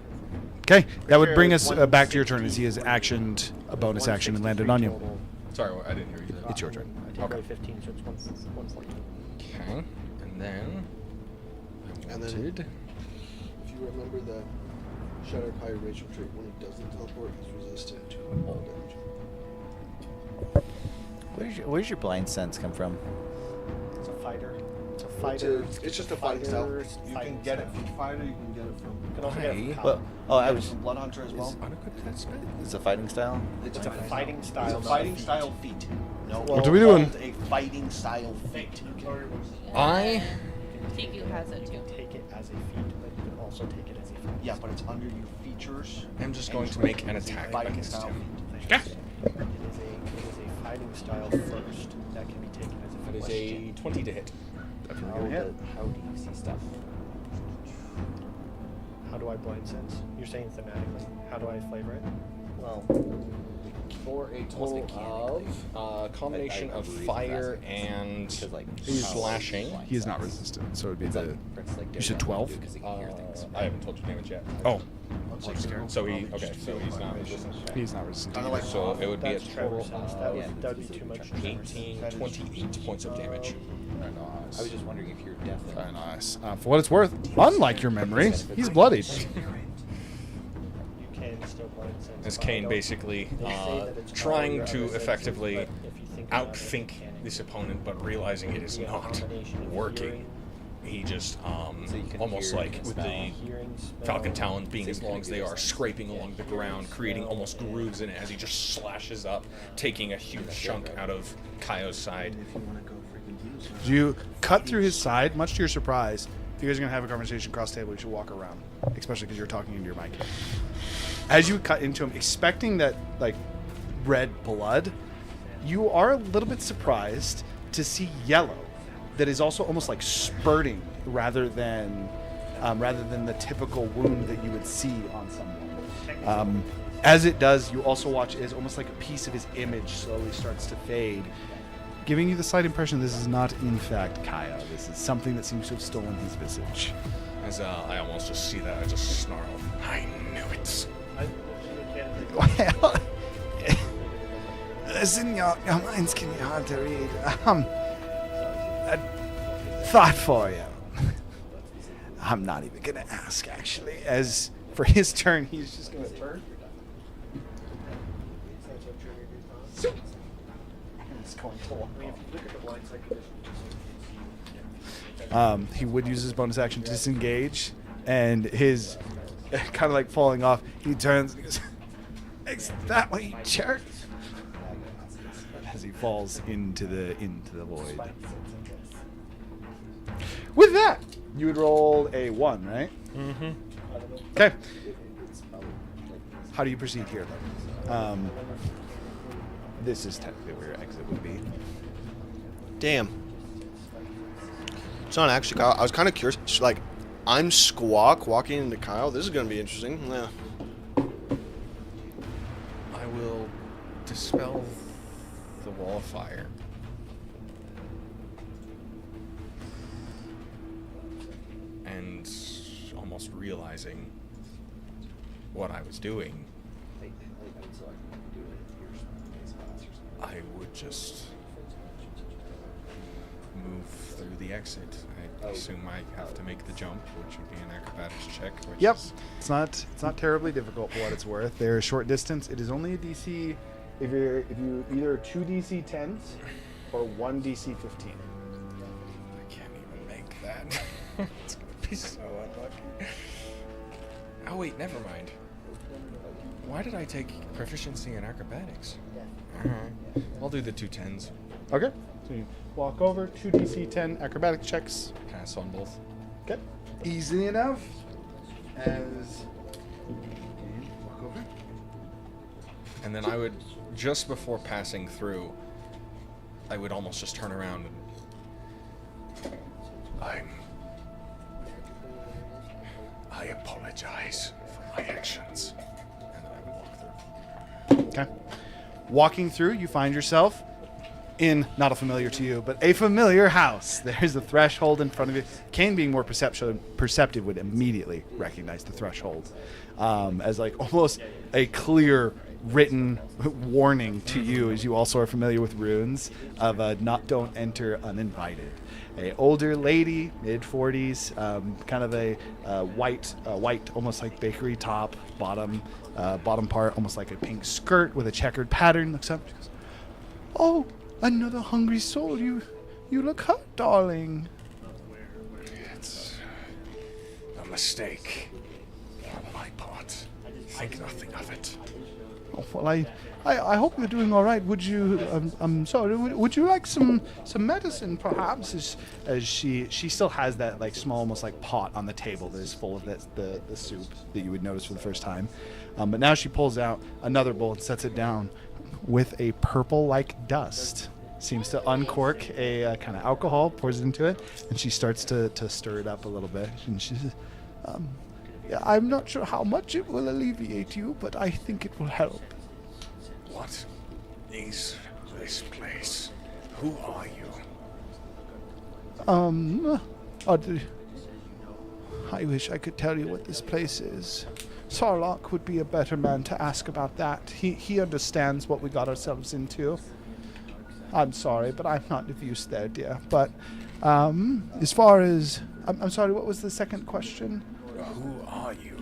Okay, that would sure bring it us was back to your turn as he has actioned a bonus action and landed on you. Total. Sorry, I didn't hear you. It's your turn. I take away 15, so it's 140. Okay. And then. And then- Wanted- If you remember the Shadow Kai racial trait, when he doesn't teleport, he's resistant to all damage. Where's your blind sense come from? It's a fighter. It's a fighter. It's just a fighting style. Fighters, You fighting can get it style. from fighter. You can get it from. You can also get it from Well, oh, I was. From blood hunter as well. Unequipped that spell? It's a fighting style. It's It's a fighting style. It's a not fighting feat. style feat. No, What are we doing? called a fighting style feat. I- Tiku has it You too. can take it as a feat, but you can also take it as a feat. Yeah, but it's under your features. I'm just and going it's to make rated an as a attack fighting against style him. feat. It is a fighting style first that can be taken as a That feat. is a 20 to hit. How do you see stuff? How do I blind sense? You're saying thematically. How do I flavor it? Well, For a total of combination of agree with fire that. and Because, like, slashing. He is not resistant, so it'd be It's the. like, it's like You said 12? because he can hear things. I haven't told you damage yet. Oh, So he's not resistant. he's not resistant. Kinda like So it would be a That's Trevor total sense. of That yeah. would be too much. 18, 28 points of damage. Very I was nice. just wondering if you're deaf. Very nice. For what it's worth, unlike your memory, he's bloodied. You can still blind sense. As I Kane don't- basically they say that it's trying not to resistant, effectively but if you think about it, outthink it can this opponent, but realizing it is be a not combination of working, hearing, he just So you can almost hear like and with smell. the hearing, smell, Falcon Talons being So as you long can as do they those are things. scraping along the ground, creating almost grooves in it as he just slashes up, taking a huge chunk out of Kaio's side. You cut through his side, much to your surprise. If you guys are going to have a conversation across the table, you should walk around, especially because you're talking into your mic. As you cut into him, expecting that, like, red blood, you are a little bit surprised to see yellow that is also almost like spurting rather than the typical wound that you would see on someone. As it does, you also watch as almost like a piece of his image slowly starts to fade, giving you the slight impression this is not, in fact, Kaya. This is something that seems to have stolen his visage. As I almost just see that, I just snarl. I knew it. Well, listen, your minds can be hard to read. A thought for you. I'm not even going to ask, actually. As for his turn, he's just going to turn. He's going to walk off. He would use his bonus action to disengage, and his kind of like falling off. He turns and goes, "Is that what you jerk?" As he falls into the void. With that, you would roll a 1, right? Mm-hmm. Okay. How do you proceed here, though? This is technically where your exit would be. Damn. It's not actually Kyle. I was kind of curious. Like, I'm Squawk walking into Kyle. This is going to be interesting. Yeah. I will dispel the wall of fire. And almost realizing what I was doing, I would just move through the exit. I assume I have to make the jump, which would be an acrobatics check. Which Yep. is It's not terribly difficult for what it's worth. They're a short distance. It is only a DC if you either 2 DC 10s or 1 DC 15. I can't even make that. It's gonna be so unlucky. Oh wait, never mind. Why did I take proficiency in acrobatics? I'll do the 2 10s. Okay. So you walk over, 2 DC 10 acrobatic checks. Pass on both. Okay. Easily enough. As you walk over. And then I would, just before passing through, I would almost just turn around and I apologize for my actions. And then I would walk through. Okay. Walking through, you find yourself in not a familiar to you, but a familiar house. There's a threshold in front of you. Kane, being more perceptive, would immediately recognize the threshold as like almost a clear written warning to you, as you also are familiar with runes of don't enter uninvited. A older lady, mid 40s, kind of a white, almost like bakery top, bottom part, almost like a pink skirt with a checkered pattern. Looks up, she goes, "Oh, another hungry soul. You look hurt, darling." mistake. On my part, think nothing of it. Oh, well, I hope you're doing all right. Would you? I'm sorry. Would you like some medicine, perhaps? As she still has that like small, almost like pot on the table that is full of the soup that you would notice for the first time. But now she pulls out another bowl and sets it down with a purple-like dust. Seems to uncork a kind of alcohol, pours it into it, and she starts to stir it up a little bit. And she says, yeah, I'm not sure how much it will alleviate you, but I think it will help. What is this place? Who are you? I wish I could tell you what this place is. Sarlacc would be a better man to ask about that. He understands what we got ourselves into. I'm sorry, but I'm not of use there, dear. But as far as... I'm sorry, what was the second question? Who are you?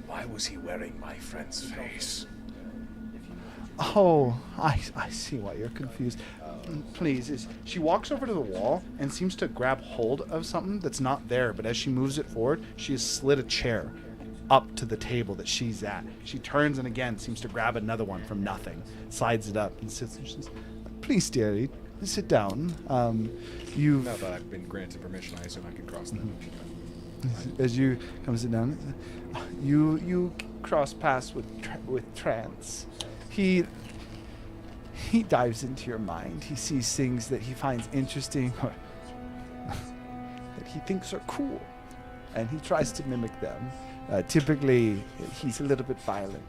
Why was he wearing my friend's face? Oh, I see why you're confused. Please, she walks over to the wall and seems to grab hold of something that's not there, but as she moves it forward, she has slid a chair up to the table that she's at. She turns and again seems to grab another one from nothing, slides it up and sits and she says, please, dearie, sit down. You've... Now that I've been granted permission, I assume I can cross that. As you come sit down, you cross paths with Trance. He dives into your mind. He sees things that he finds interesting or that he thinks are cool, and he tries to mimic them. Typically, he's a little bit violent.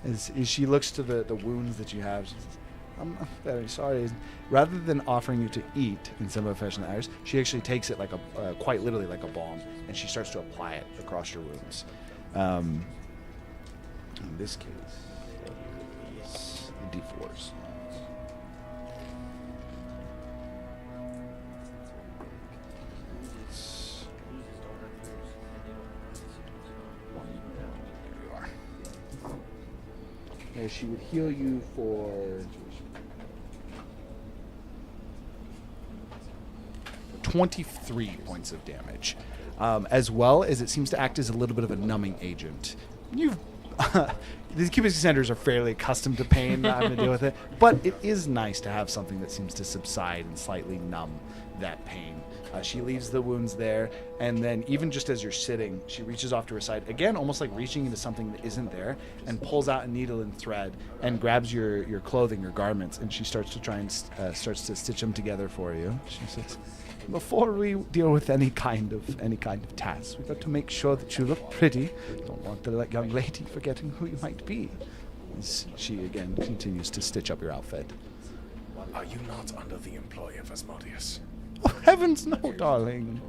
As she looks to the wounds that you have, she says, I'm very sorry. Rather than offering you to eat in some fashion Irish, she actually takes it like quite literally like a balm, and she starts to apply it across your wounds. In this case, it's the D4s. She would heal you for 23 points of damage, as well as it seems to act as a little bit of a numbing agent. These Cubix Ascenders are fairly accustomed to pain, not having to deal with it, but it is nice to have something that seems to subside and slightly numb that pain. She leaves the wounds there, and then even just as you're sitting, she reaches off to her side, again, almost like reaching into something that isn't there, and pulls out a needle and thread and grabs your clothing, your garments, and she starts to try and starts to stitch them together for you. She says, before we deal with any kind of task, we've got to make sure that you look pretty. Don't want the young lady forgetting who you might be. As she again continues to stitch up your outfit. Are you not under the employ of Asmodeus? Oh, heavens no, darling.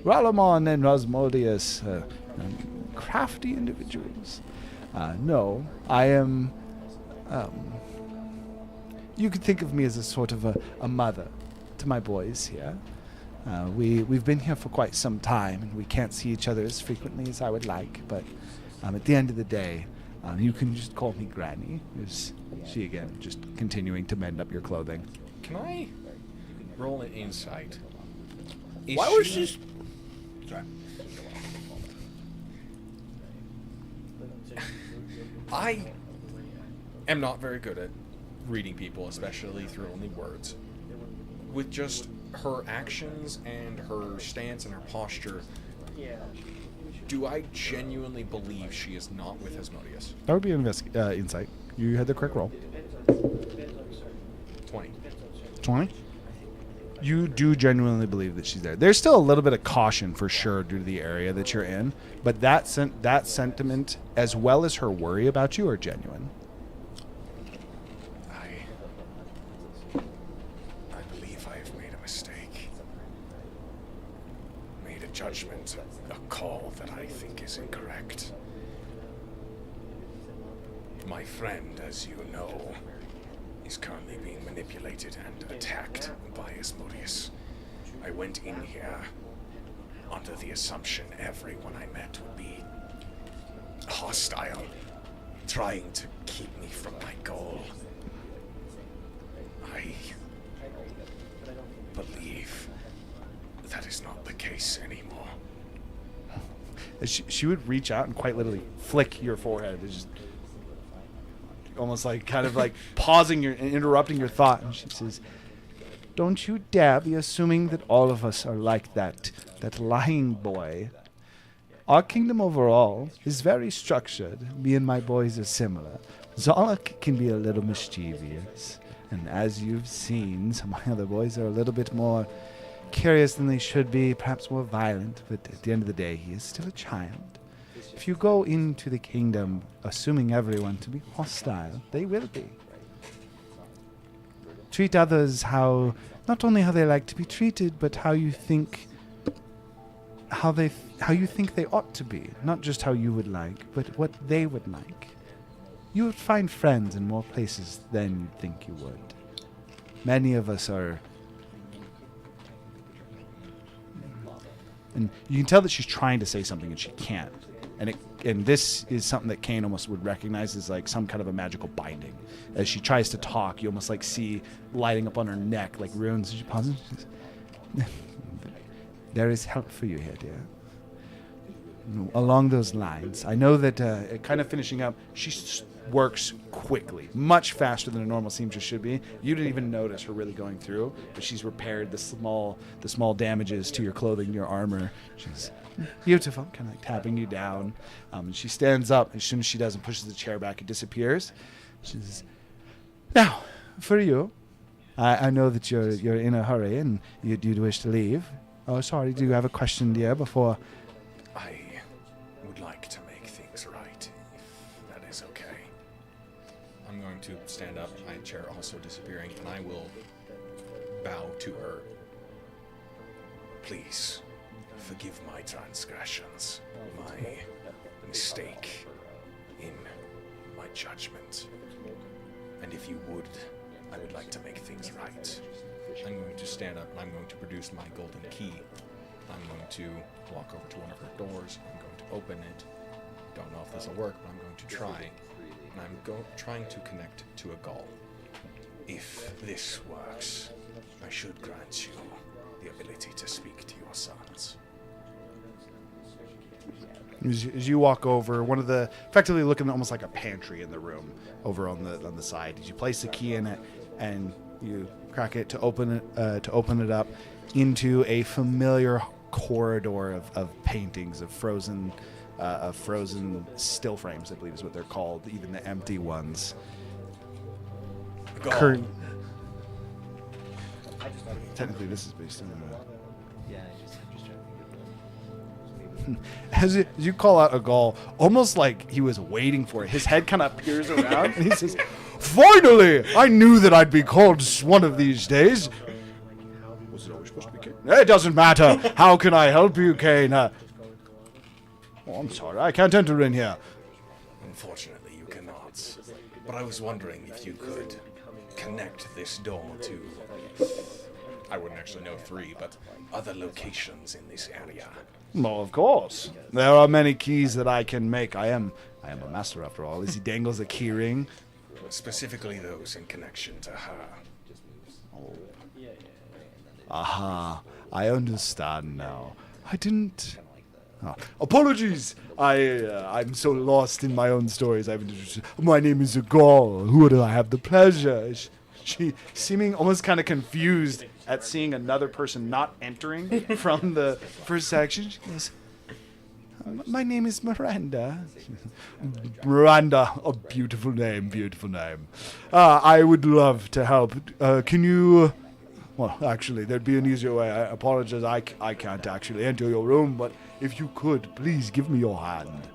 Ralamon and Rasmodius, crafty individuals. No, I am... you could think of me as a sort of a mother to my boys here. We've been here for quite some time, and we can't see each other as frequently as I would like, but at the end of the day, you can just call me Granny. Is she again, just continuing to mend up your clothing. Can I roll an insight? Why was this? Sorry. I am not very good at reading people, especially through only words. With just her actions and her stance and her posture, do I genuinely believe she is not with Asmodeus? That would be an insight. You had the correct roll. 20. 20? You do genuinely believe that she's there. There's still a little bit of caution for sure due to the area that you're in, but that sentiment, as well as her worry about you, are genuine. I believe I have made a mistake. Made a judgment, a call that I think is incorrect. My friend, as you know, is currently being manipulated and attacked by Asmodeus. I went in here under the assumption everyone I met would be hostile, trying to keep me from my goal. I believe that is not the case anymore. She would reach out and quite literally flick your forehead. It's just almost like kind of like pausing your and interrupting your thought. And she says, "Don't you dare be assuming that all of us are like that lying boy. Our kingdom overall is very structured. Me and my boys are similar. Zolok can be a little mischievous. And as you've seen, some of my other boys are a little bit more curious than they should be, perhaps more violent. But at the end of the day, he is still a child. If you go into the kingdom assuming everyone to be hostile, they will be. Treat others not only how they like to be treated, but how you think they ought to be, not just how you would like, but what they would like. You would find friends in more places than you'd think you would. Many of us are... And you can tell that she's trying to say something and she can't. And this is something that Kane almost would recognize as like some kind of a magical binding. As she tries to talk, you almost like see lighting up on her neck like runes. She pauses. There is help for you here, dear. Along those lines, I know that kind of finishing up, she works quickly, much faster than a normal seamstress should be. You didn't even notice her really going through, but she's repaired the small damages to your clothing, your armor. She's beautiful, kind of like tapping you down. And she stands up. As soon as she does and pushes the chair back, it disappears. She says, "Now, for you, I know that you're in a hurry and you'd wish to leave. Oh, sorry, do you have a question, dear, before..." I would like to make things right, if that is okay. I'm going to stand up, my chair also disappearing, and I will bow to her. Please, forgive my transgressions, my mistake in my judgment. And if you would, I would like to make things right. I'm going to stand up and I'm going to produce my golden key. I'm going to walk over to one of her doors. I'm going to open it. Don't know if this will work, but I'm going to try. And I'm trying to connect to a goal. If this works, I should grant you the ability to speak to your sons. As you walk over, one of the effectively looking almost like a pantry in the room over on the side. As you place the key in it and you crack it to open it up into a familiar corridor of paintings of frozen still frames, I believe is what they're called, even the empty ones. Technically, this is based on. As you call out a Gaul, almost like he was waiting for it, his head kind of peers around and he says, "Finally! I knew that I'd be called one of these days." Was it always supposed to be Kane? It doesn't matter. How can I help you, Kane? Oh, I'm sorry. I can't enter in here. Unfortunately, you cannot. But I was wondering if you could connect this door to, I wouldn't actually know 3, but other locations in this area. Well, of course. There are many keys that I can make. I am a master after all. As he dangles a key ring. Specifically those in connection to her. Oh. Aha. I understand now. I didn't... Oh, apologies. I'm so lost in my own stories. My name is Gaul. Who do I have the pleasure? She seeming almost kind of confused at seeing another person not entering from the first section. She goes, "My name is Miranda." Miranda, a beautiful name, beautiful name. I would love to help. Can you... Well, actually, there'd be an easier way. I apologize. I can't actually enter your room, but if you could, please give me your hand.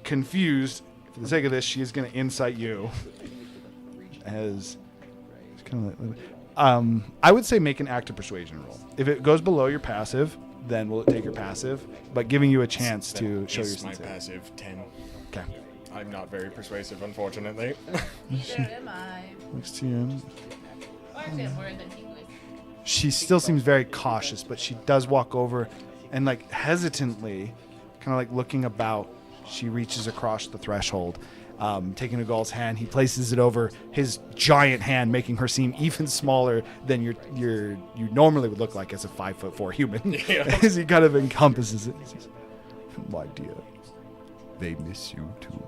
Confused, for the sake of this, she is going to incite you. As it's kind of like, I would say make an active persuasion roll. If it goes below your passive, then will it take your passive? But giving you a chance to show your my passive 10. Okay. I'm not very persuasive, unfortunately. Neither am I. Next to you. Actually, I'm more than he was. She still seems very cautious, but she does walk over and like hesitantly, kind of like looking about. She reaches across the threshold taking Agal's hand, he places it over his giant hand, making her seem even smaller than you normally would look like as a 5'4" human. As he kind of encompasses it. He says, "My dear, they miss you too."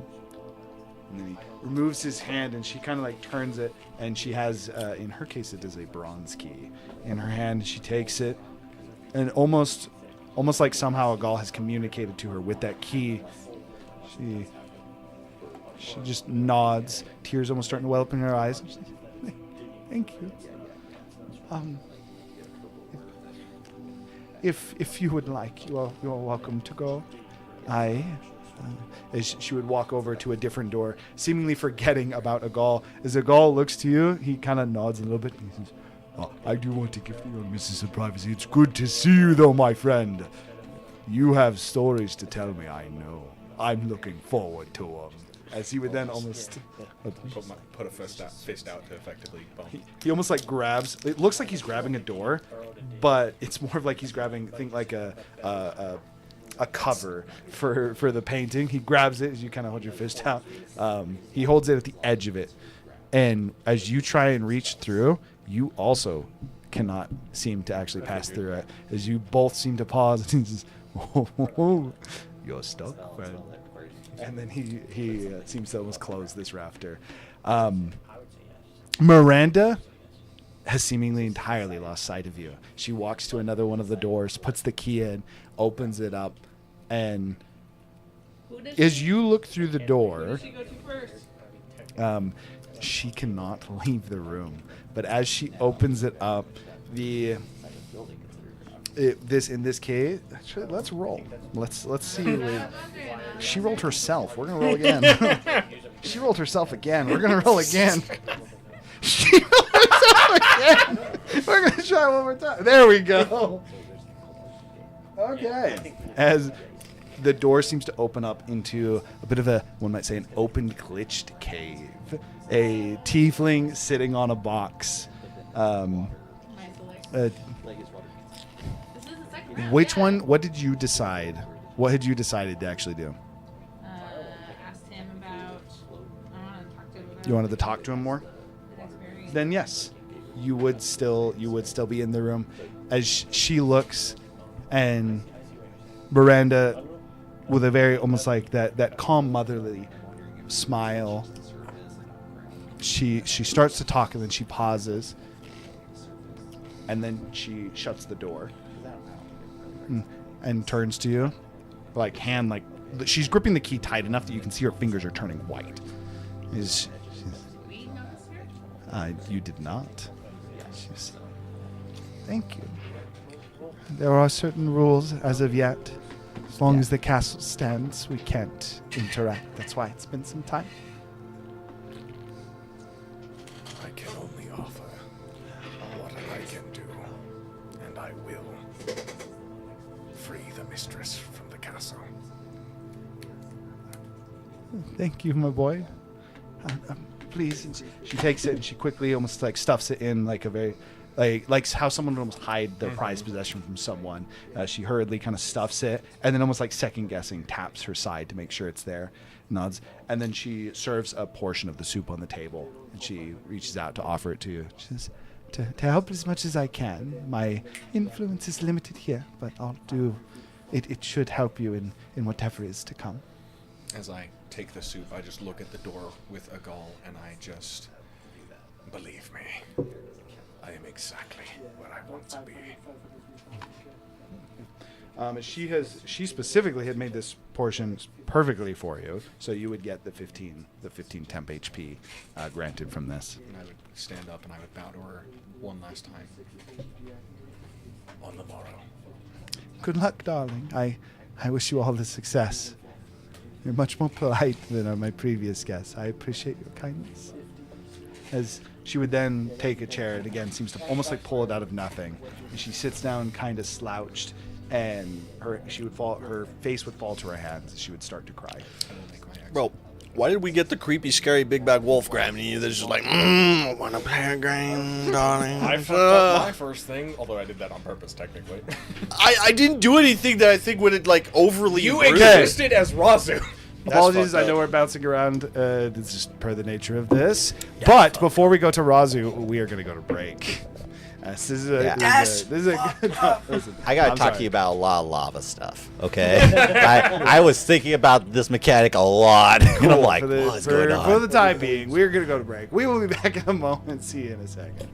And then he removes his hand, and she kind of like turns it, and she has, in her case, it is a bronze key in her hand. She takes it, and almost like somehow Agal has communicated to her with that key. She just nods, tears almost starting to well up in her eyes. She says, "Thank you. If you would like, you are welcome to go." As she would walk over to a different door, seemingly forgetting about Agal. As Agal looks to you, he kind of nods a little bit. And he says, "I do want to give the young missus some privacy. It's good to see you, though, my friend. You have stories to tell me, I know. I'm looking forward to them." As he would then almost Put a fist out to effectively bump. he almost like grabs. It looks like he's grabbing a door, but it's more of like he's grabbing, think like a cover for the painting. He grabs it as you kind of hold your fist out. He holds it at the edge of it, and as you try and reach through, you also cannot seem to actually pass through it. As you both seem to pause, and he says, "Oh, you're stuck, friend." And then he seems to almost close this rafter. Miranda has seemingly entirely lost sight of you. She walks to another one of the doors, puts the key in, opens it up, and as you look through the door, she cannot leave the room. But as she opens it up, in this case, actually, let's roll. Let's see. She rolled herself. We're gonna roll again. She rolled herself again. We're gonna roll again. She rolled herself again. We're gonna try one more time. There we go. Okay. As the door seems to open up into a bit of a, one might say, an open, glitched cave. A tiefling sitting on a box. Which one? What did you decide? What had you decided to actually do? Asked him about. I want to talk to him about. You wanted to talk to him more? his experience. Then yes, you would still be in the room. As she looks, and Miranda, with a very almost like that calm motherly smile, she starts to talk, and then she pauses, and then she shuts the door. And turns to you, she's gripping the key tight enough that you can see her fingers are turning white. You did not. Thank you. There are certain rules as of yet. As long as the castle stands, we can't interact. That's why it's been some time. I can only offer what I can do, and I will. Free the mistress from the castle. Thank you, my boy. Please. And she takes it and she quickly almost like stuffs it in like a very, like how someone would almost hide their prized possession from someone. She hurriedly kind of stuffs it and then almost like second guessing taps her side to make sure it's there, nods, and then she serves a portion of the soup on the table and she reaches out to offer it to you. She says, to help as much as I can. My influence is limited here, but I'll do it. It should help you in whatever is to come. As I take the soup, I just look at the door with Agal, and I just believe me. I am exactly where I want to be. She specifically had made this portion perfectly for you, so you would get the 15 temp HP granted from this. And I would stand up and I would bow to her one last time. On the morrow. Good luck, darling. I wish you all the success. You're much more polite than my previous guests. I appreciate your kindness. As she would then take a chair and again seems to almost like pull it out of nothing. And she sits down kind of slouched, and her face would fall to her hands as she would start to cry. Bro, why did we get the creepy, scary big bag wolf grabbing you that's just like, I want to play a game, darling? I fucked up my first thing, although I did that on purpose, technically. I didn't do anything that I think would like overly You improve existed as Razu. Apologies, fucked I know up. we're bouncing around. It's just per the nature of this. But before we go to Razu, we are going to go to break. This is a, Yeah. this is a good. Listen, I gotta I'm talk sorry. to you about a lot of lava stuff, okay? I was thinking about this mechanic a lot, and I'm like, what's going on? For the time being, we're going to go to break. We will be back in a moment. See you in a second.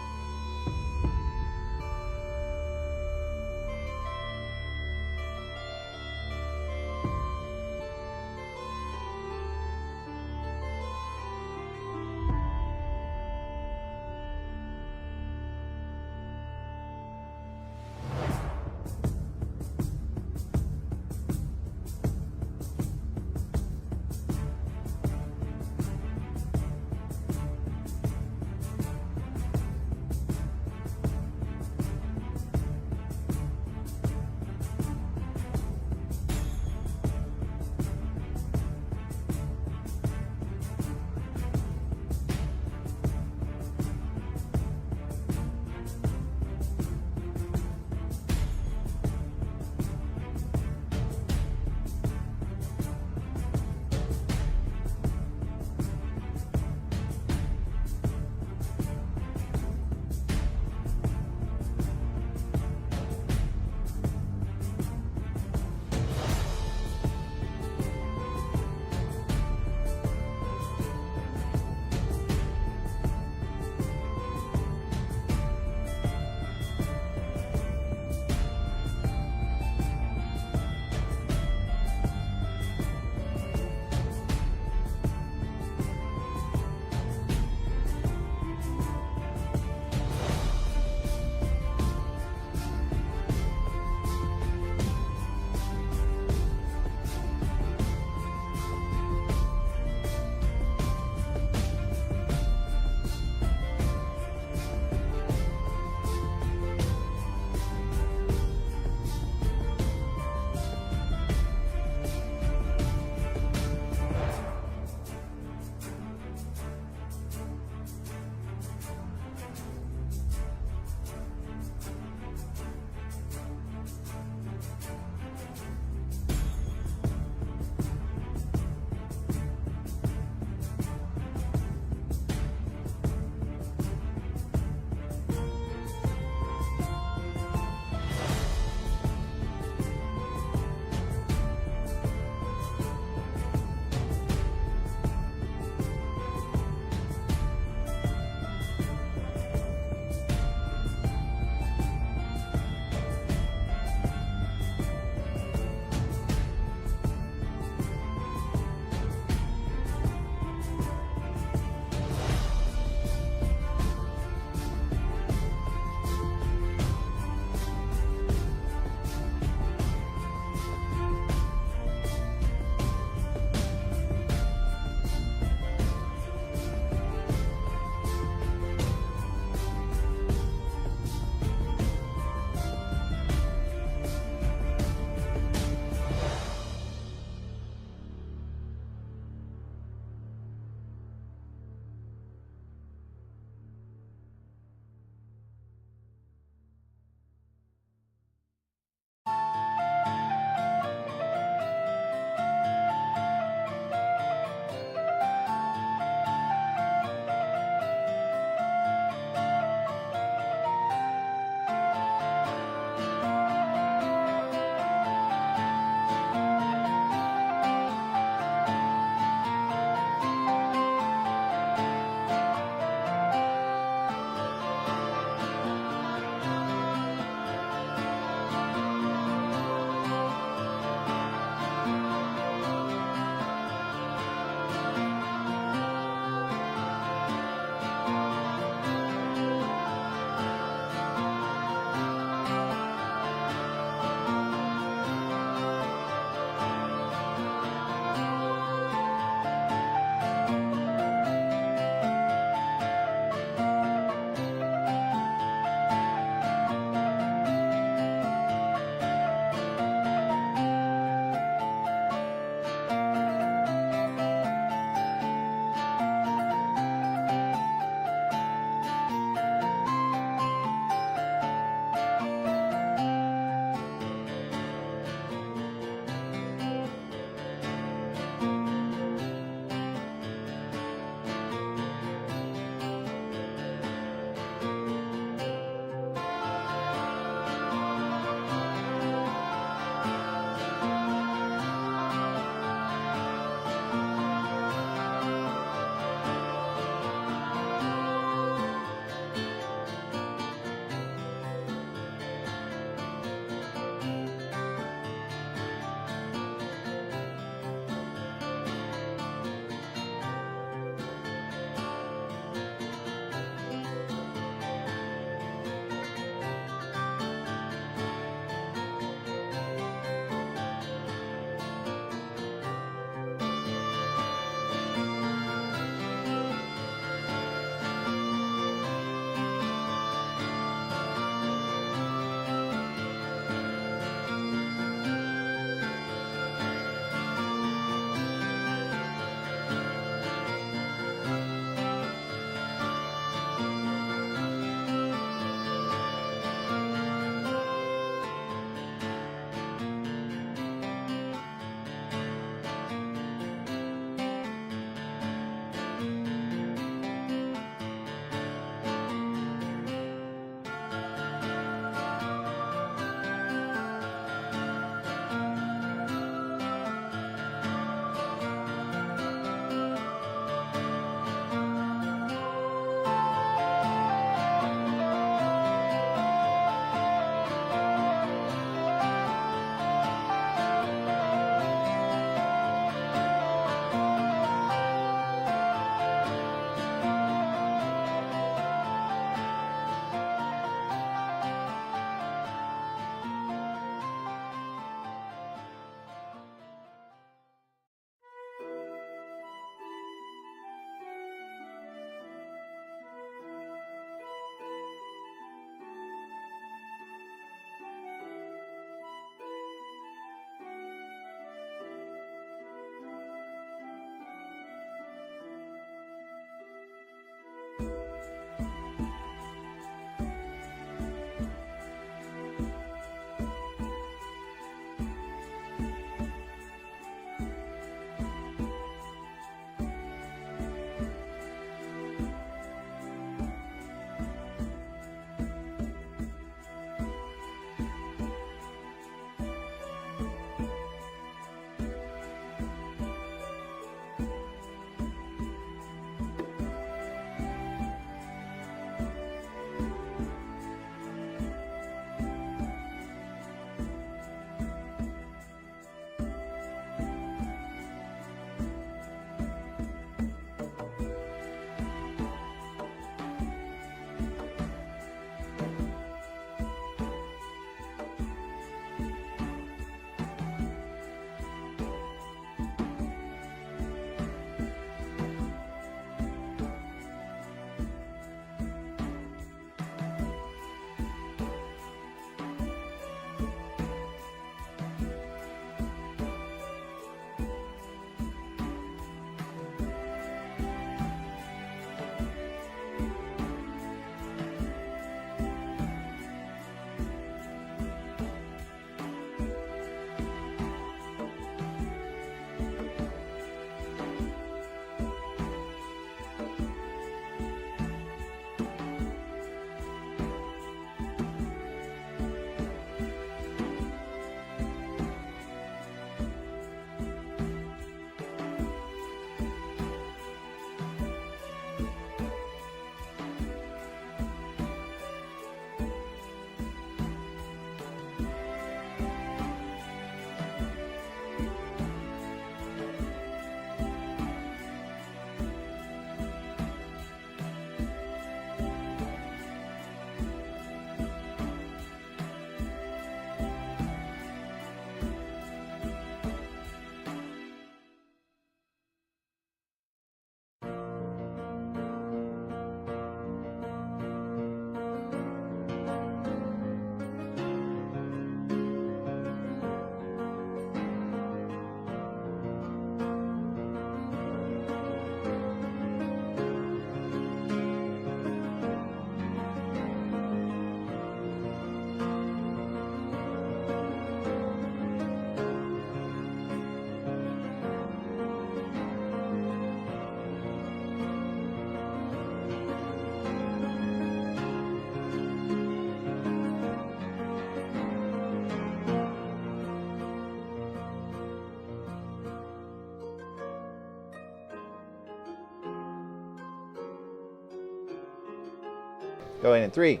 Going in 3.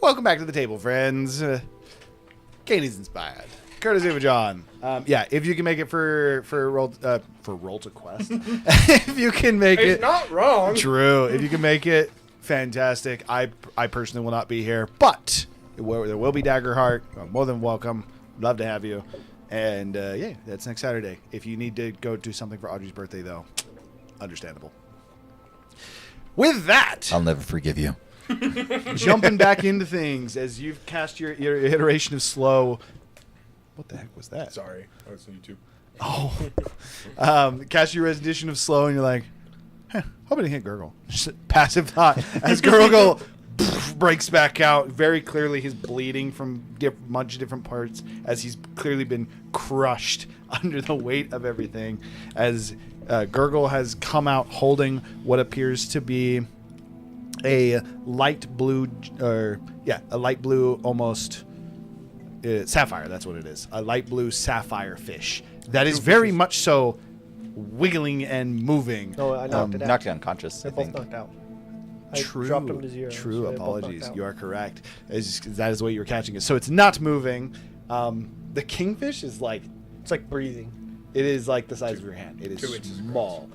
Welcome back to the table, friends. Katie's inspired. Courtesy of John. Yeah, if you can make it for roll to quest, if you can make it, not wrong. True. If you can make it, fantastic. I personally will not be here, but there will be Daggerheart. More than welcome. Love to have you. And yeah, that's next Saturday. If you need to go do something for Audrey's birthday, though, understandable. With that, I'll never forgive you. jumping back into things as you've cast your iteration of slow. What the heck was that? Sorry, I was on YouTube. Oh, cast your rendition of slow, and you're like, hoping to hit Gurgle. Just passive thought as Gurgle breaks back out. Very clearly, he's bleeding from much different parts as he's clearly been crushed under the weight of everything. As Gurgle has come out holding what appears to be a light blue, almost sapphire. That's what it is. A light blue sapphire fish that is very much so wiggling and moving. No, I knocked it out. Knocked you unconscious, I They're both think. knocked out. I True. dropped them to 0. True. so they're both Apologies. knocked out. You are correct. That is the way you were catching it. So it's not moving. The kingfish is like, It's like breathing. it is like the size of your hand. It is 2 inches small.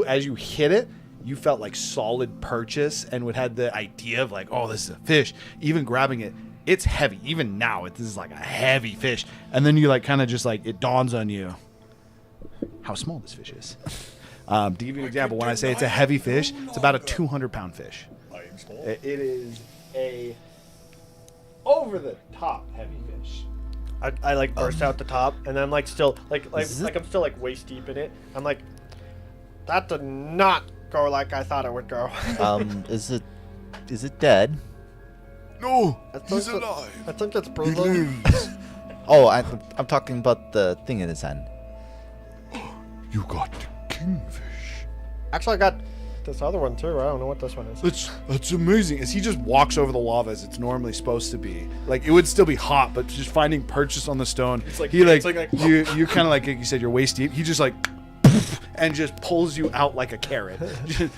As you hit it, you felt like solid purchase and would had the idea of like, oh, this is a fish. Even grabbing it, it's heavy. Even now, this is like a heavy fish. And then you like kind of just like, it dawns on you how small this fish is. To give you an example, when I say it's a heavy fish, it's about a 200-pound fish. I am small. It is a over-the-top heavy fish. I like burst out the top, and I'm like still like I'm still like waist deep in it. I'm like, that did not go like I thought it would go. Is it dead? No, I think he's that- alive. I think it's He breathing. lives. Oh, I'm talking about the thing in his hand. You got the kingfish. Actually, I got this other one too. I don't know what this one is. That's amazing. As he just walks over the lava as it's normally supposed to be, like it would still be hot, but just finding purchase on the stone. It's like- he like, it's like- you kind of like you said, you're waist deep. He just like and just pulls you out like a carrot. Just,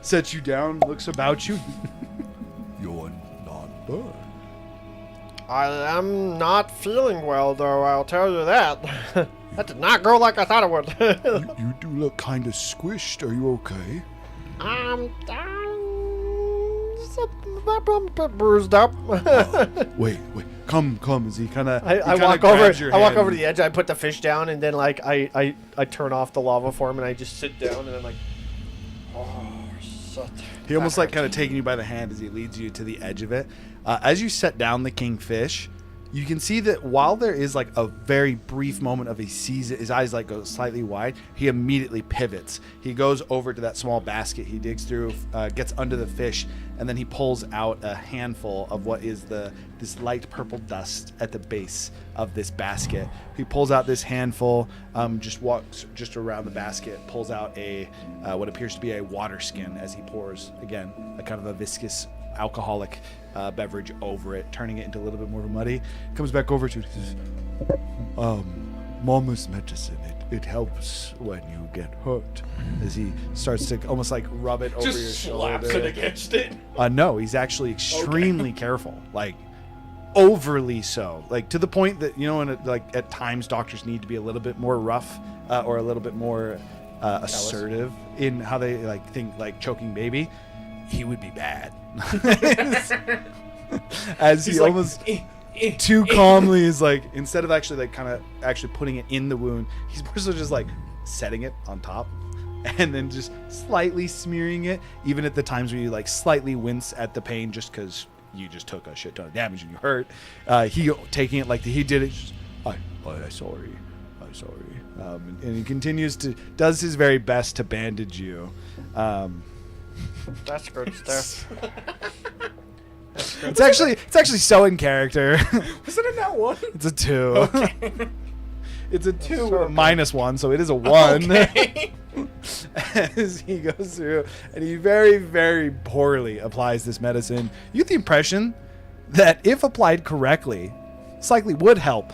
sets you down, looks about you. You're not bad. I am not feeling well, though. I'll tell you that. That did not go like I thought it would. You do look kind of squished. Are you okay? I'm a bit bruised up. Wait. Come. As he kind of, I walk over. I walk over to the edge. I put the fish down, and then like I turn off the lava form, and I just sit down, and I'm like, oh, shit. He almost like kind of taking you by the hand as he leads you to the edge of it. As you set down the kingfish, you can see that while there is like a very brief moment of he sees it, his eyes like go slightly wide, he immediately pivots. He goes over to that small basket he digs through, gets under the fish, and then he pulls out a handful of what is this light purple dust at the base of this basket. He pulls out this handful, just walks just around the basket, pulls out a what appears to be a water skin as he pours, again, a kind of a viscous alcoholic beverage over it, turning it into a little bit more of a muddy. Comes back over to it. He says, Mama's medicine. It helps when you get hurt. As he starts to almost like rub it over your Just shoulder. slaps it against it. No, he's actually extremely careful. Like overly so. Like to the point that, you know, when it, like at times doctors need to be a little bit more rough or a little bit more assertive in how they like think like choking baby. He would be bad. As he He's like, almost too calmly is like, instead of actually like kind of actually putting it in the wound, he's more so just like setting it on top and then just slightly smearing it, even at the times where you like slightly wince at the pain just because you just took a shit ton of damage and you hurt. He taking it like he did it. Just, I'm sorry. And he continues does his very best to bandage you. That's good stuff. It's actually so in character. Was it in that one? It's a 2. Okay. It's a 2 so with a okay. -1, so it is a 1. Okay. As he goes through, and he very, very poorly applies this medicine. You get the impression that if applied correctly, this likely would help,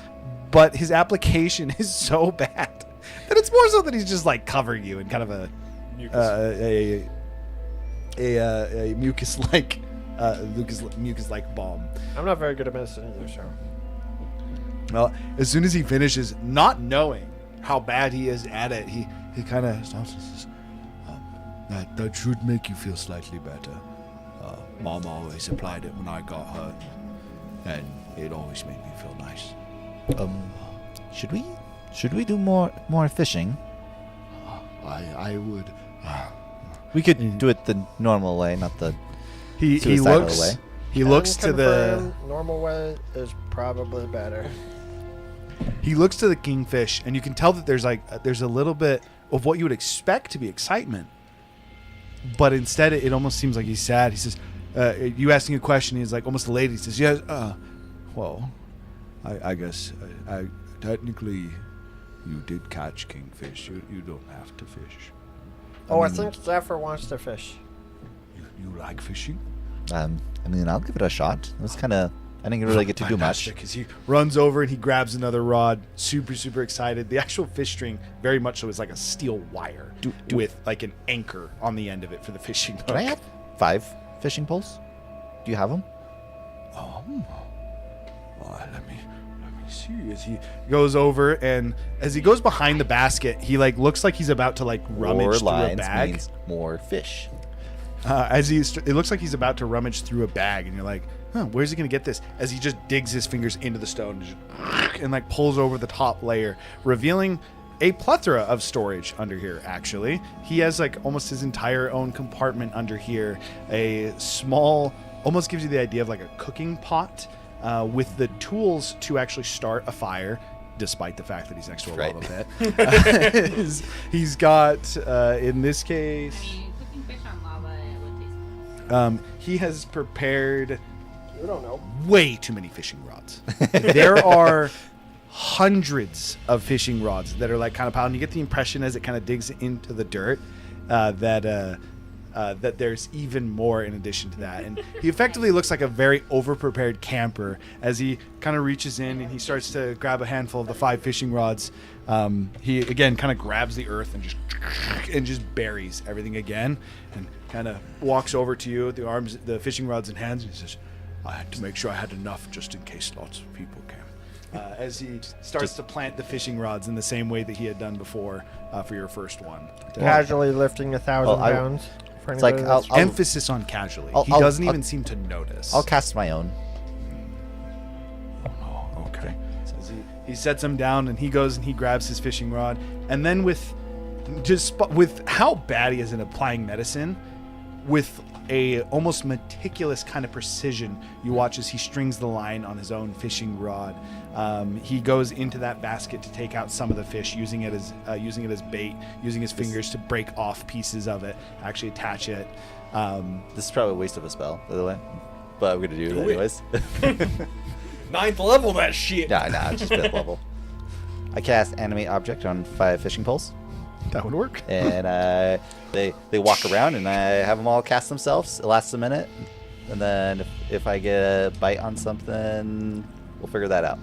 but his application is so bad that it's more so that he's just like covering you in kind of a a mucus-like mucus-like bomb. I'm not very good at medicine either, so. Well, as soon as he finishes, not knowing how bad he is at it, he kind of stops and says, that should make you feel slightly better. Mom always applied it when I got hurt, and it always made me feel nice. Should we do more fishing? I would. We could do it the normal way, not the He suicidal looks. way. He looks to the. Confirm normal way is probably better. He looks to the kingfish, and you can tell that there's a little bit of what you would expect to be excitement, but instead it almost seems like he's sad. He says, "You asking a question?" He's like almost elated. He says, "Yes. Well, I guess I technically you did catch kingfish. You don't have to fish. I think Zephyr wants to fish. You like fishing?" I'll give it a shot. It was kind of. I didn't really get to do much. Because he runs over and he grabs another rod, super excited. The actual fish string, very much so, is like a steel wire with like an anchor on the end of it for the fishing hook. Can I have 5 fishing poles? Do you have them? Let me see. As he goes over and as he goes behind the basket, he like looks like he's about to like rummage More through a lines bag. means more fish. It looks like he's about to rummage through a bag, and you're like, where's he gonna get this? As he just digs his fingers into the stone and like pulls over the top layer, revealing a plethora of storage under here. Actually, he has like almost his entire own compartment under here. A small, almost gives you the idea of like a cooking pot with the tools to actually start a fire. Despite the fact that he's next to a lava pit, he's got in this case. Cooking fish on lava, it would taste. He has prepared We don't know. way too many fishing rods. There are hundreds of fishing rods that are like kind of piled. And you get the impression as it kind of digs into the dirt that there's even more in addition to that. And he effectively looks like a very over-prepared camper as he kind of reaches in and he starts to grab a handful of the 5 fishing rods. He again kind of grabs the earth and just buries everything again, and kind of walks over to you with the fishing rods in hands, and he says, "I had to make sure I had enough just in case lots of people came." As he starts to plant the fishing rods in the same way that he had done before for your first one. Casually lifting 1,000 pounds. For It's like anybody that's- Emphasis on casually. He I'll- doesn't I'll- even seem to notice. I'll cast my own. Oh, okay. So as he sets him down and he goes and he grabs his fishing rod, and then with how bad he is in applying medicine, with a almost meticulous kind of precision, you watch as he strings the line on his own fishing rod. He goes into that basket to take out some of the fish, using it as bait, using his fingers to break off pieces of it, actually attach it. This is probably a waste of a spell, by the way. But I'm going to do it anyways. 9th level that shit. Nah, just 5th level. I cast Animate Object on 5 fishing poles. That would work. And they walk around, and I have them all cast themselves. It lasts a minute. And then if I get a bite on something, we'll figure that out.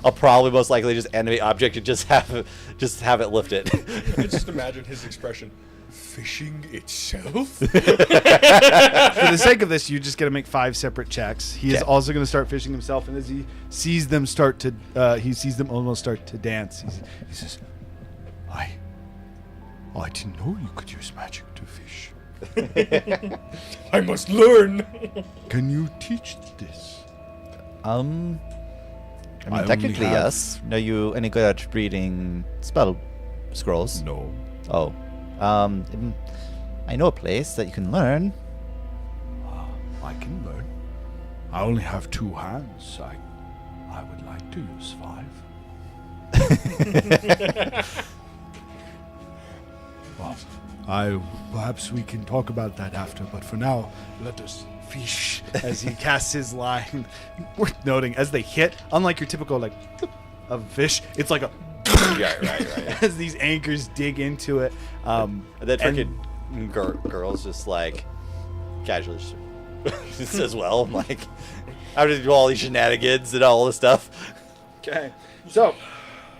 I'll probably most likely just Animate Object and just have it lifted. I just imagine his expression. Fishing itself? For the sake of this, you just got to make 5 separate checks. He is Okay. also going to start fishing himself, and as he sees them almost start to dance. He says, I didn't know you could use magic to fish. I must learn. Can you teach this? I I mean, only technically, have- yes. Are you any good at reading spell scrolls? No. Oh. I know a place that you can learn. I can learn. I only have 2 hands. I would like to use 5. Well, perhaps we can talk about that after, but for now, let us fish. As he casts his line, worth noting, as they hit, unlike your typical like of fish, it's like a right. as these anchors dig into it. And then freaking girls just like casually just as well. I'm like, how to do all these shenanigans and all this stuff. Okay, so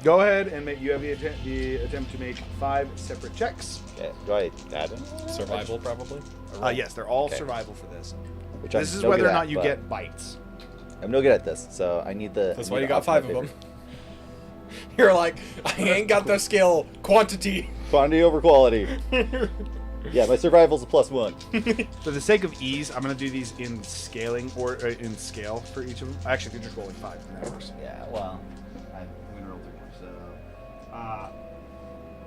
Go ahead and you have the attempt to make 5 separate checks. Okay. Do I add in? Survival, probably. Yes, they're all Okay. survival for this. Which This I'm is no whether good or not at, you but get bites. I'm no good at this, so I need the. That's I why need you to got opt my 5 of them. You're like, I ain't got the skill. Quantity. Quantity over quality. Yeah, my survival's a +1. For the sake of ease, I'm going to do these in scaling or in scale for each of them. Actually, if you're just rolling 5, then that works. Yeah, well, I'm going to roll 3 more.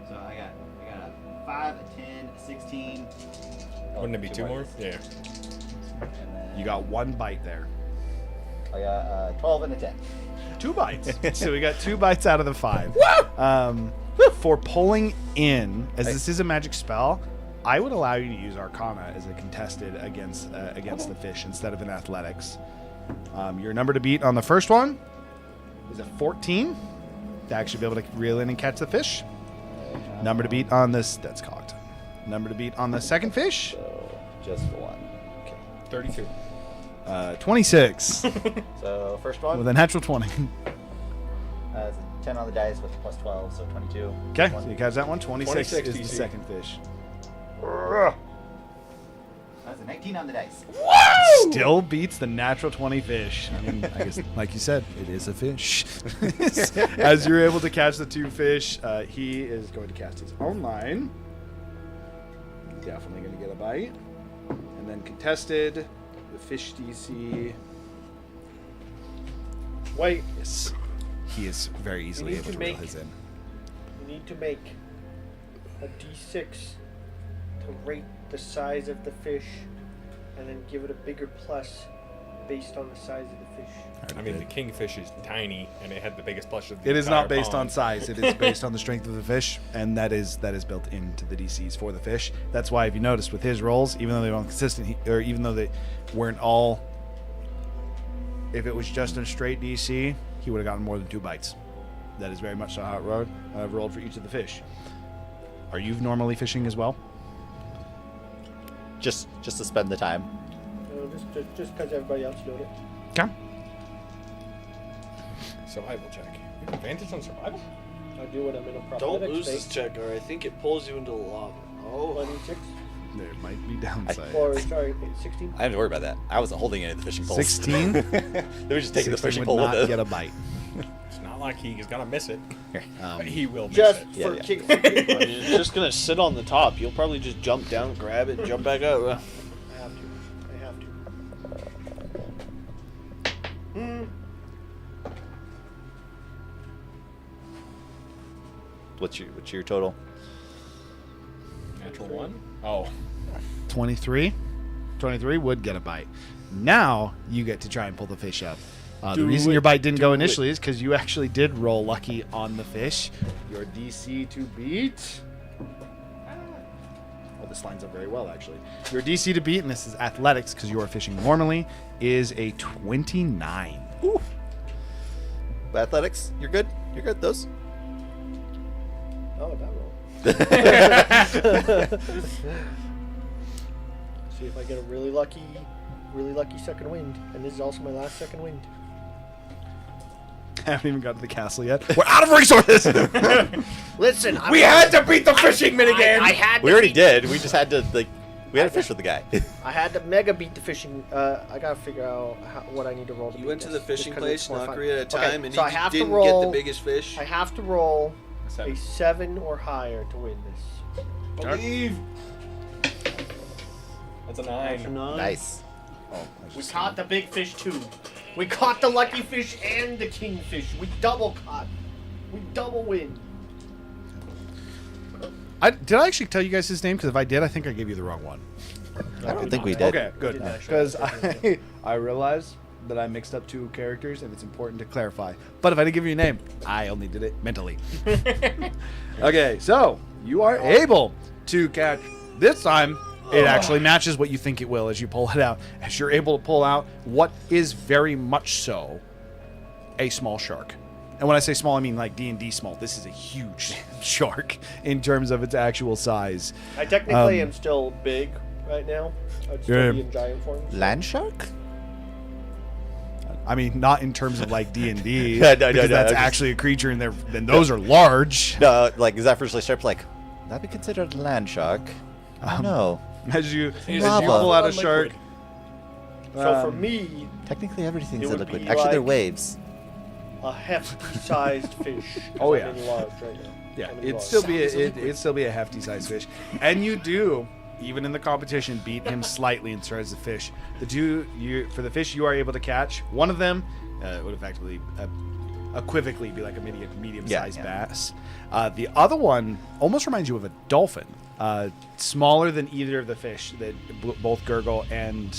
So I got a 5, a 10, a 16. Wouldn't it be 2 more? Yeah. And then You got 1 bite there. I got 12 and a 10. 2 bites. So we got 2 bites out of the 5. For pulling in, as this is a magic spell, I would allow you to use Arcana as a contested against the fish instead of an athletics. Your number to beat on the first one is a 14 to actually be able to reel in and catch the fish. Number to beat on this, that's cocked. Number to beat on the second fish, So just 1. Okay. 32. 26 So first one with a natural 20. is a 10 on the dice with +12, so 22. Okay, so you catch that one. 26 is the DC. second fish. That's a 19 on the dice. Still beats the natural 20 fish. I mean, I guess, like you said, it is a fish. As you're able to catch the 2 fish, he is going to cast his own line. Definitely going to get a bite. And then contested, the fish DC. Wait, Yes. He is very easily need able to to reel make- his in. you need to make a d6 to rate the size of the fish, and then give it a bigger plus based on the size of the fish. I mean, the kingfish is tiny, and it had the biggest plush of the It is not entire based on pond. size. It is based on the strength of the fish, and that is built into the DCs for the fish. That's why, if you noticed with his rolls, even though they weren't consistent, or even though they weren't all, if it was just a straight DC, he would have gotten more than 2 bites. That is very much so how it rolled for each of the fish. Are you normally fishing as well? Just to spend the time. Just because everybody else doing it. Okay. Survival check. You have advantage on survival? I do when I'm in a Don't prosthetic lose this state. check, or I think it pulls you into the lava. Oh, 26? There might be downside. Or, sorry, 16? I have to worry about that. I wasn't holding any of the fishing poles. 16? They were just taking the 16 fishing would pole not with it. get a bite. It's not like he's gonna miss it. Um, But he will miss Just it. Yeah, for yeah. kicks. it's just gonna sit on the top. You'll probably just jump down, grab it, and jump back up. I have to. I have to. What's your total? Natural 1? Oh. 23. 23 would get a bite. Now you get to try and pull the fish up. The reason your bite didn't go initially is because you actually did roll lucky on the fish. Your DC to beat. Oh, this lines up very well, actually. Your DC to beat, and this is athletics because you are fishing normally, is a 29. Ooh. Athletics, you're good. You're good. Those. Oh, that roll. See if I get a really lucky second wind. And this is also my last second wind. I haven't even got to the castle yet. We're out of resources. Listen, We had to beat the fishing minigame! I had We to already beat- did. We just had to we had to fish with the guy. I had to mega beat the fishing. I gotta figure out what I need to roll to You beat went to this, the fishing just 'cause it's place, more knock fun. at a time, Okay, and so I you have to didn't roll, get the biggest fish. I have to roll a 7. 7 or higher to win this. Believe! That's a 9. Nice. We caught the big fish too. We caught the lucky fish and the kingfish. We double caught. We double win. Did I actually tell you guys his name? Because if I did, I think I gave you the wrong one. I don't think we did. Okay, good. didn't actually. Because I realized that I mixed up 2 characters, and it's important to clarify. But if I didn't give you a name, I only did it mentally. Okay, so you are able to catch. This time, it actually matches what you think it will as you pull it out. As you're able to pull out what is very much so a small shark. And when I say small, I mean like D&D small. This is a huge shark in terms of its actual size. I technically am still big right now. I'd still Yeah. be in giant form. Land shark? I mean, not in terms of like D&D, No, because that's actually a creature, and then those are large. No, like Zephyr's like sharp, like that be considered a land shark? No. As you Lava. pull out a Liquid. shark. So for me, Technically, everything's It a would liquid. be Actually, they're like- waves. a hefty-sized fish. 'cause Oh, I'm yeah. in large right now. Yeah, I'm in it'd large. still be a hefty sized fish, and you do, even in the competition, beat him slightly in size of fish. For the fish you are able to catch, one of them would effectively, equivocally be like a medium sized bass. The other one almost reminds you of a dolphin, smaller than either of the fish that both Gurgle and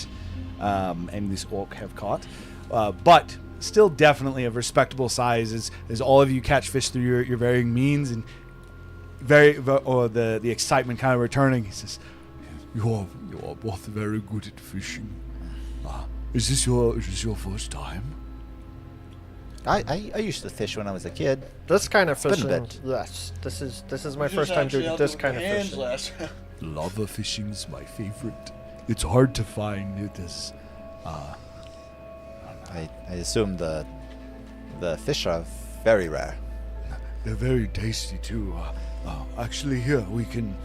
this orc have caught, but still definitely of respectable size as all of you catch fish through your varying means, and the excitement kind of returning. He says, you are both very good at fishing. Is this your first time? I used to fish when I was a kid. This kind of been a fishing, bit. yes. This is my first time doing this kind of fishing. Lava fishing is my favorite. It's hard to find. It is. I assume the fish are very rare. They're very tasty too. Actually, here we can.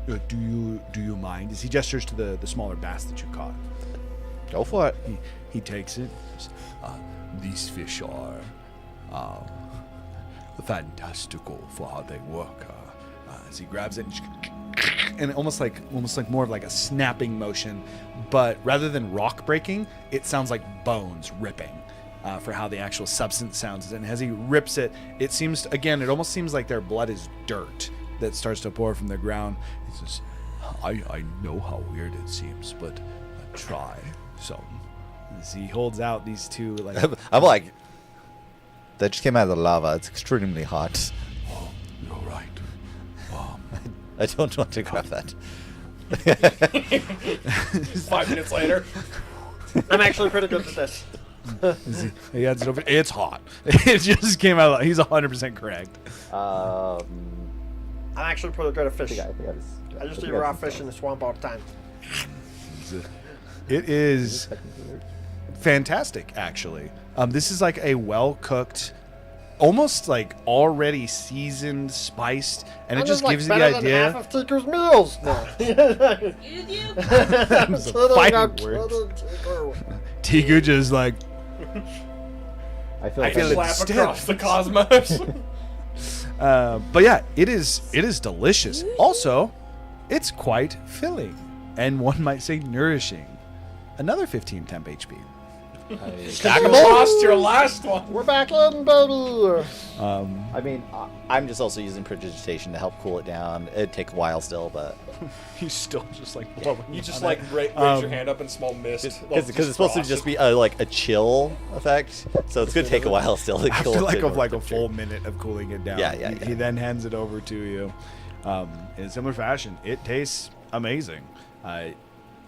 Do you mind? As he gestures to the smaller bass that you caught. Go for it. He takes it. These fish are fantastical for how they work. As he grabs it, and almost like more of like a snapping motion, but rather than rock breaking, it sounds like bones ripping. For how the actual substance sounds, and as he rips it, it almost seems like their blood is dirt that starts to pour from the ground. He says, I know how weird it seems, but try. So as he holds out these two, like, I'm like, that just came out of the lava. It's extremely hot. oh, you're right. I don't want to grab that. 5 minutes later. I'm actually pretty good at this. He hands it over. It's hot. It just came out. He's 100% correct. I'm actually pretty good at fishing. I just eat raw fish in the swamp all the time. It is fantastic, actually. This is like a well-cooked, almost like already seasoned, spiced, and it just gives you the better idea. than half of Tiku's meals. No. Excuse you? I'm Those are kidding, fighting I'm words. kidding, Tiku. Tiku just like, I feel I feel it Slap still. across the cosmos. but yeah, it is delicious. Also, it's quite filling, and one might say nourishing. Another 15 temp HP. You lost your last one. We're back in, baby. I mean, I'm just also using prestidigitation to help cool it down. It'd take a while still, but He's still just like blowing. You just on like it. raise your hand up in small mist. because it's supposed to just be like a chill effect, so it's gonna take a while still to After cool like it. a full minute of cooling it down. Yeah. He then hands it over to you. In similar fashion, it tastes amazing.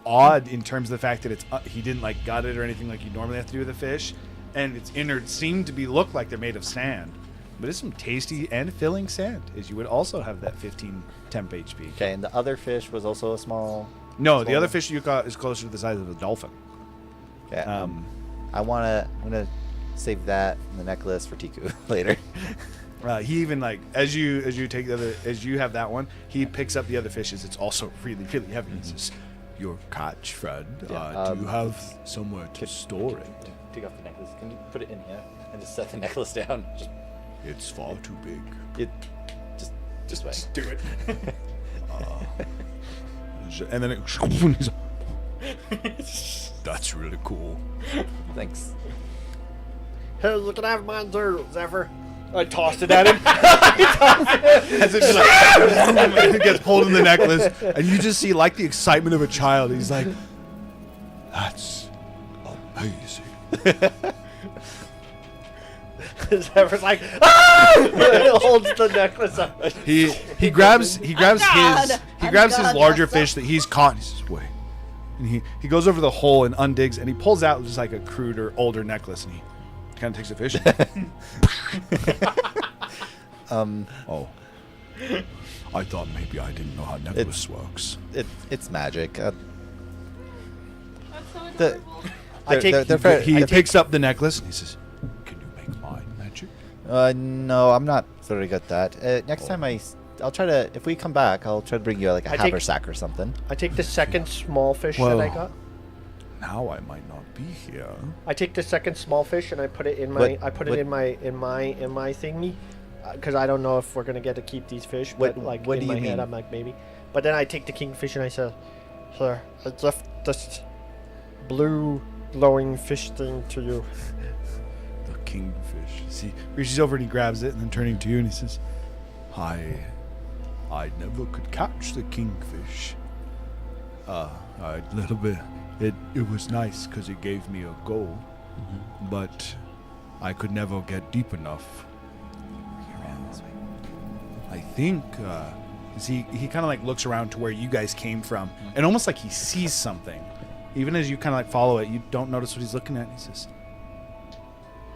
Odd in terms of the fact that it's he didn't like gut it or anything like you normally have to do with a fish, and its innards seem to look like they're made of sand. But it's some tasty and filling sand, as you would also have that 15 temp HP. Okay, and the other fish was also a small. No, the other fish you caught is closer to the size of a dolphin. Okay, I'm gonna save that in the necklace for Tiku later. He even like as you take the other, as you have that one, he picks up the other fishes. It's also really heavy. He says, "Your catch, friend. Do you have somewhere to store it?" Take off the necklace. Can you put it in here and just set the necklace down? It's far too big. Just way. Just do it. And then he's that's really cool. Thanks. Hey, you can have mine too, Zephyr. I tossed it at him. As it just like it gets pulled in the necklace, and you just see like the excitement of a child. He's like, "That's amazing." Zephyr's like, ah! He holds the necklace up. He grabs God. his larger fish that he's caught. And he says, "Wait," and he goes over the hole and undigs, and he pulls out just like a cruder, older necklace, and he kind of takes the fish. Oh, I thought maybe I didn't know how necklace works. It's magic. That's so adorable. I take. they're fair- He I picks up the necklace and he says, "Can you make mine magic?" No, I'm not very good at that. Next time I'll try to. If we come back, I'll try to bring you like a I take- haversack or something. I take the second small fish Well- that I got. Now I might not be here. I take the second small fish and I put it in my. What- I put it what- in my thingy, because I don't know if we're gonna get to keep these fish. But What in do my you head, mean? I'm like maybe. But then I take the kingfish and I say, "Here, I left this blue glowing fish thing to you." The kingfish. See, reaches over and he grabs it, and then turning to you and he says, I never could catch the kingfish. A little bit. It was nice because it gave me a goal, but I could never get deep enough. I think he kind of like looks around to where you guys came from, and almost like he sees something. Even as you kind of like follow it, you don't notice what he's looking at. He says,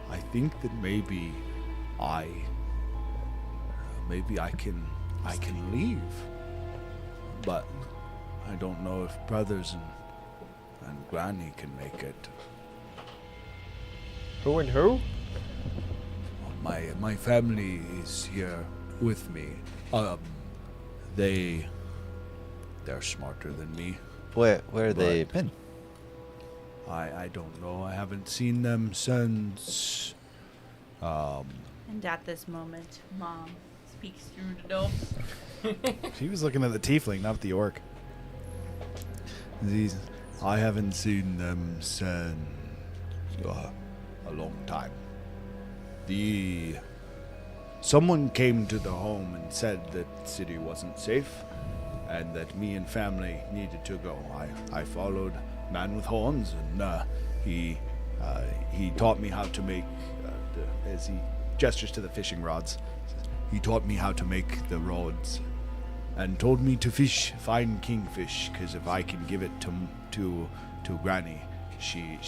"I think that maybe I can leave, but I don't know if brothers and Granny can make it. Who and who? My family is here with me. They're smarter than me. Where they been? I don't know. I haven't seen them since. And at this moment, Mom speaks through the door. She was looking at the tiefling, not the orc. I haven't seen them since a long time. Someone came to the home and said that the city wasn't safe, and that me and family needed to go. I followed Man with Horns, and he taught me how to make. As he gestures to the fishing rods, he taught me how to make the rods, and told me to find kingfish, because if I can give it to Granny, she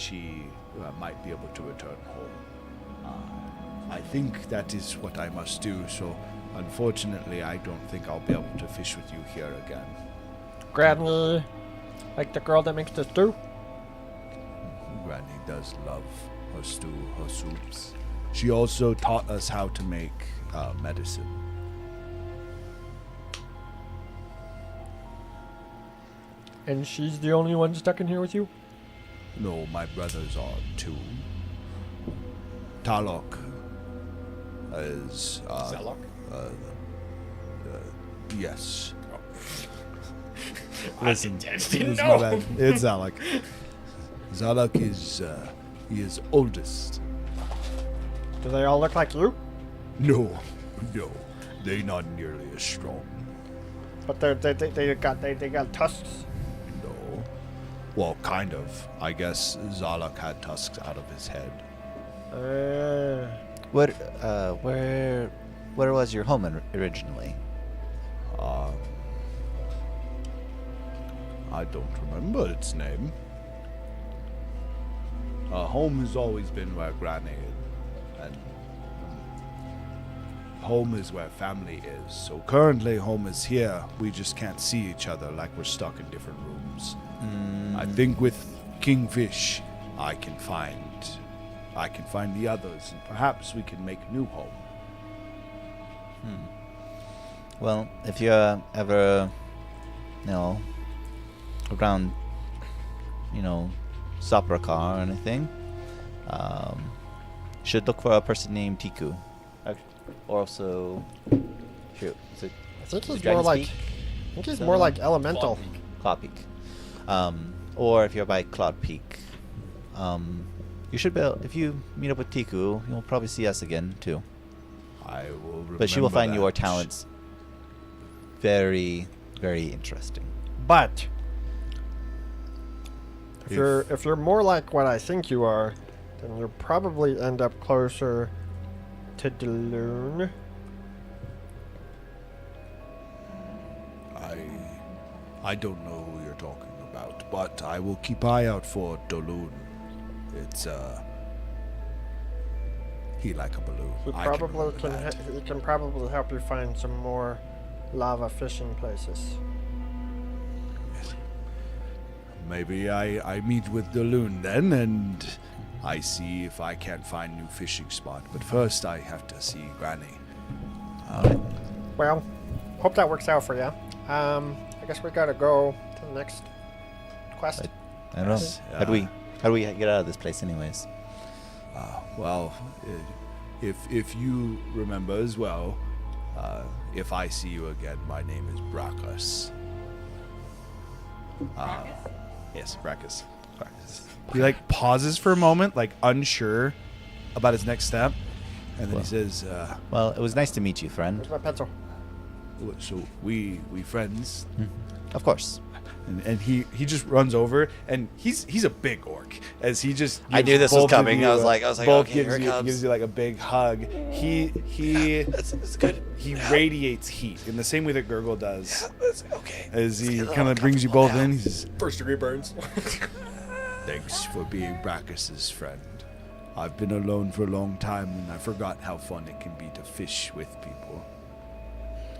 might be able to return home. I think that is what I must do. So, unfortunately, I don't think I'll be able to fish with you here again. Granny, like the girl that makes the stew. Granny does love her stew, her soups. She also taught us how to make medicine. And she's the only one stuck in here with you? No, my brothers are too. Talok is. Zelok? Yes. Listen, It's my bad. It's Zalak. Zalak is. He is oldest. Do they all look like you? No. They not nearly as strong. But they got tusks. No. Well, kind of. I guess Zalak had tusks out of his head. Where was your home originally? I don't remember its name. Home has always been where Granny is, and home is where family is. So currently home is here. We just can't see each other, like we're stuck in different rooms. I think with Kingfish, I can find the others, and perhaps we can make a new home. Well, if you're ever, around, Sapraka or anything, should look for a person named Tiku. Or also, shoot, is it I think he's Dragon's more like. Peak? I think he's more like elemental. Cloud Peak. Or if you're by Cloud Peak, you should be if you meet up with Tiku, you'll probably see us again too. I will remember But she will find your that. talents very, very interesting. But if you're more like what I think you are, then you'll probably end up closer to Daloon. I don't know who you're talking about, but I will keep eye out for Doloon. It's he like a balloon. He I probably can remember that. he can probably help you find some more lava fishing places. maybe I meet with Daloon then, and I see if I can't find new fishing spot. But first, I have to see Granny. Well, hope that works out for you. I guess we gotta go to the next quest. I don't know. How do we get out of this place, anyways? Well, if you remember as well, if I see you again, my name is Brackus. Yes, Brackus. He like pauses for a moment, like unsure about his next step, and then he says, Well, it was nice to meet you, friend. Where's my pencil? "So we friends?" Of course. And he just runs over, and he's a big orc. As he just I knew this was coming. I was like, both okay, here gives it you, comes. gives you like a big hug. That's good. He radiates heat in the same way that Gurgle does. Okay. As he kind of brings you both in, he says, First degree burns. "Thanks for being Brackus's friend. I've been alone for a long time, and I forgot how fun it can be to fish with people."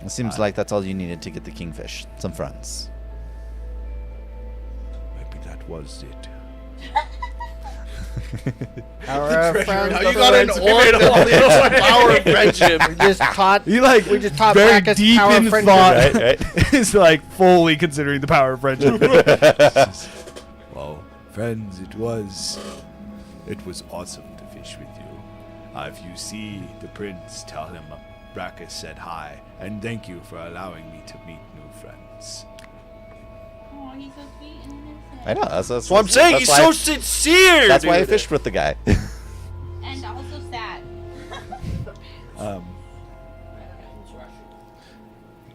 It seems like that's all you needed to get the kingfish. Some friends. Maybe that was it. Our friends. Now you got an orc power of friendship. We just taught. He like We just taught very Brackus deep power in of friendship. thought Right. is like fully considering the power of friendship. Well, friends, it was awesome to fish with you. If you see the prince, tell him Brackus said hi, and thank you for allowing me to meet new friends. Oh, he's so sweet and innocent. I know. That's That's what I'm saying. He's so sincere. That's why I dude. fished with the guy. And also sad.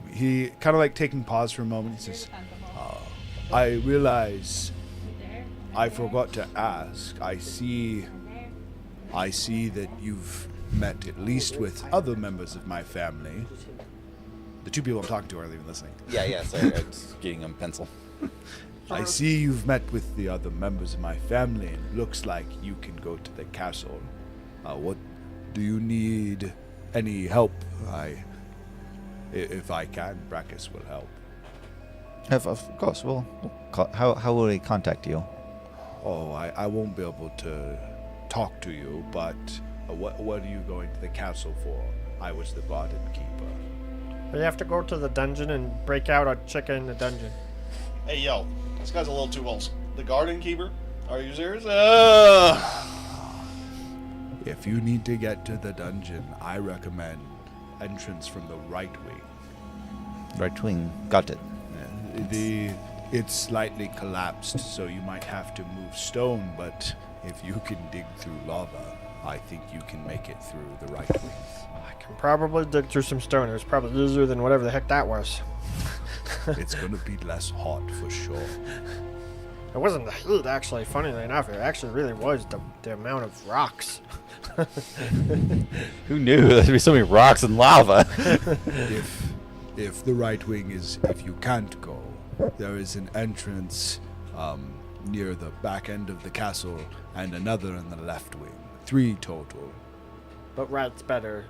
He kind of like taking pause for a moment. He says, "I realize I forgot to ask. I see that you've met at least with other members of my family." The two people I'm talking to aren't even listening. yeah. Sorry, I was getting him a pencil. "I see you've met with the other members of my family, and it looks like you can go to the castle. What do you need? Any help? If I can, Brackus will help." Of course. Well, how will we contact you? "Oh, I won't be able to talk to you, but what are you going to the castle for? I was the garden keeper." We have to go to the dungeon and break out a chicken in the dungeon. Hey, yo, this guy's a little too old. The garden keeper? Are you serious? If you need to get to the dungeon, I recommend entrance from the right wing. Right wing. Got it. It's slightly collapsed, so you might have to move stone, but if you can dig through lava, I think you can make it through the right wing. I can probably dig through some stone. It was probably easier than whatever the heck that was. It's gonna be less hot for sure. It wasn't the heat, actually. Funnily enough, it actually really was the amount of rocks. Who knew there'd be so many rocks and lava? If the right wing if you can't go, there is an entrance near the back end of the castle and another in the left wing. 3 total. But right's better.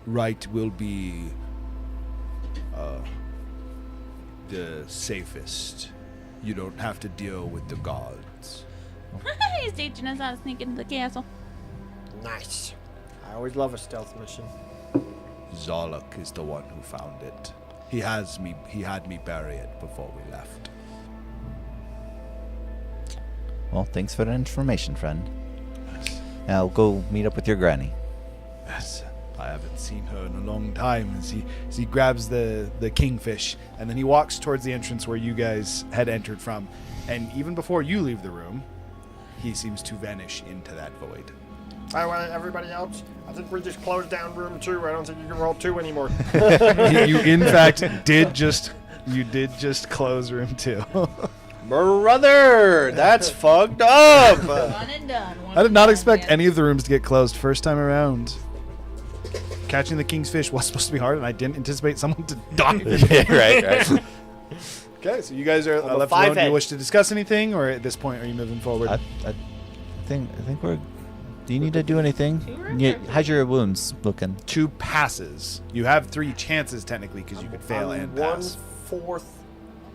Right will be the safest. You don't have to deal with the guards. He's teaching us how to sneak into the castle. Nice. I always love a stealth mission. Zolok is the one who found it. He had me bury it before we left. Well, thanks for the information, friend. Now go meet up with your granny. Yes, I haven't seen her in a long time. As he grabs the kingfish, and then he walks towards the entrance where you guys had entered from. And even before you leave the room, he seems to vanish into that void. By the way, everybody else, I think we just closed down room 2. I don't think you can roll 2 anymore. You in fact did just close room 2. Brother, that's fucked up. One and done. I did not expect any of the rooms to get closed first time around. Catching the king's fish was supposed to be hard, and I didn't anticipate someone to die. right. Okay, so you guys are On the left alone. Do 5 you wish to discuss anything, or at this point are you moving forward? I think we're. Do you need to do anything? How's your wounds looking? 2 passes. You have 3 chances technically because you could fail and pass. 1/4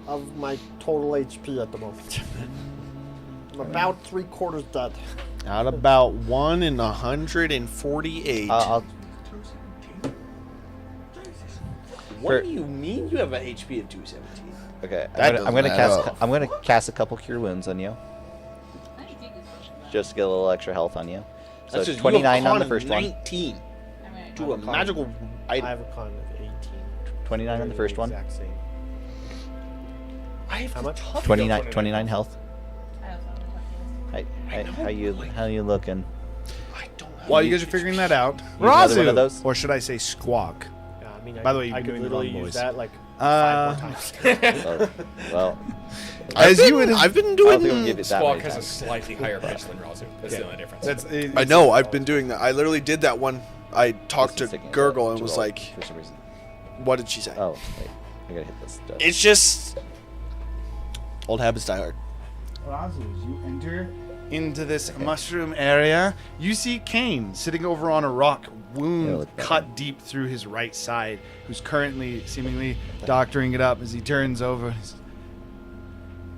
of my total HP at the moment. I'm about 3/4 dead. At about 1 in 148. What do you mean you have an HP of 217? Okay, That I'm gonna doesn't add cast. up. I'm gonna cast a couple cure wounds on you, just to get a little extra health on you. So That's just 29 on the you have first one. 19 I'm to a magical I item. have a con of 18. 29 on the first one. Exact same. I have How much? 29 health. I How you looking? I don't have While you guys are figuring that out, another one of Razu, those? or should I say Squawk? Yeah, I mean, By the way, you've I been could doing the literally wrong use voice. that like 5 more times. Well, As you would, I've been I don't think we'll doing. give it that Squawk many has a times. slightly higher pitch than Razu. That's the only difference. that's I know. I've been doing that. I literally did that one. I talked to This is sticking Gurgle to and was roll like, for some reason. "What did she say?" Oh, wait. I gotta hit this. It's just old habits die hard. Razu, as you enter into this mushroom area, you see Kane sitting over on a rock, wound look better. cut deep through his right side, who's currently seemingly doctoring it up as he turns over.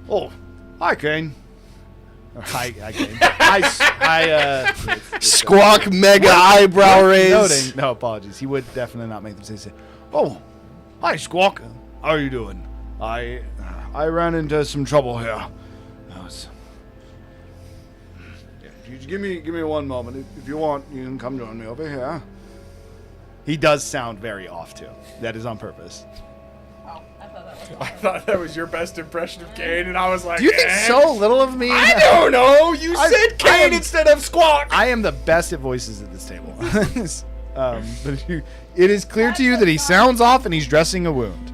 Oh, hi, Kane. Or, hi, Kane. Squawk mega eyebrow raise. Noting, no apologies. He would definitely not make them say, "Oh, hi, Squawk. How are you doing? I ran into some trouble here. You give me one moment. If you want, you can come join me over here." He does sound very off too. That is on purpose. Oh, I thought that was I thought that was your best impression of Kane, and I was like, Do you think so little of me? I don't know. You I- said I Kane am- instead of Squawk. I am the best at voices at this table. But it is clear to you that he sounds off and he's dressing a wound.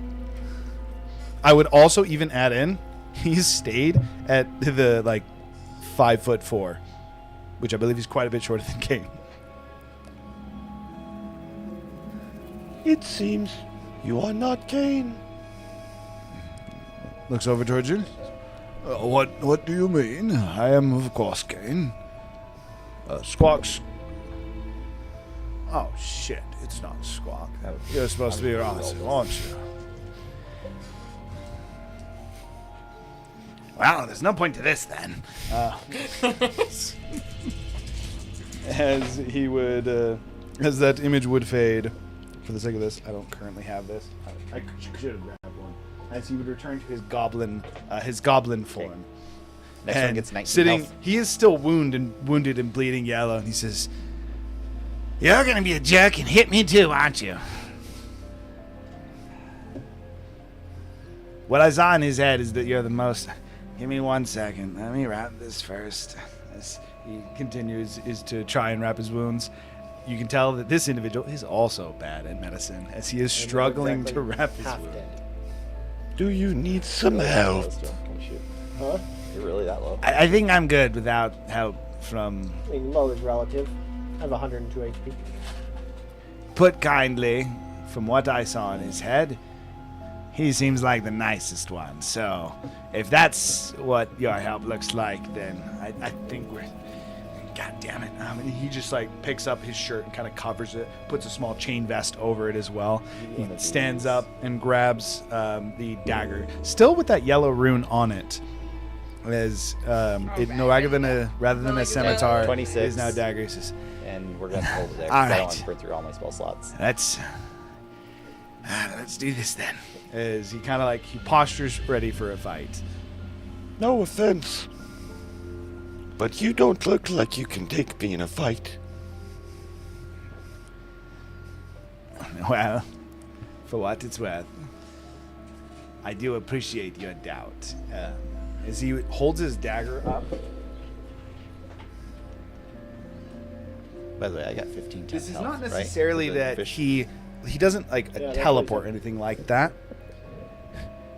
I would also even add in, he's stayed at the 5'4", which I believe is quite a bit shorter than Kane. It seems you are not Kane. Looks over towards you. What do you mean? I am, of course, Kane. Squawk's. Oh, shit. It's not Squawk. You're supposed to be Razu, aren't you? Well, there's no point to this then. As he would, as that image would fade. For the sake of this, I don't currently have this. I should have grabbed one. As he would return to his goblin form. Next one And gets 19 sitting, health. he is still wounded and bleeding yellow, and he says, "You're gonna be a jerk and hit me too, aren't you?" What I saw in his head is that you're the most. Give me 1 second. Let me wrap this first. As he continues is to try and wrap his wounds. You can tell that this individual is also bad at medicine, as he is struggling to wrap his half wound. dead. Do you need some help? Huh? You're really that low? I think I'm good without help from. I mean, low is relative. I have 102 HP. Put kindly, from what I saw in his head, he seems like the nicest one. So, if that's what your help looks like, then I think we're. God damn it. He just picks up his shirt and kind of covers it, puts a small chain vest over it as well. He stands up and grabs the dagger, still with that yellow rune on it. As rather than a scimitar, 26. it is now dagger. He says, And we're gonna hold it there. 'cause All I don't right. want to burn through all my spell slots. let's do this then. As he kind of he postures ready for a fight. No offense, but you don't look like you can take me in a fight. Well, for what it's worth, I do appreciate your doubt. As he holds his dagger up. By the way, I got 15 times This is health, not right? necessarily For the that fish. he doesn't that's teleport or what he anything like that.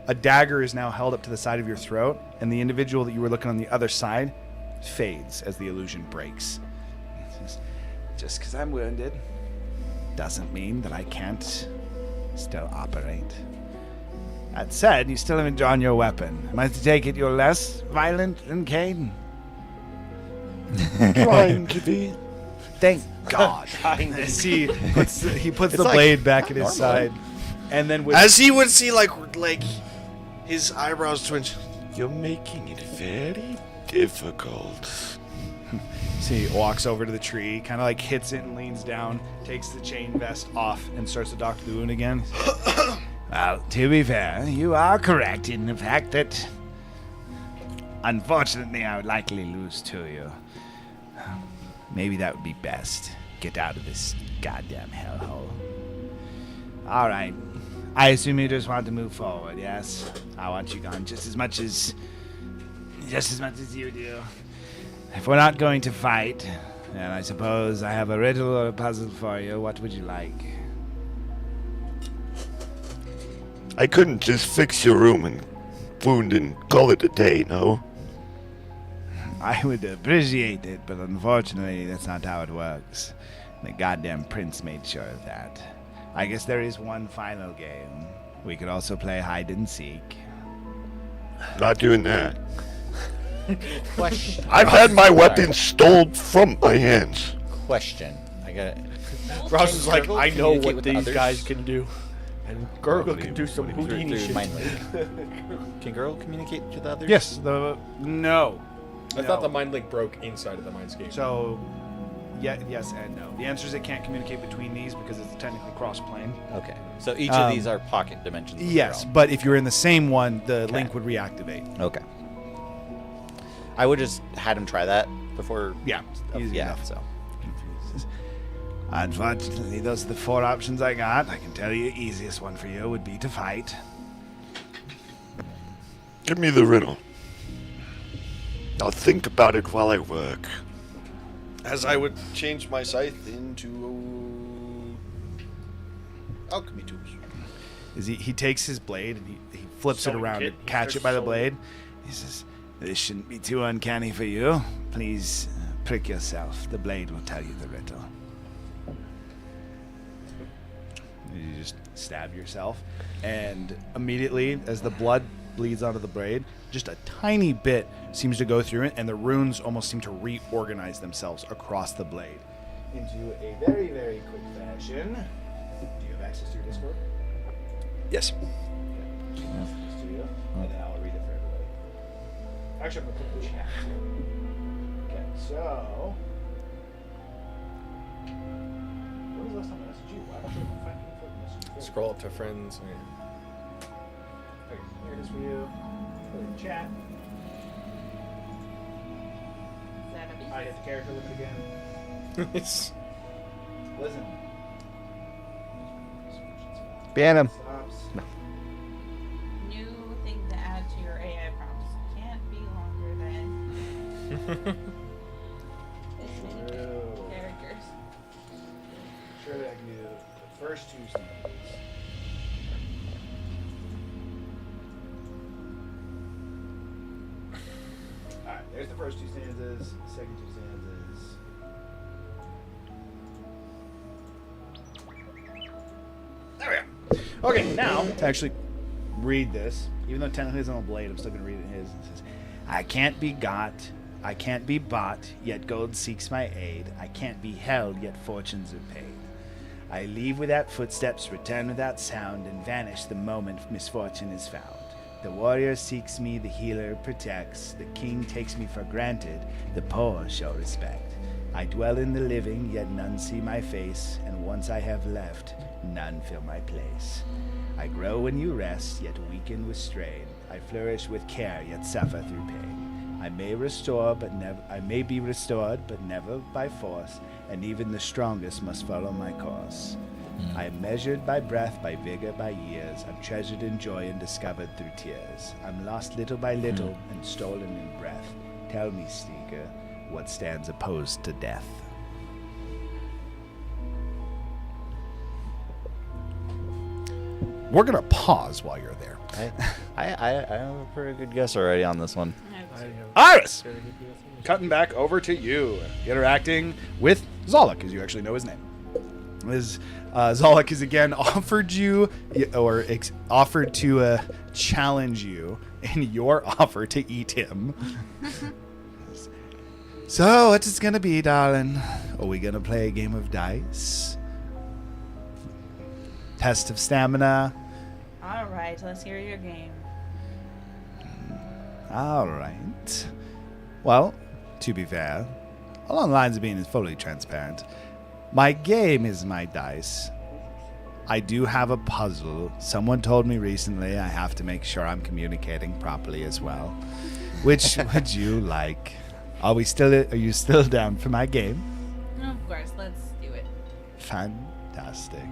A dagger is now held up to the side of your throat, and the individual that you were looking on the other side fades as the illusion breaks. Just because I'm wounded doesn't mean that I can't still operate. That said, you still haven't drawn your weapon. Am I to take it you're less violent than Caden? Trying to be. Thank God. As he puts the It's blade back at his normal. side, and then with As he would see, his His eyebrows twinge. You're making it very difficult. So he walks over to the tree, kind of like hits it and leans down, takes the chain vest off, and starts to doctor the wound again. Well, to be fair, you are correct in the fact that, unfortunately, I would likely lose to you. Maybe that would be best. Get out of this goddamn hellhole. All right. I assume you just want to move forward, yes? I want you gone just as much as you do. If we're not going to fight, then I suppose I have a riddle or a puzzle for you. What would you like? I couldn't just fix your wound and call it a day, no? I would appreciate it, but unfortunately, that's not how it works. The goddamn prince made sure of that. I guess there is one final game. We could also play hide and seek. Not doing that. Question. I've had my weapons stolen from my hands. Question. I got it. Ross is like, Gurgle I know communicate what with these others? guys can do. And Gurgle can do some Houdini Through shit. mind link. Can Gurgle communicate to the others? Yes. No. I thought the mind link broke inside of the mindscape. So, yes and no. The answer is it can't communicate between these because it's technically cross-plane. Okay. So each of these are pocket dimensions. of their Yes, own. but if you're in the same one, the link would reactivate. Okay. I would just had him try that before. Yeah, easy yeah. enough. So. Unfortunately, those are the 4 options I got. I can tell you the easiest one for you would be to fight. Give me the riddle. I'll think about it while I work. As I would change my scythe into alchemy tools. He takes his blade and he flips it Sewing around kit, to catch it by the blade. He says, This shouldn't be too uncanny for you. Please prick yourself. The blade will tell you the riddle. you just stab yourself, and immediately as the blood bleeds onto the blade, just a tiny bit seems to go through it, and the runes almost seem to reorganize themselves across the blade into a very, very quick fashion. Do you have access to your Discord? Yes. Okay. Studio, and then I'll read it for everybody. Actually, I'm going to put it in the chat. Okay, so... When was the last time I messaged you? Why am I trying to find you for message? Scroll up to friends. Okay, here it is for you. Put it in chat. Is that a beast? I hit the character limit again. It's Listen. Ban him. Stops. New thing to add to your AI prompts. Can't be longer than this many True. characters. Surely I can do the first two stanzas. Alright, there's the first two stanzas, second two stanzas. There we go. Okay, now to actually read this, even though technically it's on a blade, I'm still going to read it in his. It says, I can't be got, I can't be bought, yet gold seeks my aid. I can't be held, yet fortunes are paid. I leave without footsteps, return without sound, and vanish the moment misfortune is found. The warrior seeks me, the healer protects, the king takes me for granted, the poor show respect. I dwell in the living, yet none see my face, and once I have left, none fill my place. I grow when you rest, yet weaken with strain. I flourish with care, yet suffer through pain. I may be restored, but never by force, and even the strongest must follow my course. I am measured by breath, by vigor, by years. I'm treasured in joy and discovered through tears. I'm lost little by little and stolen in breath. Tell me, Seeker, what stands opposed to death? We're gonna pause while you're there. I have a pretty good guess already on this one. Iris! Cutting back over to you, interacting with Zolok, as you actually know his name. Zolok has again offered to challenge you in your offer to eat him. So, what's it gonna be, darling? Are we gonna play a game of dice? Test of stamina? All right, let's hear your game. All right. Well, to be fair, along the lines of being fully transparent, my game is my dice. I do have a puzzle. Someone told me recently I have to make sure I'm communicating properly as well. Which would you like? Are you still down for my game? Of course, let's do it. Fantastic.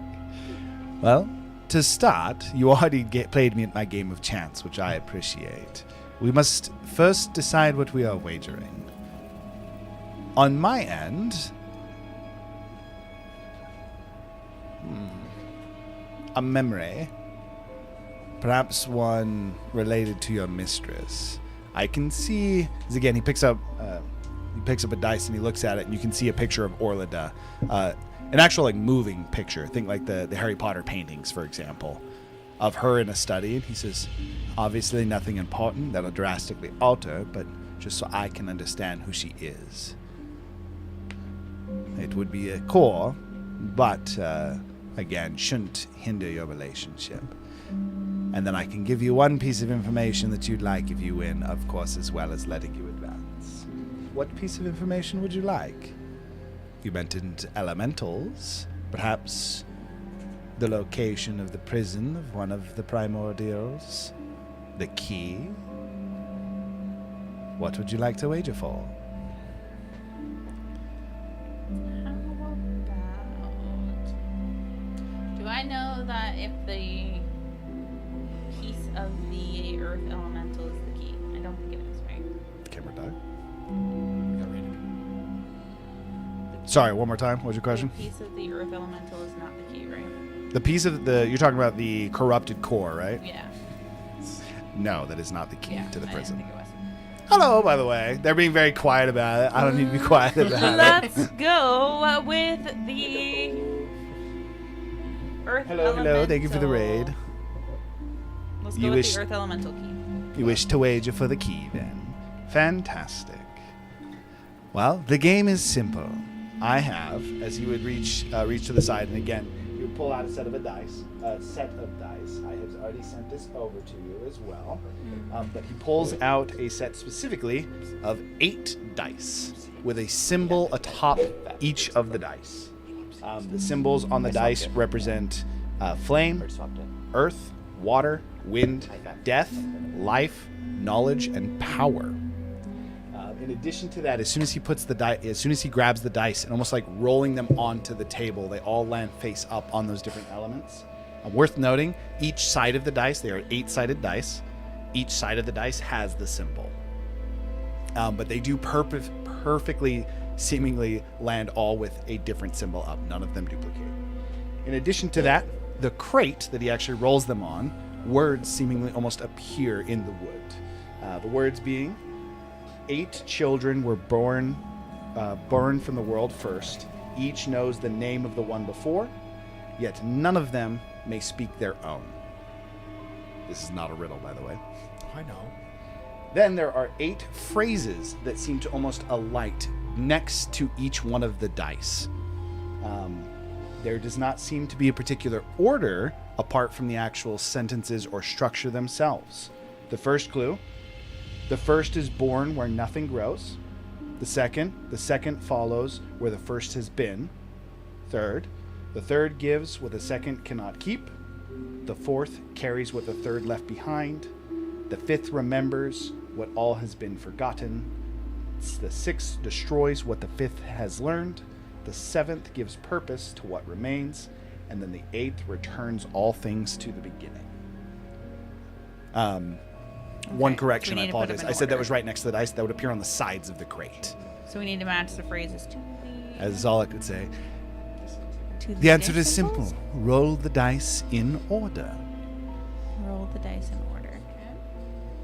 Well, to start, you already played me at my game of chance, which I appreciate. We must first decide what we are wagering. On my end, a memory, perhaps one related to your mistress. I can see, as again, he picks up a dice and he looks at it, and you can see a picture of Orlida, an actual like moving picture. Think like the Harry Potter paintings, for example, of her in a study. And he says, obviously nothing important that'll drastically alter, but just so I can understand who she is. It would be a core, but again, shouldn't hinder your relationship. And then I can give you one piece of information that you'd like if you win, of course, as well as letting you advance. What piece of information would you like? You mentioned elementals. Perhaps the location of the prison of one of the primordials? The key? What would you like to wager for? How about... Do I know that if the piece of the earth elemental is the key? I don't think it is, right? Camera die. Sorry, one more time. What was your question? The piece of the earth elemental is not the key, right? The piece of you're talking about the corrupted core, right? Yeah. No, that is not the key to the I prison. didn't think it was. Hello, by the way. They're being very quiet about it. I don't need to be quiet about Let's it. go with the earth Hello, elemental. hello. Thank you for the raid. Let's You go wish- with the earth elemental key. You wish to wager for the key, then. Fantastic. Well, the game is simple. I have, as you would reach to the side, and again, you would pull out a set of dice. I have already sent this over to you as well. But he pulls out a set specifically of 8 dice with a symbol atop each of the dice. The symbols on the dice represent flame, earth, water, wind, death, life, knowledge, and power. In addition to that, as soon as he grabs the dice and almost like rolling them onto the table, they all land face up on those different elements. Worth noting, each side of the dice, they are 8-sided dice. Each side of the dice has the symbol. But they do perfectly, seemingly land all with a different symbol up. None of them duplicate. In addition to that, the crate that he actually rolls them on, words seemingly almost appear in the wood. The words being, 8 children were born from the world first. Each knows the name of the one before, yet none of them may speak their own. This is not a riddle, by the way. I know. Then there are 8 phrases that seem to almost alight next to each one of the dice. There does not seem to be a particular order apart from the actual sentences or structure themselves. The first clue: the first is born where nothing grows. The second follows where the first has been. The third gives what the second cannot keep. The fourth carries what the third left behind. The fifth remembers what all has been forgotten. The sixth destroys what the fifth has learned. The seventh gives purpose to what remains. And then the eighth returns all things to the beginning. One correction, we I need to put them apologize. in I said that order. was right next to the dice. That would appear on the sides of the crate. So we need to match the phrases to the... That's all I could say. to The answer dice is symbols? simple. Roll the dice in order. Roll the dice in order.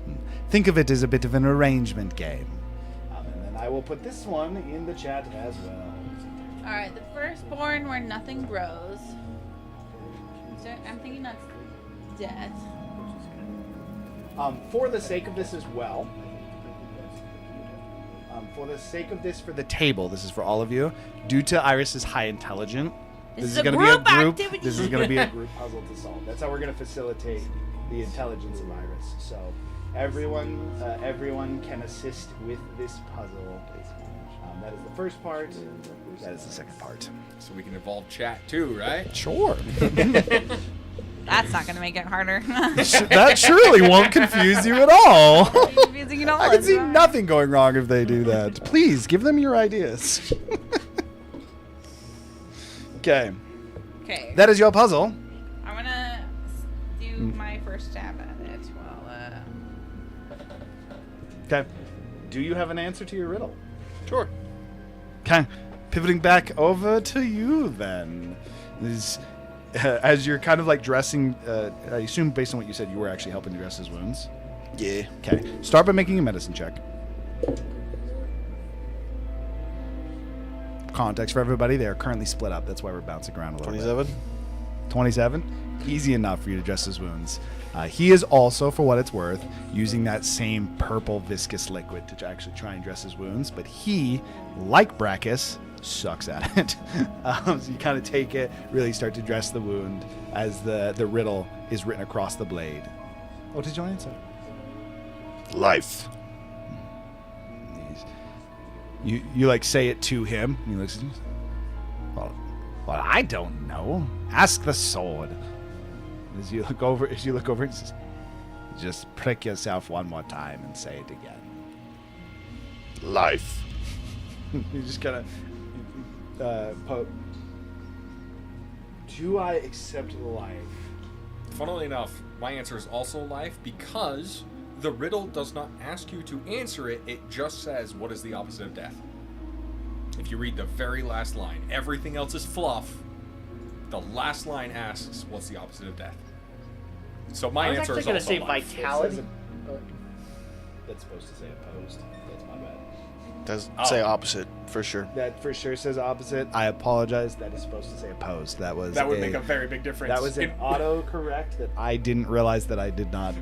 Okay. Think of it as a bit of an arrangement game. And then I will put this one in the chat as well. All right, the firstborn where nothing grows. So I'm thinking that's death. For the sake of this as well, for the sake of this for the table, this is for all of you, due to Iris's high intelligence, This is is a going to group be a group. activity. This is going to be a group puzzle to solve. That's how we're going to facilitate the intelligence of Iris. So, everyone can assist with this puzzle. That is the first part. That is the second part. So we can involve chat too, right? Sure. That's not going to make it harder. That surely won't confuse you at all. Confusing at all. I can see nothing going wrong if they do that. Please give them your ideas. Okay. Okay. That is your puzzle. I'm going to do my first stab at it while... Okay. Do you have an answer to your riddle? Sure. Okay. Pivoting back over to you then. As you're kind of like dressing, I assume based on what you said, you were actually helping to dress his wounds. Yeah. Okay. Start by making a medicine check. Context for everybody, they are currently split up. That's why we're bouncing around a little 27. bit. 27? Easy enough for you to dress his wounds. He is also, for what it's worth, using that same purple viscous liquid to actually try and dress his wounds, but he, like Brachus, sucks at it. So you kind of take it, really start to dress the wound as the riddle is written across the blade. What did you answer? Life. You like say it to him. And he looks at you. Well, I don't know. Ask the sword. As you look over, it says, just prick yourself one more time and say it again. Life. You just kind of poke. Do I accept the life? Funnily enough, my answer is also life because the riddle does not ask you to answer it. It just says, what is the opposite of death? If you read the very last line, everything else is fluff. The last line asks, what's the opposite of death? So my answer is going to also say life. vitality. That's supposed to say opposed. That's my bad. Does say opposite for sure. That for sure says opposite. I apologize. That is supposed to say opposed. That would make a very big difference. That was an autocorrect that I didn't realize that I did not.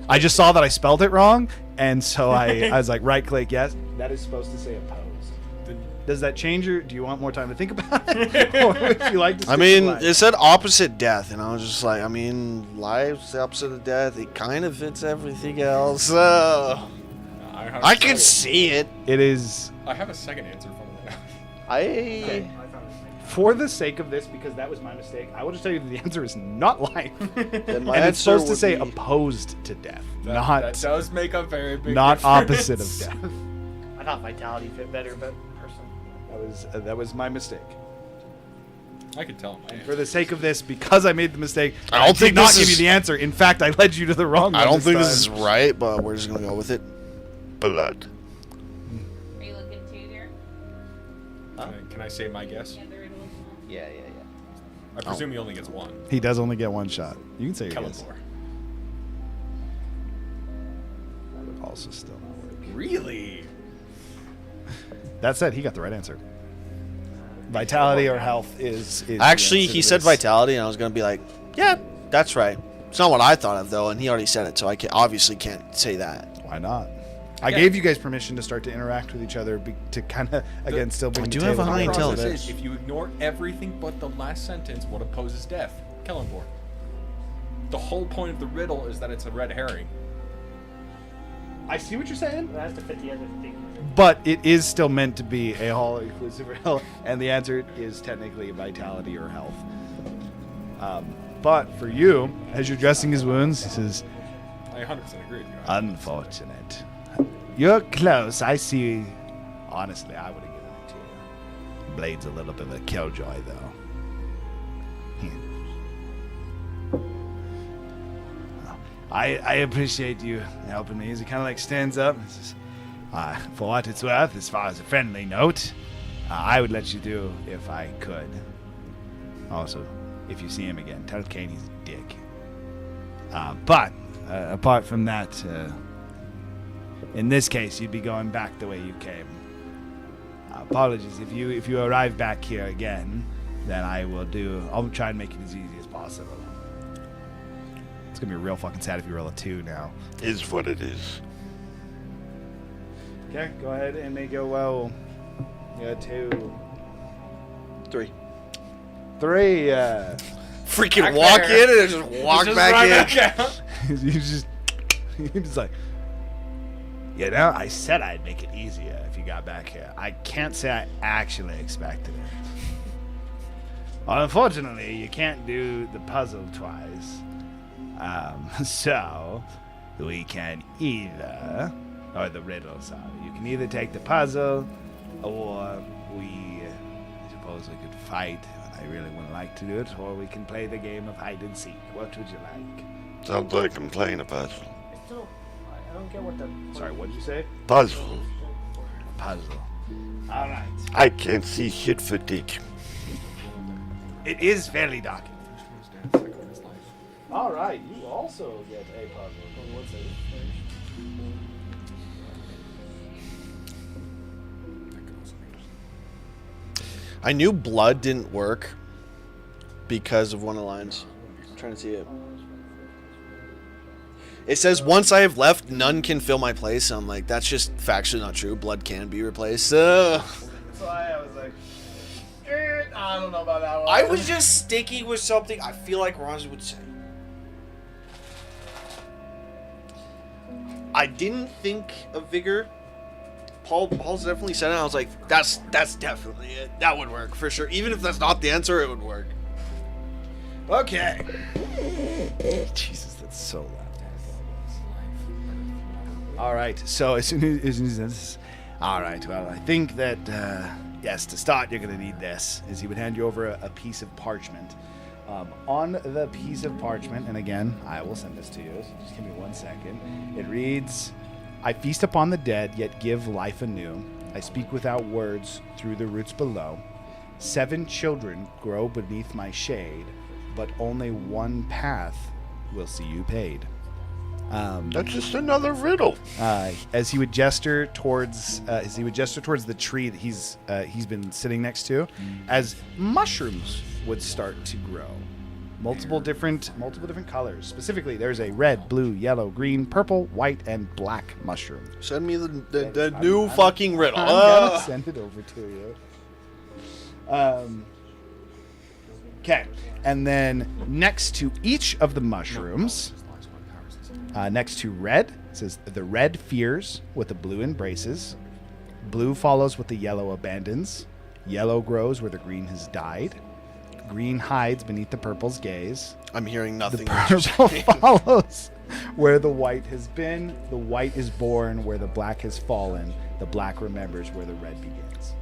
I just saw that I spelled it wrong, and so I was like, right click, yes. That is supposed to say opposed. Does that change your? Do you want more time to think about it, or would you like to? I mean, it said opposite death, and I was just like, I mean, life's the opposite of death. It kind of fits everything else. I can see it. It is. I have a second answer for that. For the sake of this, because that was my mistake, I will just tell you that the answer is not life. Then my and it's supposed answer to say would be- opposed to death, That does make a very big not difference. opposite of death. I thought vitality fit better, but person. That was my mistake. I could tell. And for the sake of this, because I made the mistake, I don't did think not this give you is- the answer. In fact, I led you to the wrong one. I don't think time. this is right, but we're just gonna go with it. Blood. Are you looking to there? Can I say my guess? Yeah. I presume he only gets one. He does only get one shot. You can say your guess. Kellenborg. That would also still not work. Really? That said, he got the right answer. Vitality or health is Actually, the answer he to said this. vitality, and I was gonna be like, yeah, that's right. It's not what I thought of though, and he already said it, so I obviously can't say that. Why not? I gave you guys permission to start to interact with each other to kind of again still bring. I the do have table a high together. intelligence. Process is, if you ignore everything but the last sentence, what opposes death? Kellenborg. The whole point of the riddle is that it's a red herring. I see what you're saying, It has to fit the other thing. but it is still meant to be a all-inclusive riddle, and the answer is technically vitality or health. But for you, as you're dressing his wounds, he says, I 100% agree with you. "Unfortunate. You're close. I see. Honestly, I would have given it to you. Blade's a little bit of a killjoy, though." I appreciate you helping me. As he kind of like stands up and says, "For what it's worth, as far as a friendly note, I would let you do if I could. Also, if you see him again, tell Kane he's a dick. But apart from that, in this case, you'd be going back the way you came. Apologies if you arrive back here again, then I'll try and make it as easy as possible." It's gonna be real fucking sad if you roll a 2 now. Is what it is. Okay, go ahead and make a well. Yeah, 2. 3. 3. Freaking Back walk there. in and just walk back in. You just He's like, you know, I said I'd make it easier if you got back here. I can't say I actually expected it. Well, unfortunately, you can't do the puzzle twice. So, we can either, or the riddle, sorry. You can either take the puzzle, or I suppose we could fight. I really wouldn't like to do it, or we can play the game of hide and seek. What would you like? Sounds like I'm playing a puzzle. I don't get what the. Sorry, what did you say? Puzzle. Puzzle. All right. I can't see shit for dick. It is fairly dark. All right, you also get a puzzle. What's it? I knew blood didn't work because of one of the lines. I'm trying to see it. It says, once I have left, none can fill my place. I'm like, that's just factually not true. Blood can be replaced. That's why I was like, I don't know about that one. I was just sticking with something I feel like Ronzi would say. I didn't think of vigor. Paul's definitely said it. I was like, that's definitely it. That would work for sure. Even if that's not the answer, it would work. Okay. Jesus, that's so loud. All right. So as soon as this, all right. Well, I think that yes, to start, you're gonna need this. Is he would hand you over a piece of parchment. On the piece of parchment, and again, I will send this to you. So just give me 1 second. It reads, "I feast upon the dead, yet give life anew. I speak without words through the roots below. 7 children grow beneath my shade, but only one path will see you paid." That's just another riddle. As he would gesture towards the tree that he's been sitting next to, as mushrooms would start to grow, multiple different colors. Specifically, there's a red, blue, yellow, green, purple, white, and black mushroom. Send me the new fucking riddle. I'm gonna send it over to you. Okay, and then next to each of the mushrooms. Next to red, it says the red fears what the blue embraces. Blue follows what the yellow abandons. Yellow grows where the green has died. Green hides beneath the purple's gaze. I'm hearing nothing. The purple follows where the white has been. The white is born where the black has fallen. The black remembers where the red begins.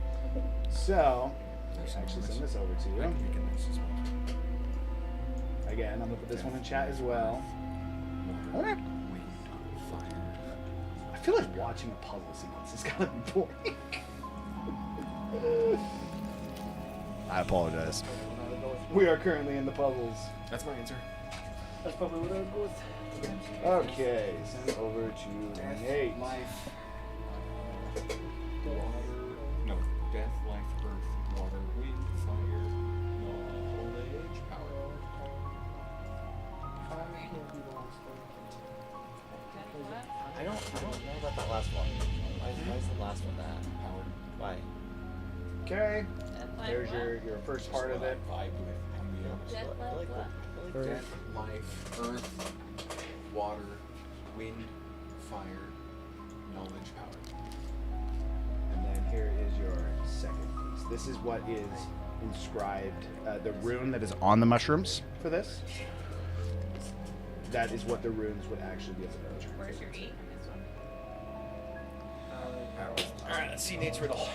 So, I'll actually send this over to you. Again, I'm going to put this one in chat as well. I feel like watching a puzzle sequence is gotta be boring. I apologize. We are currently in the puzzles. That's my answer. That's probably what I would go with. Okay, send over to Nate. Life. No, death, life, earth, water, wind, fire, knowledge, power. I don't know about that last one. Why is the last one that? Why? Okay. There's your first part of it. Death, life, earth, water, wind, fire, knowledge, power. And then here is your second piece. This is what is inscribed, the rune that is on the mushrooms for this. That is what the runes would actually be. Where's your 8 in this one? Alright, let's see Nate's riddle.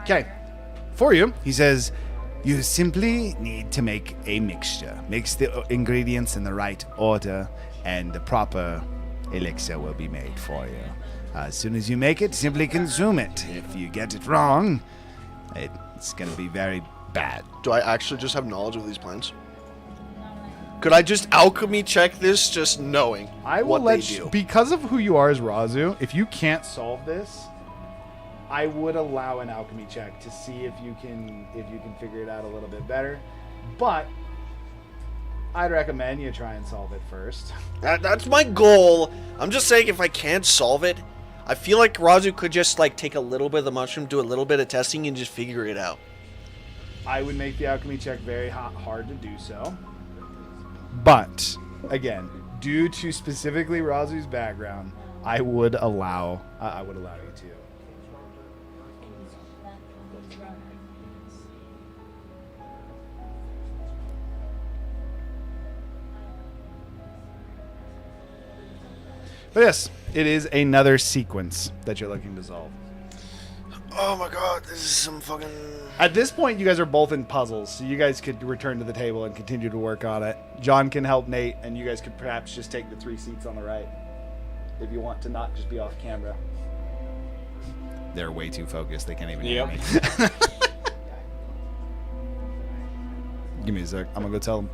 Okay. For you, he says, you simply need to make a mixture. Mix the ingredients in the right order, and the proper elixir will be made for you. As soon as you make it, simply consume it. If you get it wrong, it's going to be very bad. Do I actually just have knowledge of these plants? Could I just alchemy check this, just knowing I will what let they you, do? because of who you are as Razu, if you can't solve this, I would allow an alchemy check to see if you can figure it out a little bit better. But I'd recommend you try and solve it first. That's my goal. I'm just saying, if I can't solve it, I feel like Razu could just like take a little bit of the mushroom, do a little bit of testing, and just figure it out. I would make the alchemy check very hard to do so. But again, due to specifically Razu's background, I would allow you to. But yes, it is another sequence that you're looking to solve. Oh my god, this is some fucking... At this point, you guys are both in puzzles, so you guys could return to the table and continue to work on it. John can help Nate, and you guys could perhaps just take the 3 seats on the right, if you want to not just be off camera. They're way too focused. They can't even hear me. Give me a sec. I'm gonna go tell them.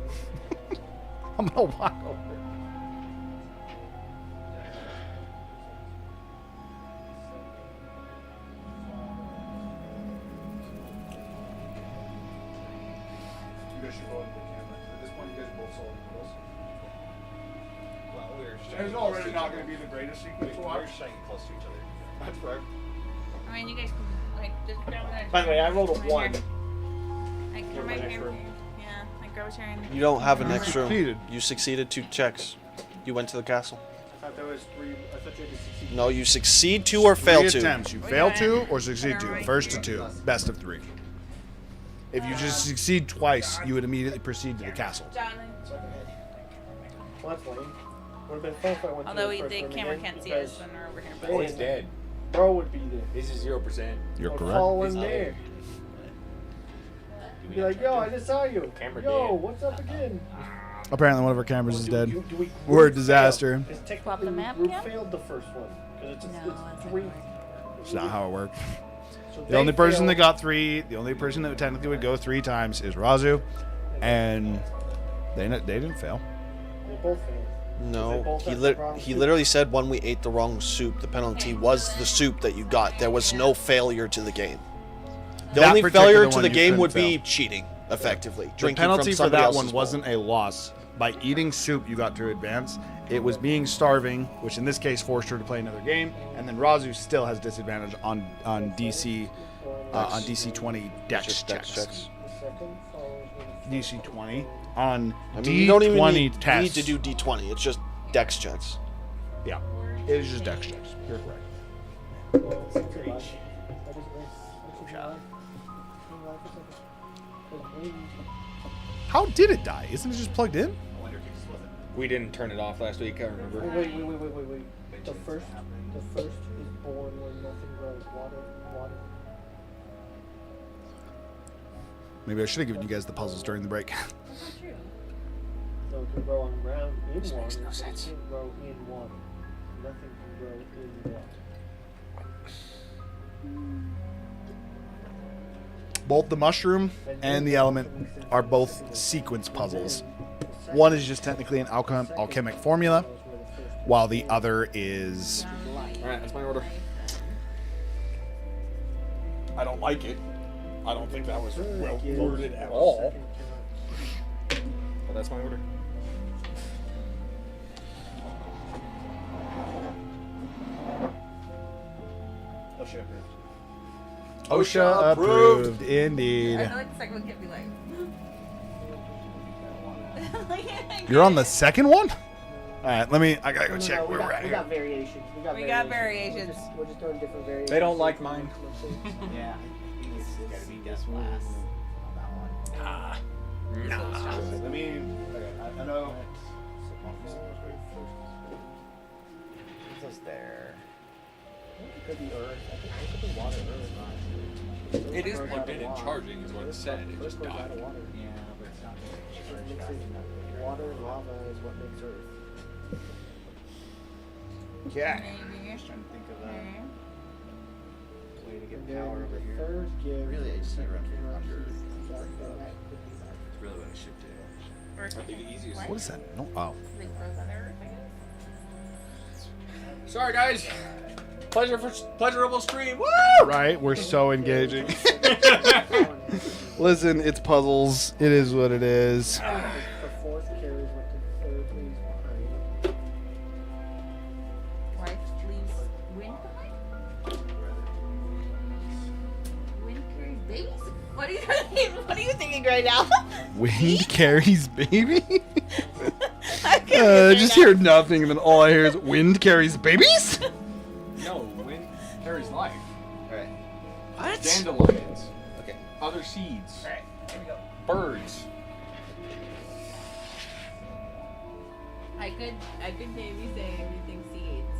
I'm gonna walk over. It's already not going to be the greatest sequence to watch. We're staying close to each other. That's fair. I mean, you guys can like just grab that. By the way, I rolled a right 1. here. Like, Give come my right next here. room. Yeah, like grab a chair and. You don't have a next Succeeded. room. You succeeded 2 checks. You went to the castle. I thought there was 3. I thought you had to succeed. No, you succeed 2 or fail 3 2. attempts. You fail 2 or succeed 2. First to 2. Best of 3. If you just succeed twice, you would immediately proceed to the castle. John. Well, that's lame. Would have been fun if I went Although to the first the room camera again, can't see because us when we're over here. Bro is dead. Bro would be there. This is 0%. You're I'd correct. follow him there. Be like, yo, I just saw you. Camera Yo, dead. what's up again? Apparently, one of our cameras is Do dead. we We're a group disaster. fail? 'Cause Swap the technically map group cam? failed the first one. Because No, it's 3. It's not how it works. So The they only person that failed. got 3, the only person that technically would go 3 times is Razu, and they didn't fail. They both failed. No, he literally said when we ate the wrong soup, the penalty was the soup that you got. There was no failure to the game. The That only particular failure to one the you game couldn't would be fail. cheating, effectively. The Drinking penalty from for somebody that else's one bowl. wasn't a loss. By eating soup, you got to advance. It was being starving, which in this case forced her to play another game. And then Razu still has disadvantage on DC 20 dex Just checks. dex checks. DC 20 on I mean, D20 you don't even need tests. to do D20. It's just dex checks. Yeah, it is just dex checks. You're correct. How did it die? Isn't it just plugged in? We didn't turn it off last week, I remember. Wait. The first is born when nothing grows. Water. Maybe I should have given you guys the puzzles during the break. So it can grow on ground in This water. makes no but it sense. can't grow in water. Nothing can grow in water. Both the mushroom and the element are both sequence puzzles. One is just technically an alchemic formula, while the other is... Alright, that's my order. I don't like it. I don't think that was well worded at all. But that's my order. OSHA approved, indeed. I feel like the second one could be like. You're on the second one? Alright, I gotta go check where we're at We here. got variations. We got variations. We're just doing different variations. They don't like mine. Yeah. It's gotta be death last on that one. Let me... I know... What's there? It could be earth. I think it could be water. Earth. It is plugged in and charging, is what it said. It just Earth goes out died. of water. Yeah, but it's not It mixes water and lava is what makes Earth. Yeah. Maybe. Just trying to think of Okay. a way to get And then power over the here. third gives Really, I just need to run second under. that could be that. It's really what I should do. Or Probably the easiest. What? What is that? No. Oh. Like frozen earth, I guess. Sorry, guys. Pleasurable stream. Woo! Right? We're so engaging. Listen, it's puzzles. It is what it is. The fourth carries what the third leaves behind. Wife leaves wind behind? Wind carries babies? What are you thinking? What are you thinking right now? Wind carries baby? Just hear nothing, and then all I hear is wind carries babies. No, wind carries life. Alright. What? Dandelions. Okay. Other seeds. Alright, here we go. Birds. I could maybe say everything seeds.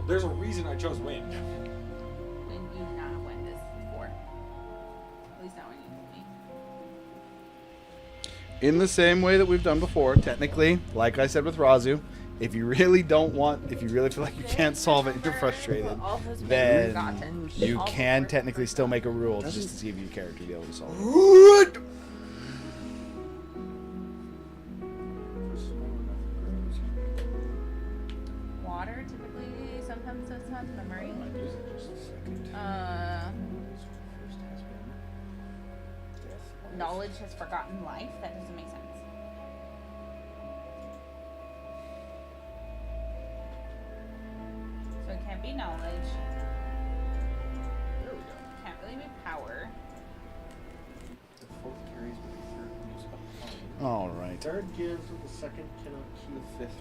There's a reason I chose wind. And you not have went this before. At least not when you told me. In the same way that we've done before, technically, like I said with Razu, if you really feel like you can't solve it and you're frustrated, All has been then forgotten. you All can the technically still make a rule just to see if your character will be able to solve it. water typically sometimes does have memory. Knowledge has forgotten life. That doesn't make sense. So it can't be knowledge. Can't really be power. All right. Third gives, the second cannot keep. The fifth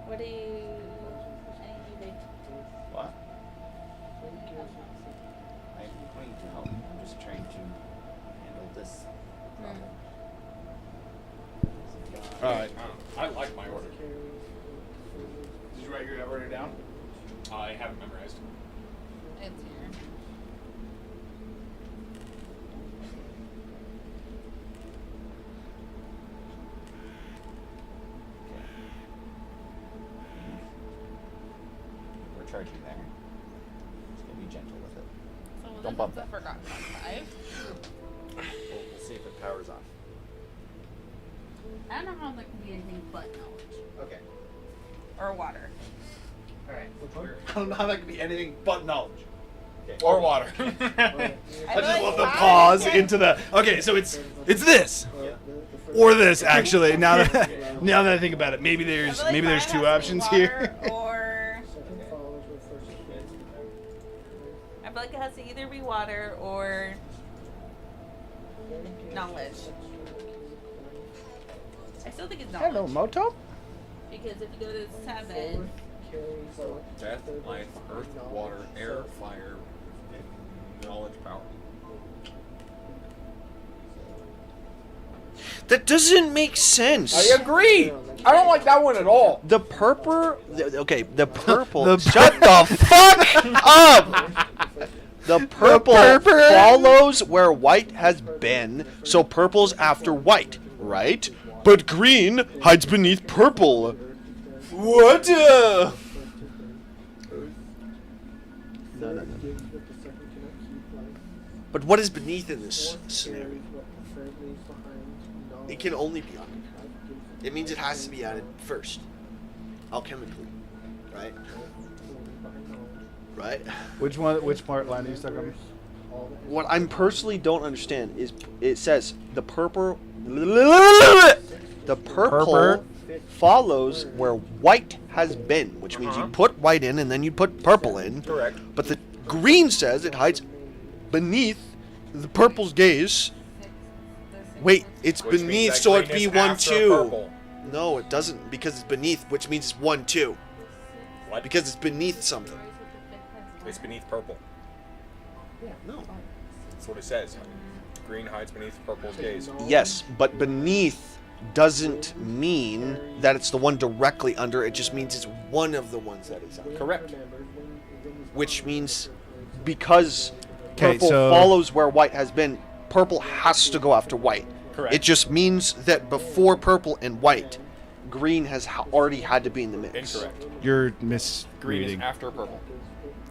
What do you? What? I'm going to help. I'm just trying to handle this. All right. I like my order. Did you write your order down? I haven't memorized. It's here. We're charging there. Just gonna be gentle with it. So Don't bump this is that. a forgotten life. We'll see if it powers off. I don't know how that can be anything but knowledge Okay. or water. Alright. I don't know how that could be anything but knowledge. Or water. I just love the pause into the. Okay, so it's this or this actually. Now that I think about it, maybe there's two options here. Or I feel like it has to either be water or knowledge. I still think it's knowledge. Hello, Moto. Because if you go to 7, Death, life, earth, water, air, fire, knowledge, power. That doesn't make sense. I agree. I don't like that one at all. The purple. Okay, the purple. Shut the fuck up. The purple follows where white has been, so purple's after white, right? But green hides beneath purple. What? No. But what is beneath in this scenario? It can only be added. It means it has to be added first, alchemically, right? Right? Which one? Which part line are you stuck on? What I personally don't understand is it says the purple follows where white has been, which means you put white in and then you put purple in. Correct. But the green says it hides beneath the purple's gaze. Wait, it's Which means beneath, that so it'd green be is 1, after 2. purple. No, it doesn't, because it's beneath, which means it's 1, 2. What? Because it's beneath something. It's beneath purple. No. That's what it says. Green hides beneath purple's gaze. Yes, but beneath doesn't mean that it's the one directly under. It just means it's one of the ones that is under. Correct. Which means because 'Kay, purple so- follows where white has been, purple has to go after white. Correct. It just means that before purple and white, green has already had to be in the mix. Incorrect. You're Green is misreading. after purple.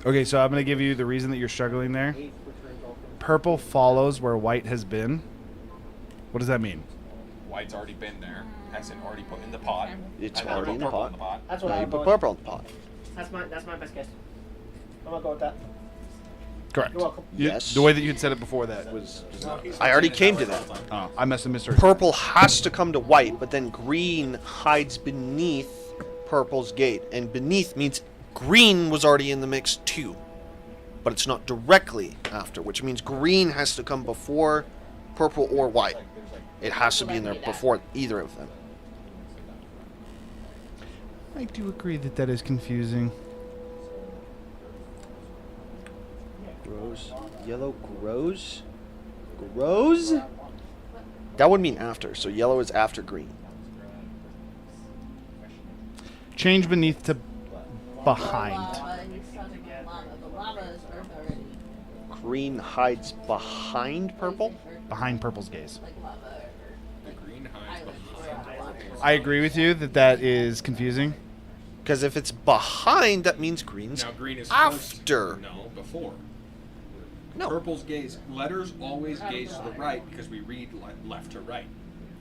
Okay, so I'm gonna give you the reason that you're struggling there. Purple follows where white has been. What does that mean? White's already been there. Hasn't already put in the pot. It's And then already put in the purple pot. That's what Now you I'm put going. purple in the pot. That's my best guess. I'm gonna go with that. Correct. You're welcome. Yes. The way that you had said it before that was. I already came to that. Oh, I must have misheard. Purple has to come to white, but then green hides beneath purple's gate. And beneath means green was already in the mix too. But it's not directly after, which means green has to come before purple or white. It has to be in there before either of them. I do agree that that is confusing. Grows. Yellow grows? Grows? That would mean after. So yellow is after green. Change beneath to behind. Green hides behind purple? Behind purple's gaze. The green hides behind. I agree with you that that is confusing. Because if it's behind, that means green's Now green is after. First. No, before. No. Purple's gaze. Letters always gaze to the right because we read left to right.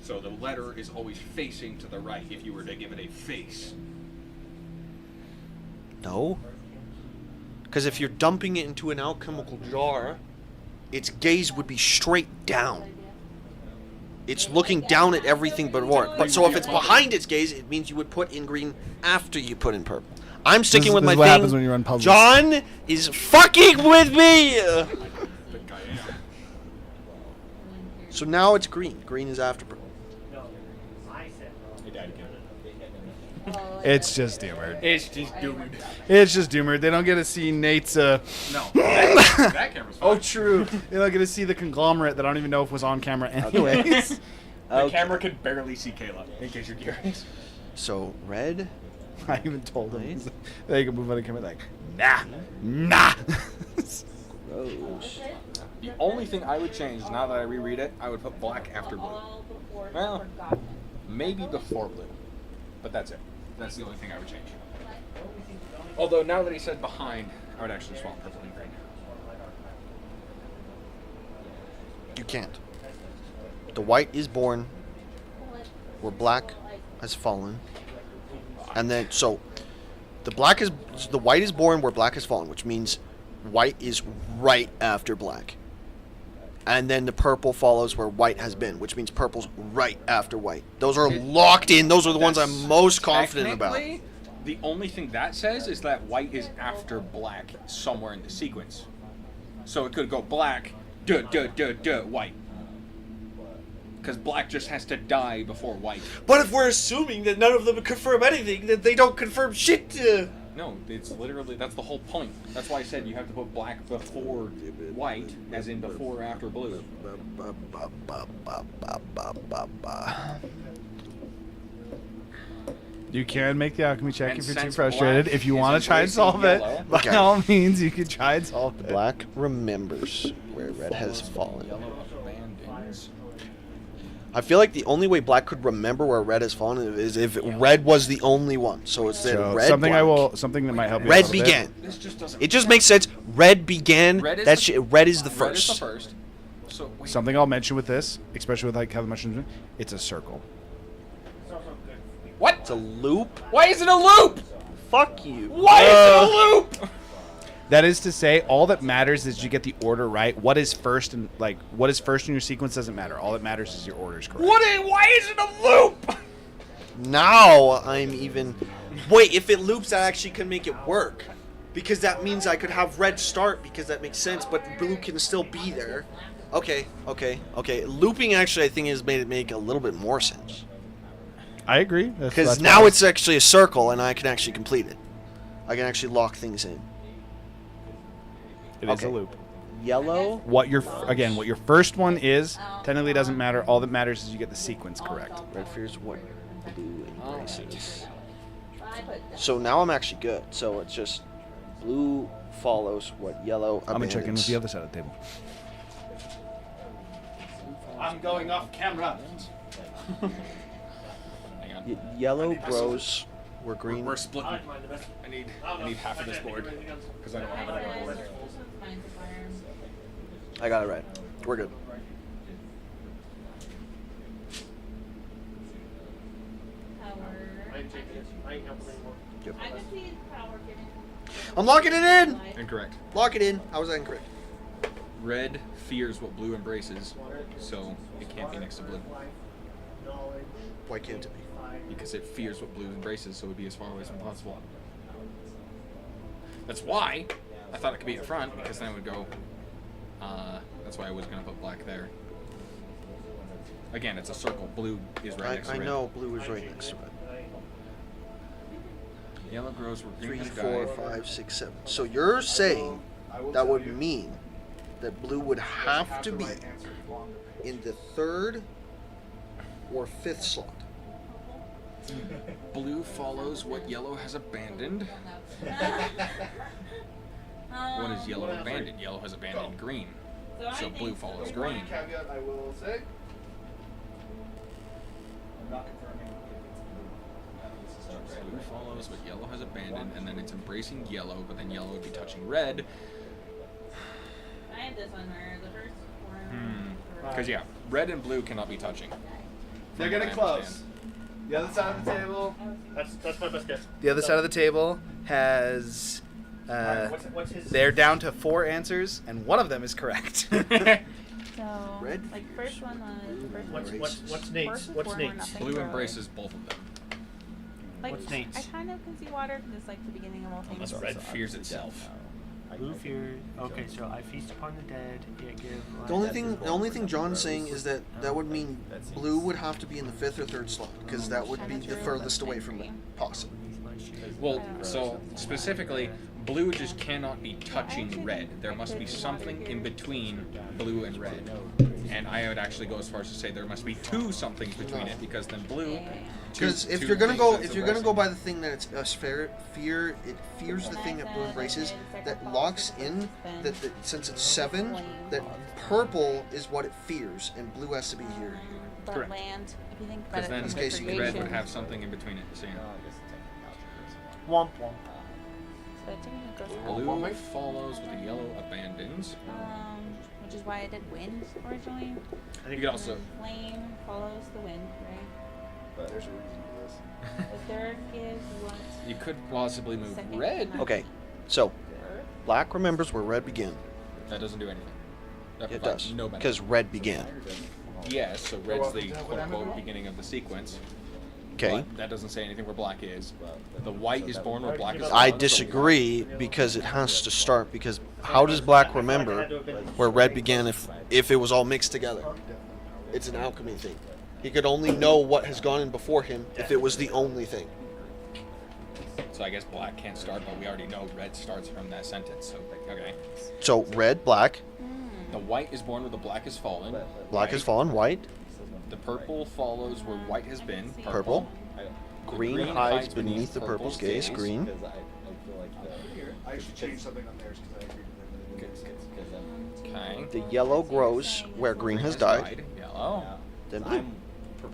So the letter is always facing to the right if you were to give it a face. No. Because if you're dumping it into an alchemical jar, its gaze would be straight down. It's looking down at everything but warm. But so if it's behind its gaze, it means you would put in green after you put in purple. I'm sticking with my This is what thing. happens when you run puzzles. John is fucking with me. I think I am. So now it's green. Green is after purple. Hey, Dad, again. It's just Doomered. It's just doomed. It's just Doomered. They don't get to see Nate's. No, that camera's fine. Oh, true. They don't get to see the conglomerate that I don't even know if was on camera anyways. The camera can barely see Kayla, in case you're curious. So red. I even told him. They can move on the camera like, nah. Gross. The only thing I would change, now that I reread it, I would put black after blue. Well, maybe before blue. But that's it. That's the only thing I would change. Although, now that he said behind, I would actually swap purple and green. You can't. The white is born where black has fallen. And then, so, the white is born where black has fallen, which means white is right after black. And then the purple follows where white has been, which means purple's right after white. Those are locked in. Those are the ones I'm most confident about. Technically, the only thing that says is that white is after black somewhere in the sequence. So it could go black, white. Because black just has to die before white. But if we're assuming that none of them confirm anything, that they don't confirm shit. No, it's literally, that's the whole point. That's why I said you have to put black before white, as in before or after blue. You can make the alchemy check And if you're too since frustrated. black If you is want to try and embracing solve it, yellow- by Okay. all means, you can try and solve it. Black remembers where red has fallen. Yellow abandons. I feel like the only way black could remember where red has fallen is if red was the only one. So it's then So red. something black. something that might help you. a Red little bit. began. This just doesn't. It just makes sense. Red began. Red is That the- shit. Red is the Red is the first. first. So wait. Something I'll mention with this, especially with like how the mushrooms, it's a circle. What? It's a loop. Why is it a loop? Fuck you. Why is it a loop? That is to say, all that matters is you get the order right. What is first and like what is first in your sequence doesn't matter. All that matters is your order's correct. Why is it a loop? Now I'm even. Wait, if it loops, that actually can make it work, because that means I could have red start because that makes sense, but blue can still be there. Okay. Looping actually, I think, has made it make a little bit more sense. I agree. Because now it's actually a circle, and I can actually complete it. I can actually lock things in. It is a loop. Yellow. What your first one is technically doesn't matter. All that matters is you get the sequence correct. Red fears what blue embraces. So now I'm actually good. So it's just blue follows what yellow I'm gonna check in with abandons. the other side of the table. I'm going off camera. Hang on. Yellow grows where green. We're splitting. I need half of this board because I don't have another board. I got it right. We're good. Yep. I'm locking it in. Incorrect. Lock it in. How was that incorrect? Red fears what blue embraces, so it can't be next to blue. Why can't it be? Because it fears what blue embraces, so it would be as far away as possible. That's why I thought it could be in front, because then it would go. That's why I was going to put black there. Again, it's a circle. Blue is right next to I red. know blue is right next to red. Yellow grows where green 3, has 4, died. 5, 6, 7. So you're saying that would mean that blue would have to be in the 3rd or 5th slot. Blue follows what yellow has abandoned. What is yellow abandoned? Yellow has abandoned green. So blue follows green. Caveat I will say. Blue follows what yellow has abandoned, and then it's embracing yellow, but then yellow would be touching red. I have this one where the first Because, yeah, red and blue cannot be touching. They're From what getting I close. understand. The other side of the table. That's my best guess. The other side of the table has. What's his? They're down to 4 answers, and one of them is correct. So, Red like first one was What's Nate's? First What's four were Nate's? nothing. Blue embraces both of them. Like, What's Nate's? I kind of can see water because it's like the beginning of all things. Unless red fears itself. Blue fear. Okay, so I feast upon the dead. Yet give. The only thing John's saying is that would mean blue would have to be in the 5th or 3rd slot because that would be the furthest away from it possible. Well, so specifically, blue just cannot be touching red. There must be something in between blue and red. And I would actually go as far as to say there must be 2 somethings between it, because then blue. Because if you're gonna go by the thing that it's a fear, it fears the thing that blue embraces, that locks in that since it's 7, that purple is what it fears, and blue has to be here. But land, if you think about Because it then from case the you red creation. would have something in between it. So, yeah. Womp womp. So I think it goes Blue follows what the yellow abandons. which is why I did wind originally. You could also. Flame follows the wind, right? There's a reason for this. The 3rd is what? You could possibly move Second red. and Okay, so black remembers where red began. That doesn't do anything. That It provides does no benefit. because red began. Yes, so red's the quote-unquote beginning of the sequence. Okay. But that doesn't say anything where black is. The white is born where black is I fallen, so disagree because it has to start because how does black remember where red began if it was all mixed together? It's an alchemy thing. He could only know what has gone in before him if it was the only thing. So I guess black can't start, but we already know red starts from that sentence. So okay. So red, black, The white is born where the black is fallen. black has fallen, white, The purple follows where white has been. purple, green hides beneath the purple's gaze, green, I should change something on theirs because I agree with them. Okay. the yellow grows where green has died, Yellow. then blue.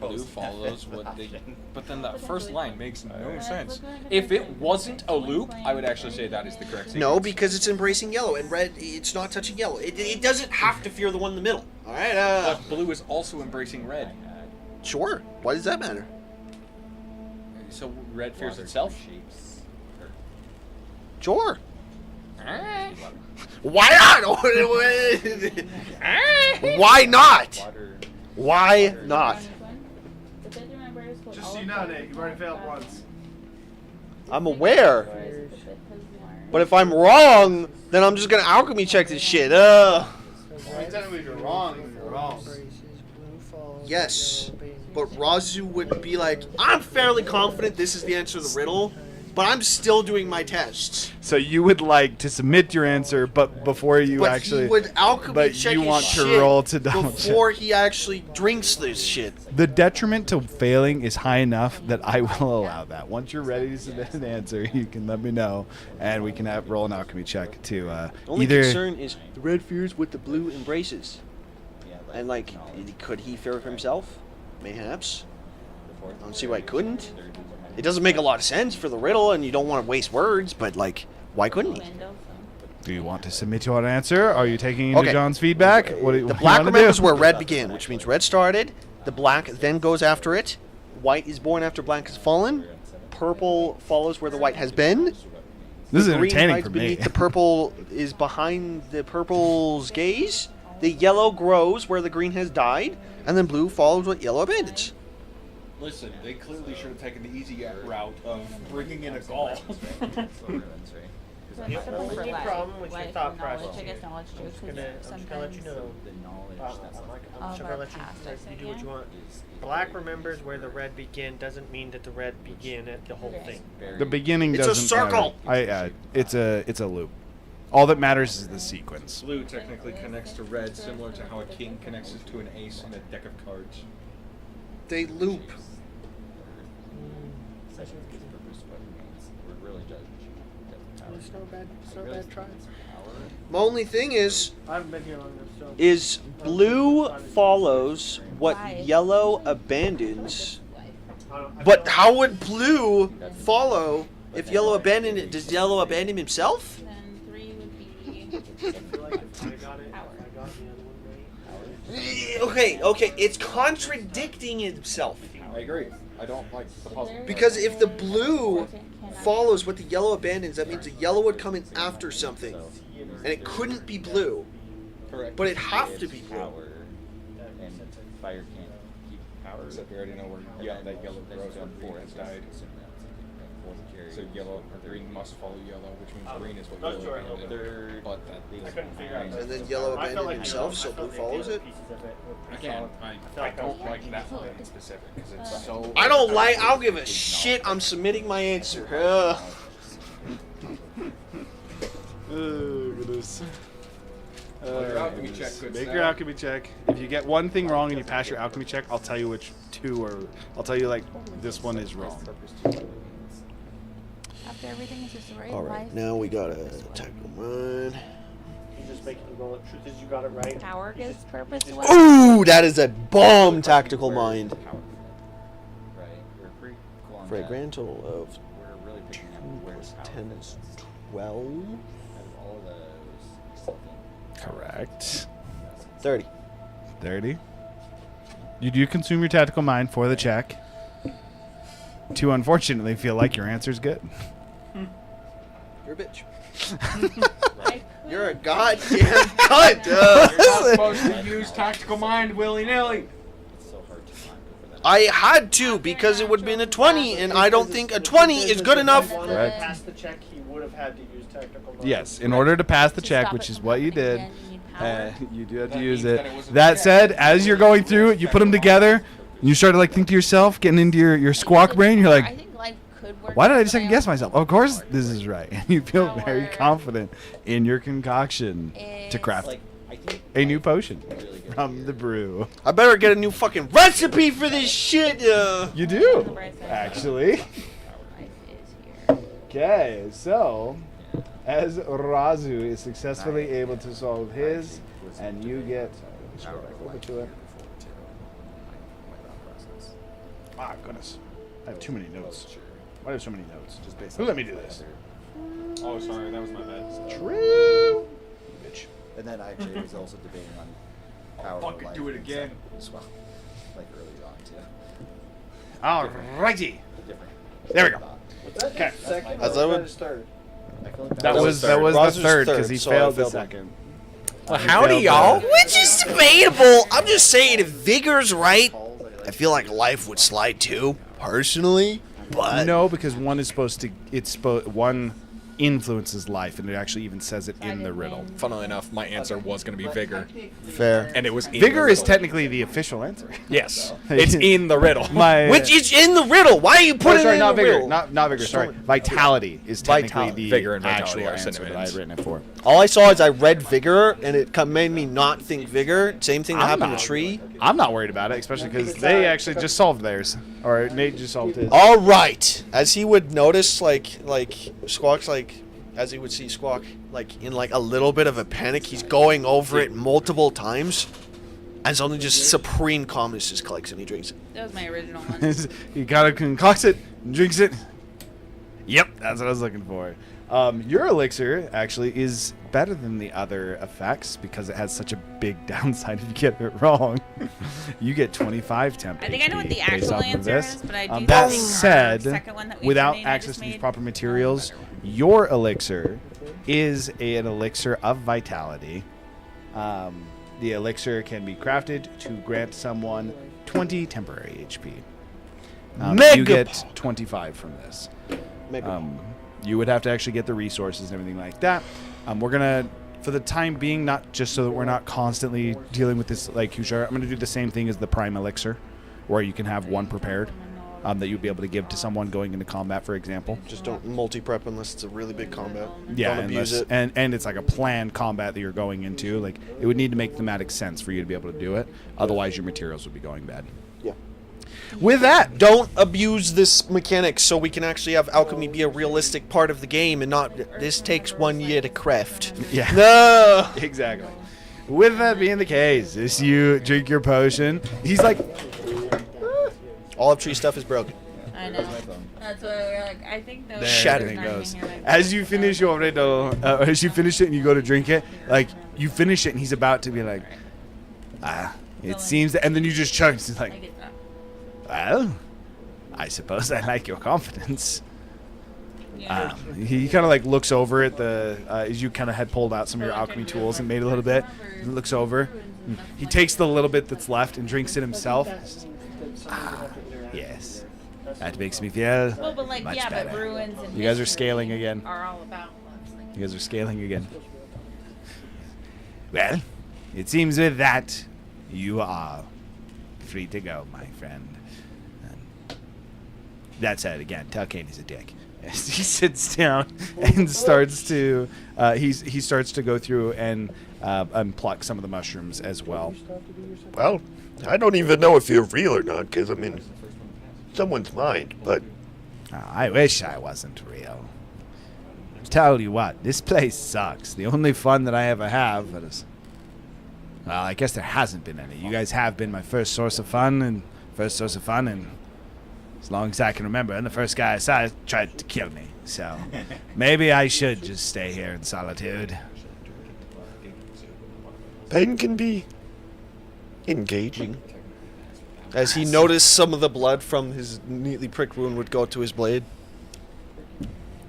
Blue follows what the. But then that first line makes no sense. If it wasn't a loop, I would actually say that is the correct sequence. No, because it's embracing yellow, and red, it's not touching yellow. It doesn't have to fear the one in the middle. All right. But blue is also embracing red. Sure. Why does that matter? So red fears itself. Sure. Ah. Why not? Why not? Why not? The 5th remembers what Just all so you of know, the Nate, you've already failed ones once. I'm aware. the 5th has learned. But if I'm wrong, then I'm just gonna alchemy check this shit. Technically, if you're wrong, you're wrong. Yes, but Razu would be like, I'm fairly confident this is the answer to the riddle, but I'm still doing my tests. So you would like to submit your answer, but before you But actually, he would alchemy but check you his want to shit roll to double check. before he actually drinks this shit. The detriment to failing is high enough that I will allow that. Once you're ready to submit an answer, you can let me know, and we can roll an alchemy check to Only either. concern is the red fears what the blue embraces. And like, could he fear himself? Mayhaps. I don't see why he couldn't. It doesn't make a lot of sense for the riddle, and you don't want to waste words, but like, why couldn't he? Do you want to submit your answer? Are you taking into Okay. John's feedback? What do you, The what do you black wanna remembers do? where red began, which means red started. The black then goes after it. White is born after black has fallen. Purple follows where the white has been. This is The green entertaining hides for me. beneath the purple is behind the purple's gaze. The yellow grows where the green has died, and then blue follows what yellow abandons. Listen, they clearly should have taken the easy route of bringing in a Gaul. The For only life, problem with your life thought and knowledge. process. I guess knowledge too, I'm just because gonna let you know. I'm just of gonna our let you past, I said, do what yeah. you want. Black remembers where the red begin doesn't mean that the red begin at the whole thing. The beginning It's a doesn't circle. matter. It's a loop. All that matters is the sequence. Blue technically connects to red, similar to how a king connects to an ace in a deck of cards. They loop. It's not a bad try. My only thing is, I haven't been here long enough, so. Is blue follows what yellow abandons. but how would blue follow if yellow abandoned it? Does yellow abandon himself? Then 3 would be I feel like if I got it, if I got the other one right. Okay, it's contradicting itself. I agree. I don't like the puzzle. Because if the blue follows what the yellow abandons, that means the yellow would come in after something. And it couldn't be blue. Correct. But it'd have to be blue. And fire can't keep power. Except we already know where that yellow grows on green has died. So yellow or green must follow yellow, which means green is what That's yellow true. abandoned. But that I couldn't figure out. And then yellow I felt abandoned like himself, the so other- blue follows it? pieces of it were pretty Again, solid. I don't like that one in specific because it's so. I don't like. I'll give a shit. I'm submitting my answer. Oh goodness. Your alchemy check, good Make sir. your alchemy check. If you get one thing wrong and you pass your alchemy check, I'll tell you which two are. I'll tell you like this one is wrong. after everything is just right. All right, Life, now we got a tactical mind. He's just making you roll it. Truth is, you got it right. power gives purpose to what? Ooh, that is a bomb tactical mind. For a grand total of 2 plus 10 is 12. Correct. 30. 30. You do consume your tactical mind for the check. To unfortunately feel like your answer's good. You're a bitch. I You're a goddamn cunt. You're not supposed to use tactical mind willy-nilly. I had to because it would have been a 20, and I don't think a 20 is good enough. If Correct. he passed the check, he would have had to use tactical mind. Yes, in order to pass the To check, stop which it is from what you did, happening again, you need power. you do have to That use means it. that it wasn't That a said, check. as you're going through it, you put them together, and you start to like think to yourself, getting into your squawk brain. You're I like, think life could work. why did I but just second guess myself? Of course, power this is right. And you feel very Power confident in your concoction to is- craft a new potion from the brew. I better get a new fucking recipe for this shit. You do, actually. Life is here. Okay, so as Razu is successfully able to solve his, and you get scroll back over to it. Ah, goodness, I have too many notes. Why do I have so many notes? Who let me do this? Oh, sorry, that was my bad. True. Bitch. And then I actually was also debating on power. Fucking do it again. As well, like early on too. Alrighty. There we go. Okay. As I would. That was the Razer's third because he so I failed the one. second. Well, He howdy, failed y'all. the- Which is debatable. I'm just saying, if Vigor's right, I feel like life would slide too, personally. But No, because one is supposed to. One influences life, and it actually even says it in the riddle. Funnily enough, my answer was going to be vigor, fair. and it was in Vigor the is riddle. technically the official answer. Yes, it's in the riddle. My Which is in the riddle. Why are you putting sorry, it in not the vigor, riddle? not vigor. Sorry, vitality is technically Vitality. the Vigor and vitality actual are answer that I synonyms. had written it for. All I saw is I read Vigor, and it made me not think Vigor. Same thing that I'm happened not- to Tree. I'm not worried about it, especially because they actually just solved theirs, or Nate just solved his. All right. As he would notice, like Squawk's like, as he would see Squawk, like in like a little bit of a panic, he's going over it multiple times, and suddenly just supreme calmness just collects and he drinks it. That was my original one. He gotta concocts it, drinks it. Yep, that's what I was looking for. Your elixir actually is better than the other effects because it has such a big downside if you get it wrong. You get 25 temp I think I know what the HP based actual off of answer this. is, but I do That think our said, second one that we without made, I access just to these made, proper was a materials, better one. your elixir is an elixir of vitality. The elixir can be crafted to grant someone 20 temporary HP. You Mega get 25 from this. Mega You would have to actually get the resources and everything like that. We're gonna, for the time being, not just so that we're not constantly dealing with this like huge. I'm gonna do the same thing as the Prime Elixir, where you can have one prepared that you'd be able to give to someone going into combat, for example. Just don't multi-prep unless it's a really big combat. Yeah, don't abuse it. And it's like a planned combat that you're going into. Like, it would need to make thematic sense for you to be able to do it. Otherwise, your materials would be going bad. Yeah. With that, Don't abuse this mechanic so we can actually have alchemy be a realistic part of the game and not this takes 1 year to craft. yeah, No. exactly. With that being the case, as you drink your potion, he's like, All of tree stuff is broken. I know. That's why we're like, I think those. Shattered. everything goes. As you finish your riddle, as you finish it and you go to drink it, like, you finish it and he's about to be like, it seems that, and then you just chug. He's like, well, I suppose I like your confidence. Yeah. He kind of like looks over at the as you kind of had pulled out some of your alchemy tools and made a little bit. He looks over. He takes the little bit that's left and drinks it himself. Yes, that makes me feel Well, but like, much yeah, better. but ruins and You guys are history scaling again. Are all about love. You guys are scaling again. Well, it seems with that, you are free to go, my friend. That said, again, Talcane is a dick. As he sits down and starts to, he starts to go through and pluck some of the mushrooms as well. Well, I don't even know if you're real or not, because I'm in someone's mind, but I wish I wasn't real. Tell you what, this place sucks. The only fun that I ever have is, well, I guess there hasn't been any. You guys have been my first source of fun, and as long as I can remember, and the first guy I saw tried to kill me. So maybe I should just stay here in solitude. pain can be engaging. As he noticed some of the blood from his neatly pricked wound would go to his blade.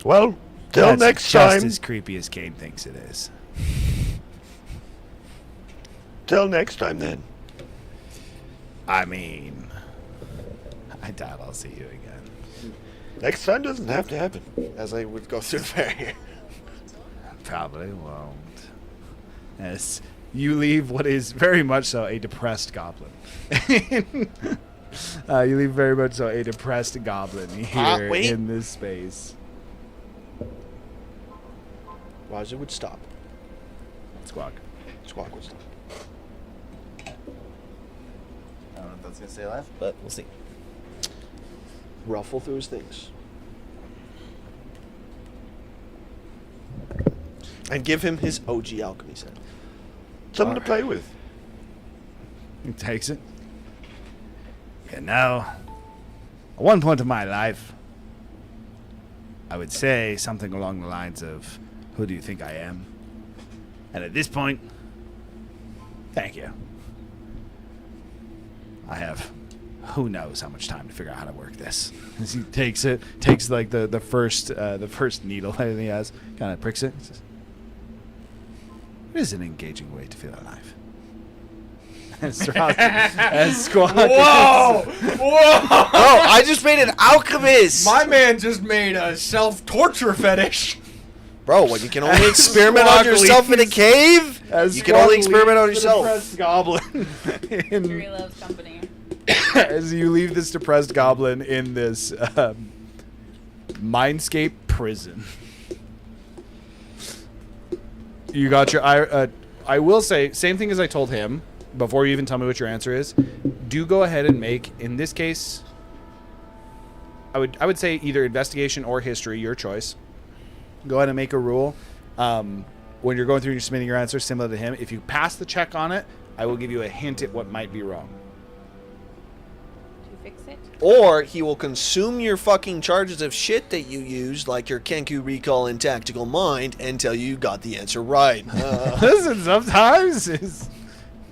Well, till That's next just time. as creepy as Kane thinks it is. Till next time, then. I mean, I doubt I'll see you again. Next time doesn't have to happen. As I would go through the barrier. Probably won't. As you leave what is very much so a depressed goblin. You leave very much so a depressed goblin here wait. in this space. Raja would stop. Squawk. Squawk would stop. I don't know if that's going to stay alive, but we'll see. Ruffle through his things. And give him his OG alchemy set. Something to play with. He takes it. You know, at one point of my life, I would say something along the lines of, who do you think I am? And at this point, thank you. I have who knows how much time to figure out how to work this. As he takes like the first needle that he has, kind of pricks it. He says, It is an engaging way to feel alive. as Squawk. Whoa! Whoa! Oh, I just made an alchemist! My man just made a self-torture fetish. Bro, when you can only experiment on yourself in a cave, you can only experiment on yourself. Depressed goblin. History loves company. As you leave this depressed goblin in this mindscape prison. You got your. I will say, same thing as I told him before you even tell me what your answer is. Do go ahead and make, in this case, I would say either investigation or history, your choice. Go ahead and make a rule. When you're going through and you're submitting your answer, similar to him, if you pass the check on it, I will give you a hint at what might be wrong. To fix it. Or he will consume your fucking charges of shit that you used, like your Kenku recall and tactical mind, until you got the answer right. Listen, sometimes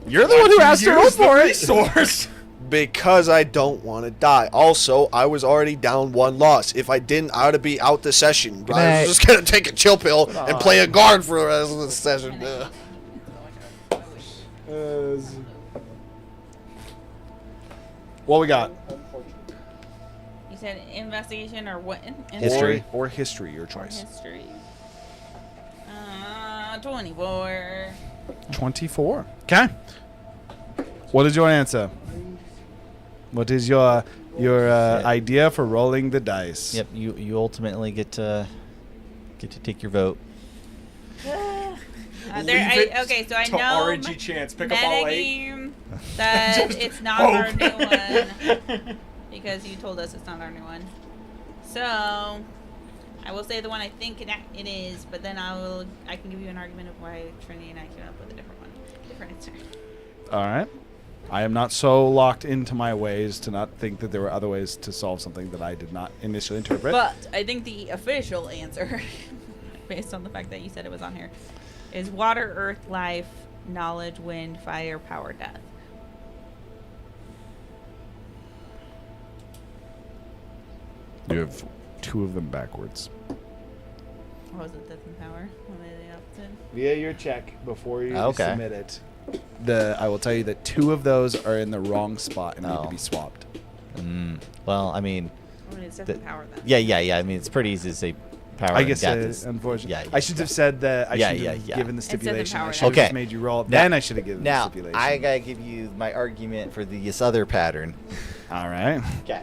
you're the one who has to roll for it. Source. Because I don't want to die. Also, I was already down one loss. If I didn't, I ought to be out the session. I was just going to take a chill pill and play a guard for the rest of the session. What we got? You said investigation or what? History. Or history, your choice. History. 24. 24. Okay. What is your answer? What is your idea for rolling the dice? Yep. You ultimately get to take your vote. Okay, so I to know RNG chance. Pick up all 8. metagame that it's not our new one because you told us it's not our new one. So I will say the one I think it is, but then I can give you an argument of why Trinity and I came up with a different one, different answer. All right. I am not so locked into my ways to not think that there were other ways to solve something that I did not initially interpret. But I think the official answer, based on the fact that you said it was on here, is water, earth, life, knowledge, wind, fire, power, death. You have 2 of them backwards. Or was it death and power? What are they opposite? Via your check before you Okay. submit it, I will tell you that 2 of those are in the wrong spot and need to be swapped. Well, I mean, I mean, it's death and power then. yeah. I mean, it's pretty easy to say power. I and guess, death is, unfortunately, yeah, I should have said that. I should have yeah. given the It's death and stipulation. power I now. should have Okay. just made you roll. Now- Then I should have given the Now, stipulation. I gotta give you my argument for this other pattern. All right. Okay.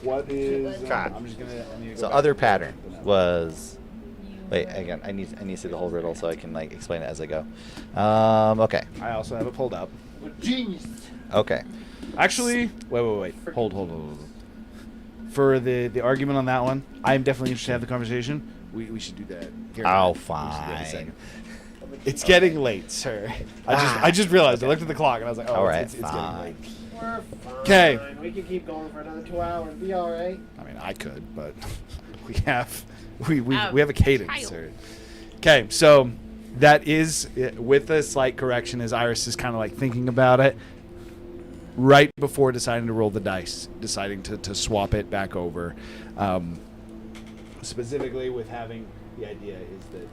What is? God. I'm just gonna. I need to go So back other to pattern the- was. Wait, again. I need to see the whole riddle so I can like explain it as I go. Okay. I also have it pulled up. Genius. Okay. Actually, wait. Hold. For the argument on that one, I'm definitely interested to have the conversation. We should do that. Here Oh, we should do that in a fine. second. It's getting late, sir. I just realized. I looked at the clock and I was like, oh, All right, it's getting late. We're fine. 'Kay. We can keep going for another 2 hours. Be all right. I mean, I could, but we have a cadence, child. sir. Okay, so that is with a slight correction, as Iris is kind of like thinking about it right before deciding to roll the dice, deciding to swap it back over. Specifically, with having the idea is that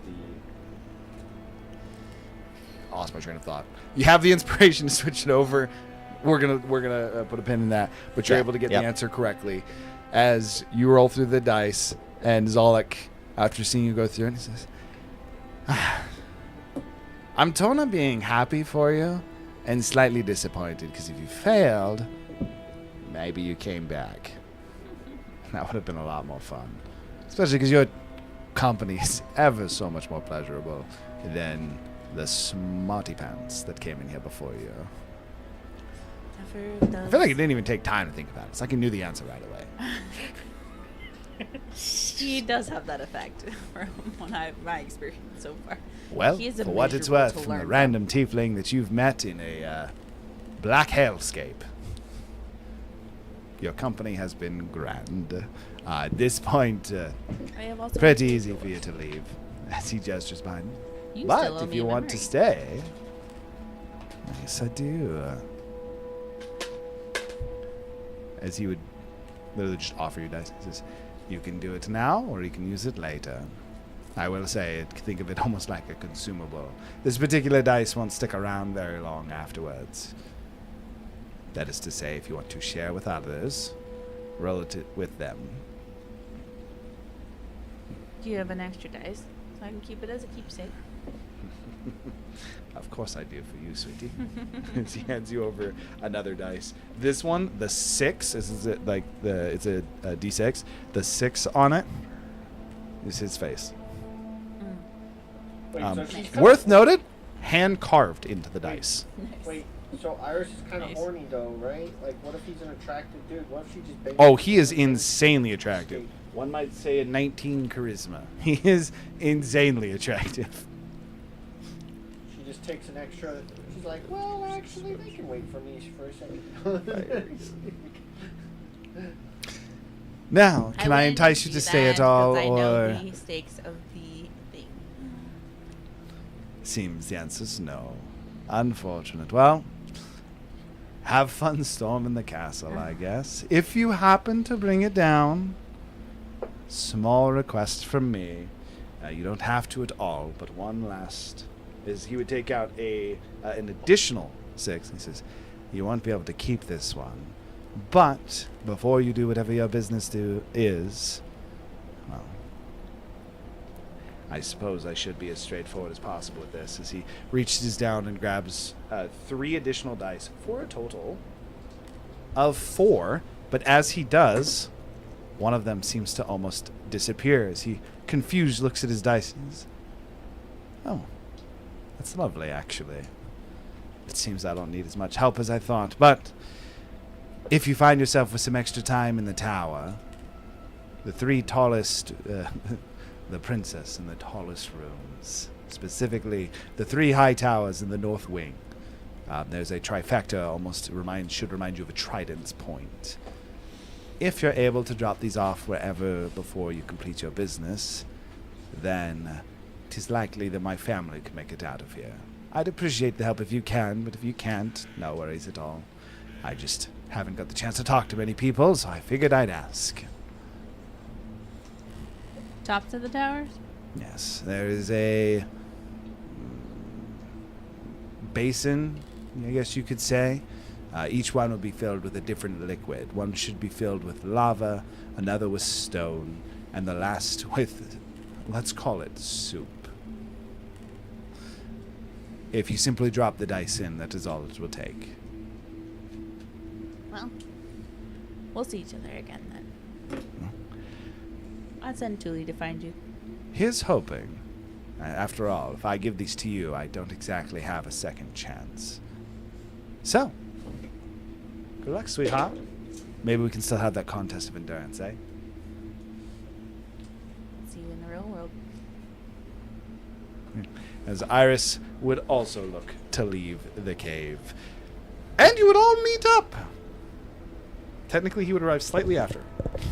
I lost my train of thought. You have the inspiration to switch it over. We're gonna put a pin in that, but you're able to get the answer correctly as you roll through the dice. And Zolek, after seeing you go through it, he says, "I'm torn on being happy for you and slightly disappointed because if you failed, maybe you came back. That would have been a lot more fun, especially because your company is ever so much more pleasurable than the smarty pants that came in here before you." I feel like it didn't even take time to think about it. It's like he knew the answer right away. He does have that effect from my experience so far. Well, He is for what it's immeasurable worth, to from the learn random tiefling that you've met in a black hellscape, your company has been grand. At this point, I have also pretty easy for you to leave, as he gestures behind you. You But still owe if me you a want to memory. stay, yes, I do. As he would literally just offer you dice. He says, "You can do it now, or you can use it later." I will say, think of it almost like a consumable. This particular dice won't stick around very long afterwards. That is to say, if you want to share with others, roll it with them. Do you have an extra dice so I can keep it as a keepsake? Of course I do for you, sweetie. As he hands you over another dice. This one, the 6, is it like it's a D6. The 6 on it is his face. Wait, so she's kinda- Worth noted, hand carved into the dice. Wait, so Iris is kind of horny though, right? Like, what if he's an attractive dude? What if she just? Oh, he is insanely attractive. One might say a 19 charisma. He is insanely attractive. She just takes an extra. She's like, well, actually, they can wait for me for a second. Now, can I wouldn't entice you do to stay that at all, because I or know the stakes of the thing. seems the answer's no? Unfortunate. Well, have fun storming the castle, I guess. If you happen to bring it down, small request from me. You don't have to at all, but one last is he would take out an additional 6. He says, you won't be able to keep this one. But before you do whatever your business is, well, I suppose I should be as straightforward as possible with this, as he reaches down and grabs 3 additional dice for a total of 4. But as he does, one of them seems to almost disappear as he, confused, looks at his dice and says, "Oh, that's lovely, actually. It seems I don't need as much help as I thought, but if you find yourself with some extra time in the tower, the 3 tallest, the princess in the tallest rooms, specifically the 3 high towers in the north wing. There's a trifecta, should remind you of a trident's point. If you're able to drop these off wherever before you complete your business, then 'tis likely that my family can make it out of here. I'd appreciate the help if you can, but if you can't, no worries at all. I just haven't got the chance to talk to many people, so I figured I'd ask." Tops of the towers? Yes, there is a basin, I guess you could say. Each one will be filled with a different liquid. One should be filled with lava, another with stone, and the last with, let's call it, soup. If you simply drop the dice in, that is all it will take. Well, we'll see each other again then. I'll send Tuli to find you. Here's hoping. After all, if I give these to you, I don't exactly have a second chance. So, good luck, sweetheart. Maybe we can still have that contest of endurance, eh? See you in the real world. As Iris would also look to leave the cave. And you would all meet up! Technically, he would arrive slightly after.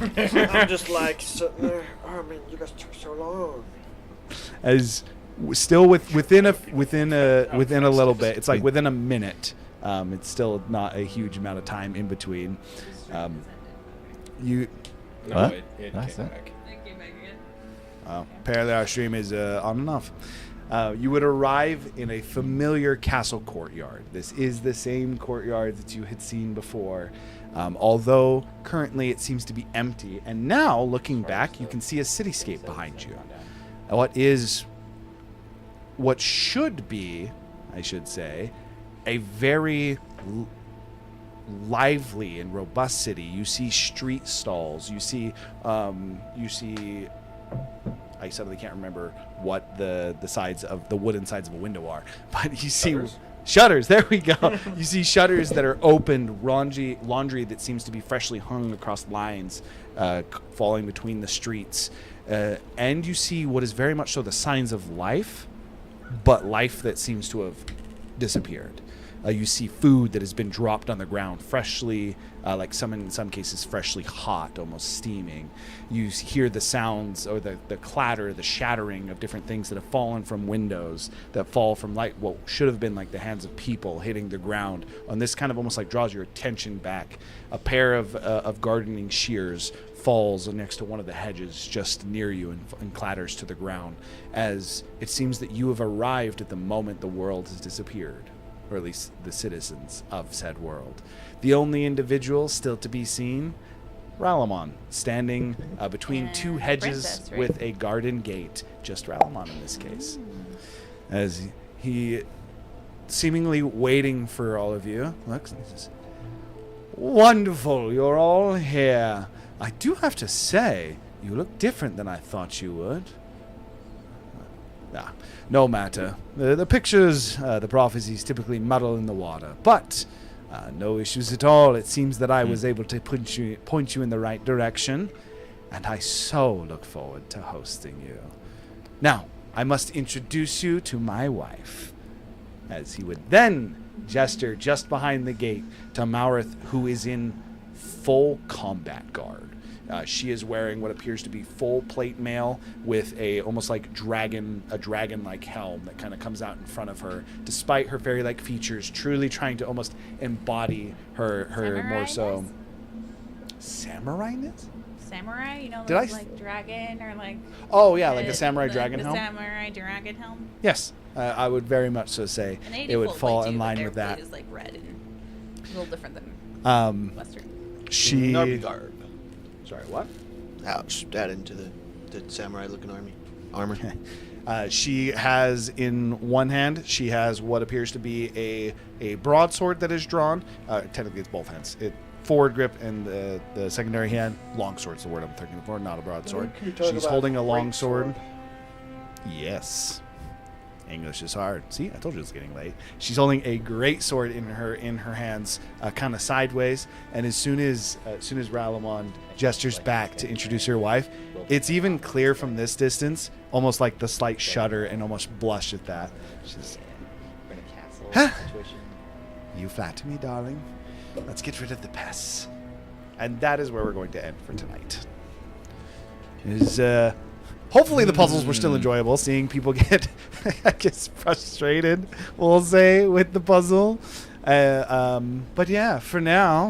I'm just like sitting there. Oh man, you guys took so long. As still within a little bit, it's like within a minute. It's still not a huge amount of time in between. You. No, What? it came Nice, huh? back. Apparently our stream is on and off. You would arrive in a familiar castle courtyard. This is the same courtyard that you had seen before, although currently it seems to be empty. And now, looking back, you can see a cityscape behind you. What should be, I should say, a very lively and robust city. You see street stalls. You see. I suddenly can't remember what the sides of the wooden sides of a window are, but you see shutters. There we go. You see shutters that are opened, laundry that seems to be freshly hung across lines, falling between the streets, and you see what is very much so the signs of life, but life that seems to have disappeared. You see food that has been dropped on the ground, freshly, in some cases, freshly hot, almost steaming. You hear the sounds or the clatter, the shattering of different things that have fallen from windows, that fall from what should have been like the hands of people hitting the ground. And this kind of almost like draws your attention back. A pair of gardening shears falls next to one of the hedges just near you and clatters to the ground, as it seems that you have arrived at the moment the world has disappeared. Or at least the citizens of said world. The only individual still to be seen, Ralamon, standing between 2 hedges princess, right? with a garden gate. Just Ralamon in this case. As he, seemingly waiting for all of you, looks and says, "Wonderful, you're all here. I do have to say, you look different than I thought you would." No matter. The pictures, the prophecies typically muddle in the water. But no issues at all. It seems that I was able to point you in the right direction. And I so look forward to hosting you. Now, I must introduce you to my wife. As he would then gesture just behind the gate to Maurith, who is in full combat guard. She is wearing what appears to be full plate mail with a almost like dragon-like helm that kind of comes out in front of her, despite her fairy-like features, truly trying to almost embody her more so samurai-ness? Samurai, Did like dragon or like. Oh yeah, like a samurai dragon helm. Samurai dragon helm. Yes, I would very much so say And they it do would full fall plate in too, but line their with that. blade is like red and It's a little different than Western. She Army garb. Sorry, what? Ouch. That into the samurai-looking armor. She has in one hand, she has what appears to be a broadsword that is drawn. Technically, it's both hands. Forward grip and the secondary hand. Longsword's the word I'm thinking for, not a broadsword. She's holding a long sword. Yes. English is hard. See, I told you it was getting late. She's holding a great sword in her hands, kind of sideways. And as soon as Ralamond gestures back to introduce her wife, it's even clear from this distance, almost like the slight shudder and almost blush at that. She's, huh? You flatter me, darling. Let's get rid of the pests. And that is where we're going to end for tonight. Hopefully the puzzles were still enjoyable, seeing people get, I guess, frustrated, we'll say, with the puzzle. But yeah, for now,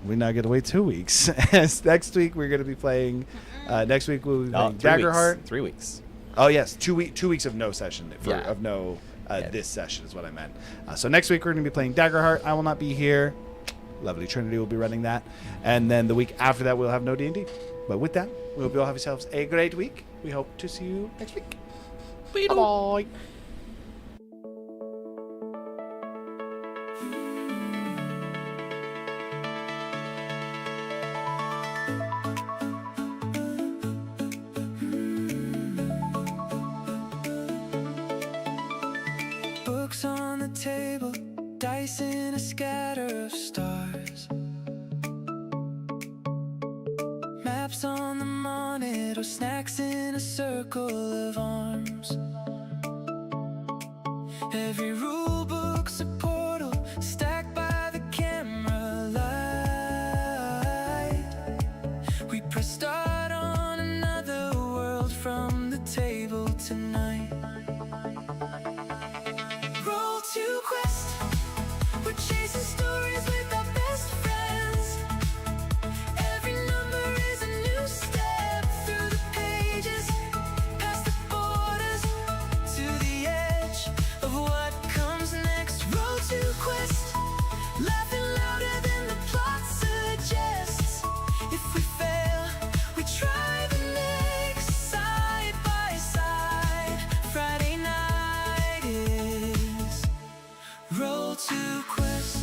we now get to wait 2 weeks. As next week we're going to be playing, next week we'll be playing Daggerheart. 3 weeks. Oh yes, 2 weeks of no session, of no this session is what I meant. So next week we're going to be playing Daggerheart. I will not be here. Lovely Trinity will be running that. And then the week after that we'll have no D&D. But with that, we hope you all have yourselves a great week. We hope to see you next week. Bye-bye. Books on the table, dice in a scatter of stars. Maps on the monitor, snacks in a circle of arms. Every rule book's a portal, stacked by the camera light. We press start on another world from the table tonight. Roll to quest, we're chasing stories with our best friends. Every number is a new step through the pages, past the borders, to the edge of what comes next. Roll to quest, laughing louder than the plot suggests. If we fail, we try the next, side by side. Friday night is Roll to quest.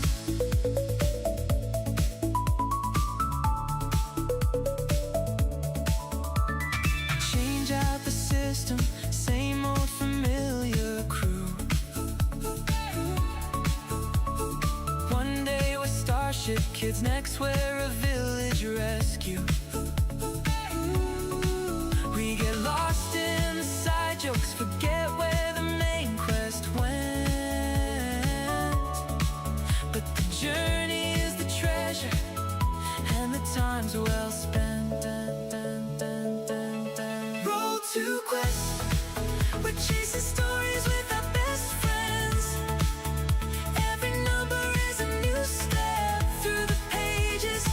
Change out the system, same old familiar crew. One day we're Starship Kids, next we're a village rescue. We get lost in the side jokes, forget where the main quest went. But the journey is the treasure, and the time's well spent. Roll to quest, we're chasing stories with our best friends. Every number is a new step through the pages,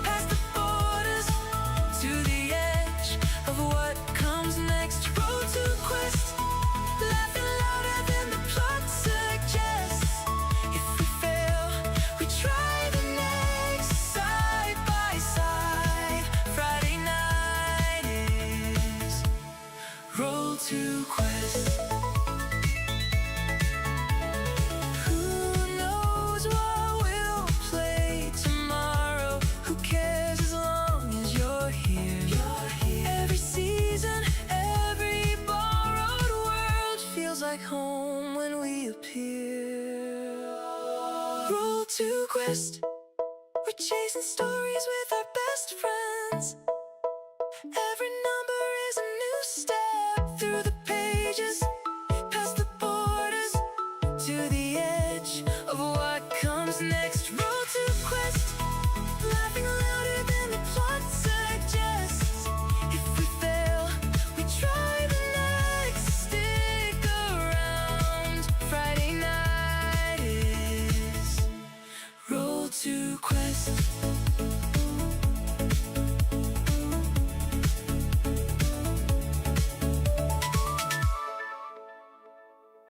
past the borders, to the edge of what comes next. Roll to quest, laughing louder than the plot suggests. If we fail, we try the next, side by side. Friday night is Roll to quest. Who knows what we'll play tomorrow? Who cares as long as you're here? Every season, every borrowed world feels like home when we appear. Roll to quest, we're chasing stories with our best friends. Every number is a new step through the pages, past the borders, to the edge of what comes next. Roll to quest, laughing louder than the plot suggests. If we fail, we try the next, stick around. Friday night is Roll to quest.